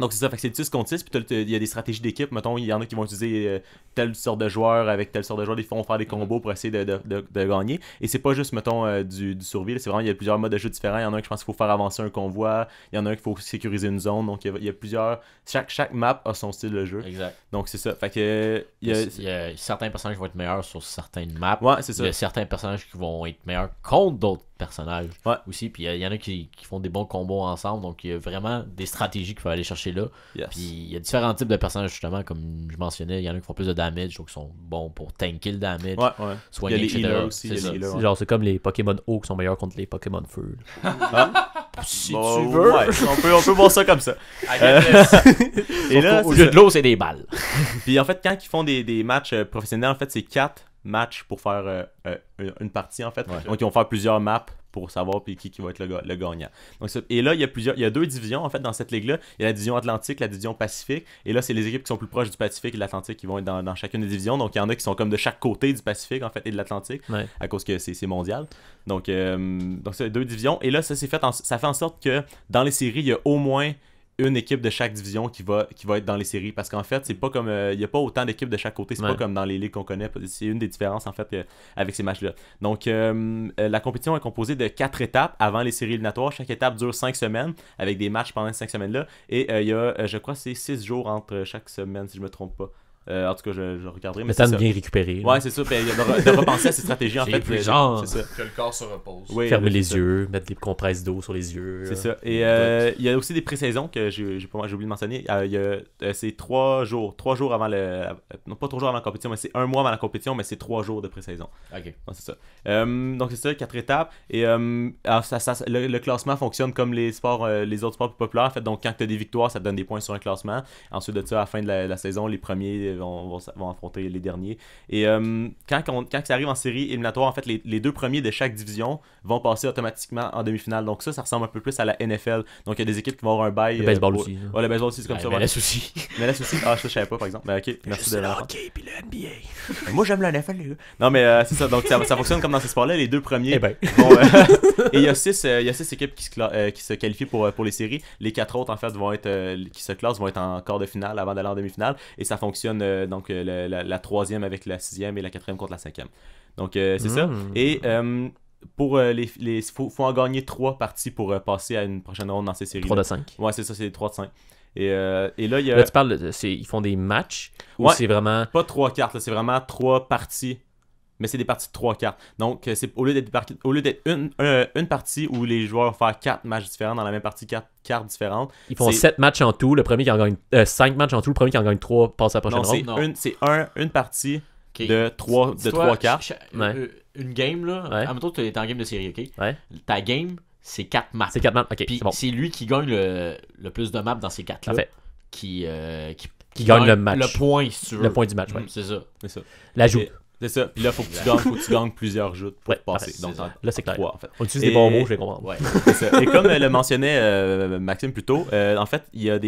S4: donc c'est ça, fait que c'est du 6 contre 6, puis il y a des stratégies d'équipe, mettons, il y en a qui vont utiliser telle sorte de joueur avec telle sorte de joueur, ils vont faire des combos pour essayer de gagner, et c'est pas juste, mettons, du survie, là, c'est vraiment, il y a plusieurs modes de jeu différents, il y en a un que je pense qu'il faut faire avancer un convoi, il y en a un qu'il faut sécuriser une zone, donc il y a plusieurs, chaque map a son style de jeu,
S7: Exact.
S4: donc c'est ça, fait que, il
S7: Il y a certains personnages qui vont être meilleurs sur certaines maps.
S4: ouais, c'est ça,
S7: Il y a certains personnages qui vont être meilleurs contre d'autres personnages
S4: Ouais.
S7: aussi. Puis il y en a qui font des bons combos ensemble. Donc il y a vraiment des stratégies qu'il faut aller chercher là.
S4: yes.
S7: Puis il y a différents types de personnages justement. Comme je mentionnais, il y en a qui font plus de damage. Donc qui sont bons pour tanker le damage.
S4: Ouais, ouais.
S7: Soigner,
S4: Il y a les
S7: etc.
S4: healers aussi,
S7: C'est
S4: il y a
S7: ça.
S4: les healers,
S5: C'est
S4: ouais.
S5: genre, c'est comme les Pokémon eau qui sont meilleurs contre les Pokémon feu.
S7: Si
S4: Bon,
S7: tu veux.
S4: ouais, on peut voir ça comme ça. Et là,
S7: Au
S4: c'est
S7: lieu
S4: ça.
S7: de l'eau, c'est des balles.
S4: Puis en fait, quand ils font des matchs professionnels, en fait, c'est 4 matchs pour faire une partie, en fait.
S7: Ouais.
S4: Donc, ils vont faire plusieurs maps pour savoir puis qui va être le gagnant. Donc, et là, il y a 2 divisions, en fait, dans cette ligue-là. Il y a la division Atlantique, la division Pacifique. Et là, c'est les équipes qui sont plus proches du Pacifique et de l'Atlantique qui vont être dans chacune des divisions. Donc, il y en a qui sont comme de chaque côté du Pacifique, en fait, et de l'Atlantique,
S5: Ouais.
S4: à cause que c'est mondial. Donc c'est 2 divisions. Et là, ça fait en sorte que dans les séries, il y a au moins une équipe de chaque division qui va être dans les séries. Parce qu'en fait, c'est pas comme. Il n'y a pas autant d'équipes de chaque côté. C'est pas comme dans les ligues qu'on connaît. C'est une des différences, en fait, avec ces matchs-là. Donc, la compétition est composée de 4 étapes avant les séries éliminatoires. Chaque étape dure 5 semaines avec des matchs pendant ces 5 semaines-là. Et il y a, je crois, c'est 6 jours entre chaque semaine, si je me trompe pas. En tout cas, je regarderai.
S5: Mais ça de bien récupérer.
S4: Ouais, c'est ça. De repenser à ces stratégies, en fait.
S7: plus genre.
S4: C'est ça.
S6: Que le corps se repose.
S4: Oui,
S5: Fermer
S4: c'est
S5: les
S4: ça.
S5: yeux, mettre des compresses d'eau sur les yeux.
S4: C'est ça. Et il y a aussi des pré-saisons que j'ai oublié de mentionner. C'est 3 jours. 3 jours avant le. Non, pas 3 jours avant la compétition, mais c'est 1 mois avant la compétition, mais c'est 3 jours de pré-saison.
S7: Ok.
S4: Ouais, c'est ça. Donc c'est ça, 4 étapes. Et alors, le classement fonctionne comme les autres sports plus populaires. En fait, donc quand tu as des victoires, ça te donne des points sur un classement. Ensuite de ça, à la fin de la saison, les premiers vont affronter les derniers. Et quand ça arrive en série éliminatoire, en fait, les 2 premiers de chaque division vont passer automatiquement en demi-finale. Donc ça ressemble un peu plus à la NFL. Donc il y a des équipes qui vont avoir un bail.
S5: Le baseball aussi.
S4: Ouais, le baseball aussi, c'est comme ça.
S7: Mais
S4: Ouais.
S7: laisse aussi.
S4: Mais là, aussi. Ah, je savais pas, par exemple. Ben, ok, merci de l'apprendre.
S7: Ok, puis le NBA.
S4: Moi, j'aime la NFL, les gars. Non, mais c'est ça. Donc, ça fonctionne comme dans ces sports-là. Les 2 premiers.
S5: Eh ben.
S4: Vont, et il y a 6 équipes qui se qualifient pour les séries. Les 4 autres, en fait, qui se classent vont être en quart de finale avant d'aller en demi-finale. Et ça fonctionne, donc, la 3e avec la 6e et la 4e contre la 5e. Donc, c'est ça. Et pour faut en gagner 3 parties pour passer à une prochaine ronde dans ces séries.
S5: 3 de 5.
S4: Ouais, c'est ça, c'est 3 de 5. Et là, il y a.
S5: Là, tu parles, ils font des matchs ou
S4: Ouais.
S5: c'est vraiment.
S4: Pas 3 cartes, là, c'est vraiment 3 parties. Mais c'est des parties de 3 cartes. Donc, c'est au lieu d'être une partie où les joueurs vont faire 4 matchs différents dans la même partie, 4 cartes différentes.
S5: Ils font 7 matchs en tout, le premier qui en gagne 5 matchs en tout, le premier qui en gagne 3 passe à la prochaine
S4: Non,
S5: ronde.
S4: c'est une partie
S7: Ok.
S4: de 3 cartes.
S5: Ouais.
S7: Une game, là.
S5: Ouais.
S7: Admettons que tu es en game de série, ok?
S5: Ouais.
S7: Ta game, c'est 4 maps.
S5: C'est 4 matchs. Ok,
S7: Puis
S5: c'est bon.
S7: c'est lui qui gagne le plus de maps dans ces 4-là.
S5: Parfait.
S7: Qui
S5: gagne le match.
S7: Le point, si tu veux.
S5: Le point du match, ouais.
S7: C'est ça.
S4: C'est ça.
S5: L'ajout.
S4: Et- C'est ça. Puis là, faut que tu gagnes plusieurs joutes pour
S5: Ouais,
S4: passer.
S5: parfait.
S4: Donc,
S5: Là, c'est clair.
S4: 3, en fait.
S5: On utilise
S4: Et-
S5: des bons mots, je vais comprendre.
S7: Ouais.
S4: C'est ça. Et comme le mentionnait Maxime plus tôt, en fait, il y a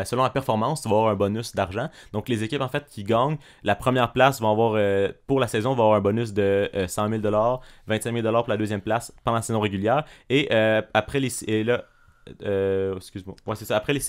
S4: selon la performance, tu vas avoir un bonus d'argent. Donc, les équipes, en fait, qui gagnent la première place vont avoir, pour la saison, vont avoir un bonus de 100 000 $, 25 000 $ pour la deuxième place pendant la saison régulière. Et après excuse-moi. Ouais, c'est ça. Après les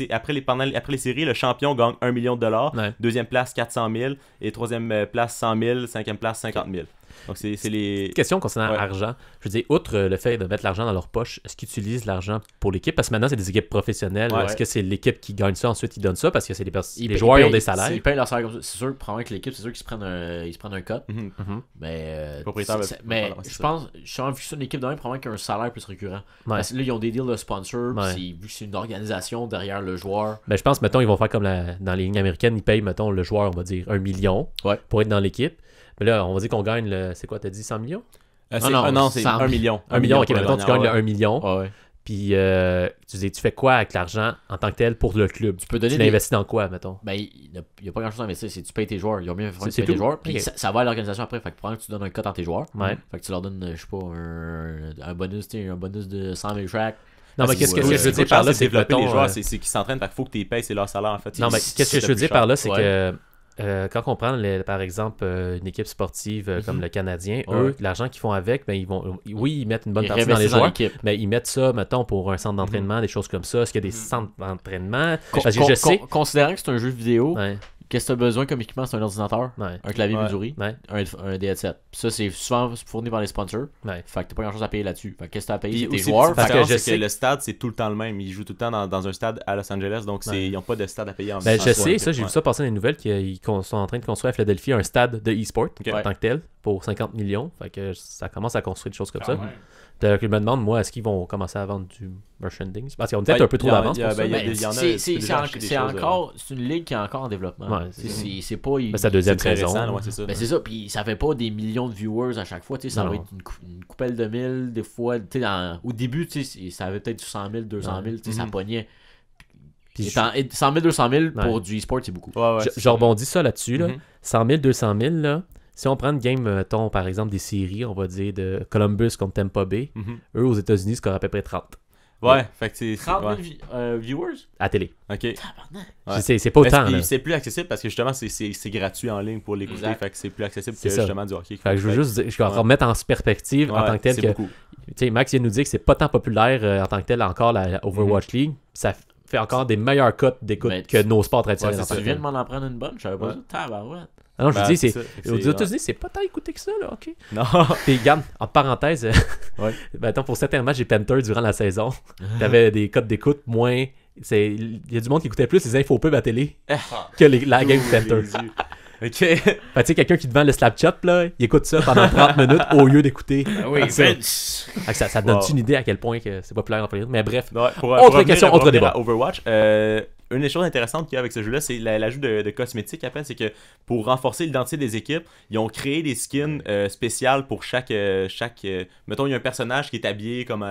S4: séries, le champion gagne 1 million de $.
S5: Ouais.
S4: Deuxième place, 400 000. Et troisième place, 100 000. Cinquième place, 50 000. Donc, c'est les...
S5: Question concernant
S4: Ouais.
S5: l'argent. Je veux dire, outre le fait de mettre l'argent dans leur poche, est-ce qu'ils utilisent l'argent pour l'équipe? Parce que maintenant, c'est des équipes professionnelles.
S4: Ouais.
S5: Est-ce que c'est l'équipe qui gagne ça, ensuite ils donnent ça? Parce que c'est
S7: Ils
S5: les joueurs
S7: payent-
S5: ont des salaires.
S7: Ils payent leur salaire comme ça. C'est sûr, probablement que l'équipe, c'est sûr qu'ils se prennent un cut.
S4: Mhm.
S7: Mais,
S4: Le propriétaire va-
S7: mais
S4: voilà, c'est
S7: je
S4: ça.
S7: pense, je suis vu que c'est une équipe de même, probablement qu'il y a un salaire plus récurrent.
S5: Ouais.
S7: Parce que là, ils ont des deals de sponsors, puis
S5: Ouais.
S7: vu que c'est une organisation derrière le joueur.
S5: Ben, je pense, mettons, ils vont faire comme dans les lignes américaines, ils payent, mettons, le joueur, on va dire, 1 million
S7: Ouais.
S5: pour être dans l'équipe. Mais là, on va dire qu'on gagne c'est quoi, t'as dit 100 millions?
S4: Non, c'est 1 million.
S5: 1 million, ok,
S4: pour le
S5: mettons, tu
S4: gagnant,
S5: gagnes le
S4: ouais.
S5: 1 million.
S7: Ouais.
S5: Puis, tu fais quoi avec l'argent en tant que tel pour le club?
S7: Tu peux donner
S5: Tu
S7: des-
S5: l'investis dans quoi, mettons?
S7: Ben, il n'y a pas grand chose à investir, c'est tu payes tes joueurs. Ils ont bien fait
S5: C'est
S7: de payer tes
S5: tout.
S7: joueurs, puis
S5: Ok.
S7: ça va à l'organisation après. Fait que probablement que tu donnes un cut à tes joueurs.
S5: Ouais.
S7: Fait que tu leur donnes, je sais pas, un bonus, un bonus de 100 000 chaque.
S5: Non, mais
S7: c'est-
S5: qu'est-ce que
S7: ouais,
S5: je veux
S7: ouais,
S5: dire par là,
S4: c'est
S5: c'est que,
S4: développer les
S5: mettons,
S4: joueurs, c'est qu'ils s'entraînent, fait qu'il faut que tu les payes, c'est leur salaire en fait.
S5: Non, mais qu'est-ce que je veux dire par là, c'est
S7: Ouais.
S5: que quand on prend, par exemple, une équipe sportive comme le Canadien,
S4: Ouais.
S5: eux, l'argent qu'ils font avec, ben, ils mettent une bonne
S7: Ils
S5: partie dans les
S7: réinvestissent dans
S5: joueurs,
S7: l'équipe.
S5: mais ils mettent ça, mettons, pour un centre d'entraînement, des choses comme ça. Est-ce qu'il y a des centres d'entraînement? Parce que je sais...
S7: Considérant que c'est un jeu vidéo,
S5: Ouais,
S7: qu'est-ce que tu as besoin comme équipement? C'est un ordinateur,
S5: ouais,
S7: un clavier
S4: Ouais.
S7: souris,
S5: ouais,
S7: un des headsets. Puis ça, c'est souvent fourni par les sponsors.
S5: ouais.
S7: Fait que t'as pas grand chose à payer là-dessus. Fait que qu'est-ce que t'as à payer?
S4: Puis
S7: C'est tes
S4: aussi,
S7: joueurs.
S5: parce
S7: Fait
S5: que
S7: que
S5: je
S4: c'est
S5: sais-
S4: que le stade, c'est tout le temps le même. Ils jouent tout le temps dans un stade à Los Angeles, donc
S5: Ouais.
S4: ils n'ont pas de stade à payer en
S5: Ben, je
S4: en
S5: sais,
S4: soi.
S5: ça, j'ai vu
S4: Ouais.
S5: ça passer dans les nouvelles qu'ils sont en train de construire à Philadelphie un stade de e-sport
S4: Ok.
S5: en tant que tel pour 50 millions. Fait que ça commence à construire des choses comme ça.
S6: Quand même.
S5: Donc, je me demande, moi, est-ce qu'ils vont commencer à vendre du merchandise? Parce qu'ils ont peut-être
S4: Ben,
S5: un peu trop
S4: il y en a-
S5: d'avance
S4: il y a-
S5: pour ça.
S4: ben, il y a
S7: Ben,
S4: des- il y en a-
S7: c'est-
S4: tu peux déjà acheter des choses,
S7: encore, c'est une ligue qui est encore en développement.
S5: Ouais,
S7: C'est pas.
S5: Ben, c'est la deuxième
S4: C'est très
S5: saison.
S4: récent, ouais, c'est ça.
S7: Ben c'est ça, puis ça fait pas des millions de viewers à chaque fois, tu sais, ça
S5: Non.
S7: va être une coupelle de mille, des fois, tu sais, au début, tu sais, ça avait peut-être du 100 000, 200 000, tu sais, ça
S4: Mhm.
S7: pognait.
S5: Puis
S7: Et 100 000, 200 000
S5: Ouais.
S7: pour du e-sport, c'est beaucoup.
S4: Ouais, ouais,
S5: je rebondis ça là-dessus. Là.
S4: Mhm.
S5: 100 000, 200 000, là, si on prend une game, mettons, par exemple, des séries, on va dire, de Columbus contre Tampa Bay,
S4: Mhm.
S5: eux, aux États-Unis, scorent à peu près 30
S4: Ouais, fait que c'est.
S7: 30 000
S4: ouais.
S7: viewers?
S5: à télé.
S4: Ok.
S7: Tabarnak.
S4: Ouais.
S5: C'est pas autant,
S4: Puis
S5: là.
S4: c'est plus accessible parce que justement, c'est gratuit en ligne pour l'écouter,
S7: Exact.
S4: fait que c'est plus accessible que
S5: C'est ça.
S4: justement du hockey.
S5: Fait que je veux juste dire, je vais
S4: Ouais.
S5: remettre en perspective en
S4: Ouais,
S5: tant que tel
S4: c'est
S5: que,
S4: beaucoup.
S5: tu sais, Max vient de nous dire que c'est pas tant populaire en tant que tel encore la Overwatch League. ça fait encore des meilleurs cotes d'écoute
S7: Mais
S5: que nos sports traditionnels.
S7: Ouais,
S5: en tant
S7: tu
S5: que
S7: viens
S5: tel.
S7: de m'en en prendre une bonne, je savais pas ça. Tabarouette.
S5: Ah non, je
S4: Ben,
S5: vous dis,
S4: c'est ça.
S5: aux
S4: C'est-
S5: États-Unis, c'est pas tant écouté que ça, là, ok.
S4: Non.
S5: Puis, regarde, en parenthèse,
S4: Ouais.
S5: ben, attends, pour certains matchs des Panthers durant la saison, t'avais des cotes d'écoute moins. Il y a du monde qui écoutait plus les infopubs à télé que la game des Panthers.
S4: Ok.
S5: Fait tu sais, quelqu'un qui te vend le Snapchat, là, il écoute ça pendant 30 minutes au lieu d'écouter.
S7: Ah oui,
S5: ça.
S7: Vince.
S5: Fait que ça te donne
S4: Wow.
S5: une idée à quel point que c'est populaire en période. Mais bref,
S4: Ouais, pour
S5: Autre
S4: revenir-
S5: question,
S4: pour
S5: autre
S4: revenir
S5: débat.
S4: à Overwatch, une des choses intéressantes qu'il y a avec ce jeu-là, c'est l'ajout de cosmétiques. Après, c'est que pour renforcer l'identité des équipes, ils ont créé des skins spéciales pour chaque mettons, il y a un personnage qui est habillé comme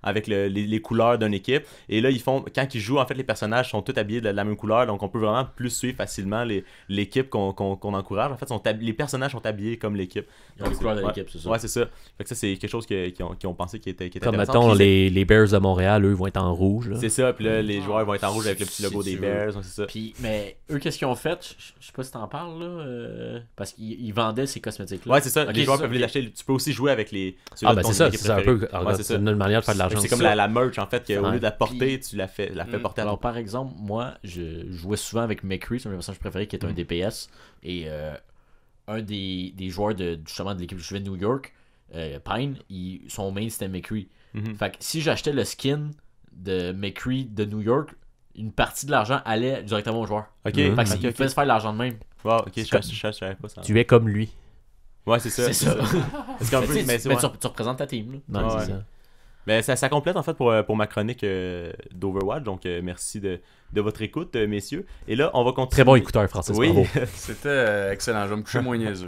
S4: avec les couleurs d'une équipe. Et là, quand ils jouent, en fait, les personnages sont tous habillés de la même couleur. Donc, on peut vraiment plus suivre facilement l'équipe qu'on encourage. En fait, les personnages sont habillés comme l'équipe.
S7: Ils ont les
S4: Donc,
S7: couleurs de
S4: ouais.
S7: l'équipe, c'est ça.
S4: Ouais, c'est ça. Fait que ça, c'est quelque chose qu'ils ont pensé qui était
S5: comme
S4: intéressant.
S5: mettons,
S4: Puis
S5: les Bears de Montréal, eux, vont être en rouge. Là.
S4: c'est ça, puis là, les joueurs vont être en rouge avec le petit logo
S7: Si
S4: des
S7: tu
S4: Bears, c'est ça.
S7: Puis, mais eux, qu'est-ce qu'ils ont fait? Je sais pas si t'en parles, là. Parce qu'ils vendaient ces cosmétiques-là.
S4: Ouais, c'est ça.
S7: Ok,
S4: les joueurs
S7: c'est
S4: peuvent
S7: ça,
S4: les
S7: ok.
S4: acheter. Tu peux aussi jouer avec les.
S5: Ah, ben c'est ça, c'est un peu.
S4: Ouais, c'est
S5: c'est
S4: ça.
S5: une manière de faire de l'argent.
S4: C'est comme
S5: ça.
S4: la merch, en fait, qu'au
S5: Ouais.
S4: lieu de la porter,
S7: Puis-
S4: tu la fais porter à
S7: Alors,
S4: ton.
S7: par exemple, moi, je jouais souvent avec McCree, c'est mon personnage préféré, qui est un DPS. Et un des joueurs justement de l'équipe que je jouais de New York, Pine, son main c'était McCree.
S4: Mhm.
S7: Fait que si j'achetais le skin de McCree de New York, une partie de l'argent allait directement au joueur.
S4: Ok,
S5: Mhm.
S7: Fait
S4: ok,
S7: qu'il
S4: ok.
S7: pouvait se faire de l'argent de même.
S4: Wow, ok,
S5: comme-
S4: je savais pas ça.
S5: Tu es comme lui.
S4: Ouais, c'est ça.
S7: C'est ça.
S4: Parce qu'un peu,
S7: Mais
S4: mais
S7: tu
S4: c'est ouais.
S7: tu représentes ta team. Là.
S5: Non,
S4: Ouais.
S5: c'est ça.
S4: Mais ça complète en fait pour ma chronique d'Overwatch. Donc merci de votre écoute, messieurs. Et là, on va continuer.
S5: Très bon écouteur, Francis.
S4: Oui.
S5: Bravo.
S6: C'était excellent. Je vais me coucher moins niaiseux.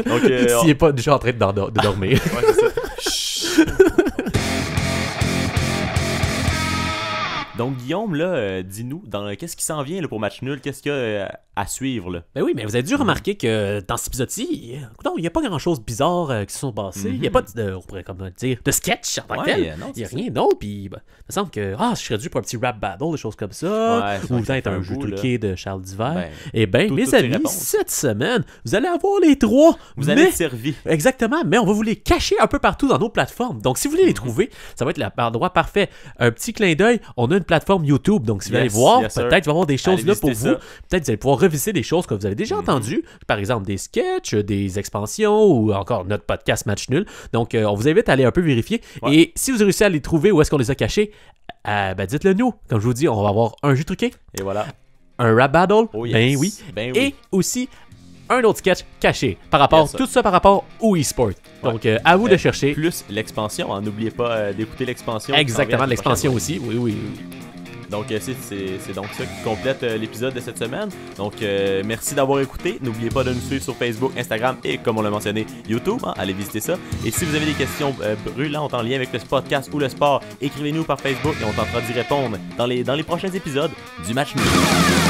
S4: Donc,
S5: S'il n'est pas déjà en train de dormir.
S4: ouais, c'est ça. Donc Guillaume, là, dis-nous, qu'est-ce qui s'en vient là, pour match nul? Qu'est-ce qu'il y a à suivre là?
S5: Ben oui, mais vous avez dû remarquer que dans cet épisode-ci, il n'y a pas grand-chose de bizarre qui se sont passés. Il n'y a pas de, on pourrait comme dire, de sketch en tant que tel.
S4: non,
S5: Il n'y a
S4: c'est
S5: rien d'autre. Puis, ben, il me semble que je serais dû pour un petit rap battle, des choses comme ça.
S4: Ouais, c'est
S5: ou
S4: vrai que ça
S5: peut-être
S4: fait
S5: un
S4: un
S5: jeu
S4: bout, là.
S5: truqué de Charles Diver.
S4: Ben,
S5: Eh bien,
S4: toutes
S5: mes
S4: tes
S5: amis,
S4: réponses.
S5: cette semaine, vous allez avoir les trois.
S4: vous allez
S5: mais-
S4: être servi.
S5: Exactement, mais on va vous les cacher un peu partout dans nos plateformes. Donc, si vous voulez
S4: Mhm.
S5: les trouver, ça va être l'endroit parfait. Un petit clin d'œil, on a une plateforme YouTube. Donc, si vous allez
S4: Yes,
S5: voir,
S4: yes, sir.
S5: peut-être il va y avoir des choses
S4: Allez
S5: là pour
S4: visiter
S5: vous.
S4: ça.
S5: Peut-être vous allez pouvoir revisiter des choses que vous avez déjà entendues. Par exemple, des sketchs, des expansions ou encore notre podcast Match Nul. Donc, on vous invite à aller un peu vérifier.
S4: Ouais.
S5: Et si vous réussissez à les trouver, où est-ce qu'on les a cachés, ben dites-le nous. Comme je vous dis, on va avoir un jeu truqué,
S4: Et voilà.
S5: un rap battle,
S4: Oh, yes.
S5: ben oui,
S4: Ben oui.
S5: et aussi un autre sketch caché par rapport,
S4: Yes, sir.
S5: tout ça par rapport au e-sport. Donc, à vous de chercher.
S4: Plus l'expansion, hein, n'oubliez pas d'écouter l'expansion. qui s'en vient
S5: Exactement,
S4: la
S5: de l'expansion
S4: prochaine
S5: aussi. Oui, oui.
S4: Donc, c'est donc ça qui complète l'épisode de cette semaine. Donc, merci d'avoir écouté. N'oubliez pas de nous suivre sur Facebook, Instagram et, comme on l'a mentionné, YouTube. Hein, allez visiter ça. Et si vous avez des questions brûlantes en lien avec le podcast ou le sport, écrivez-nous par Facebook et on tentera d'y répondre dans les prochains épisodes du Match Nul.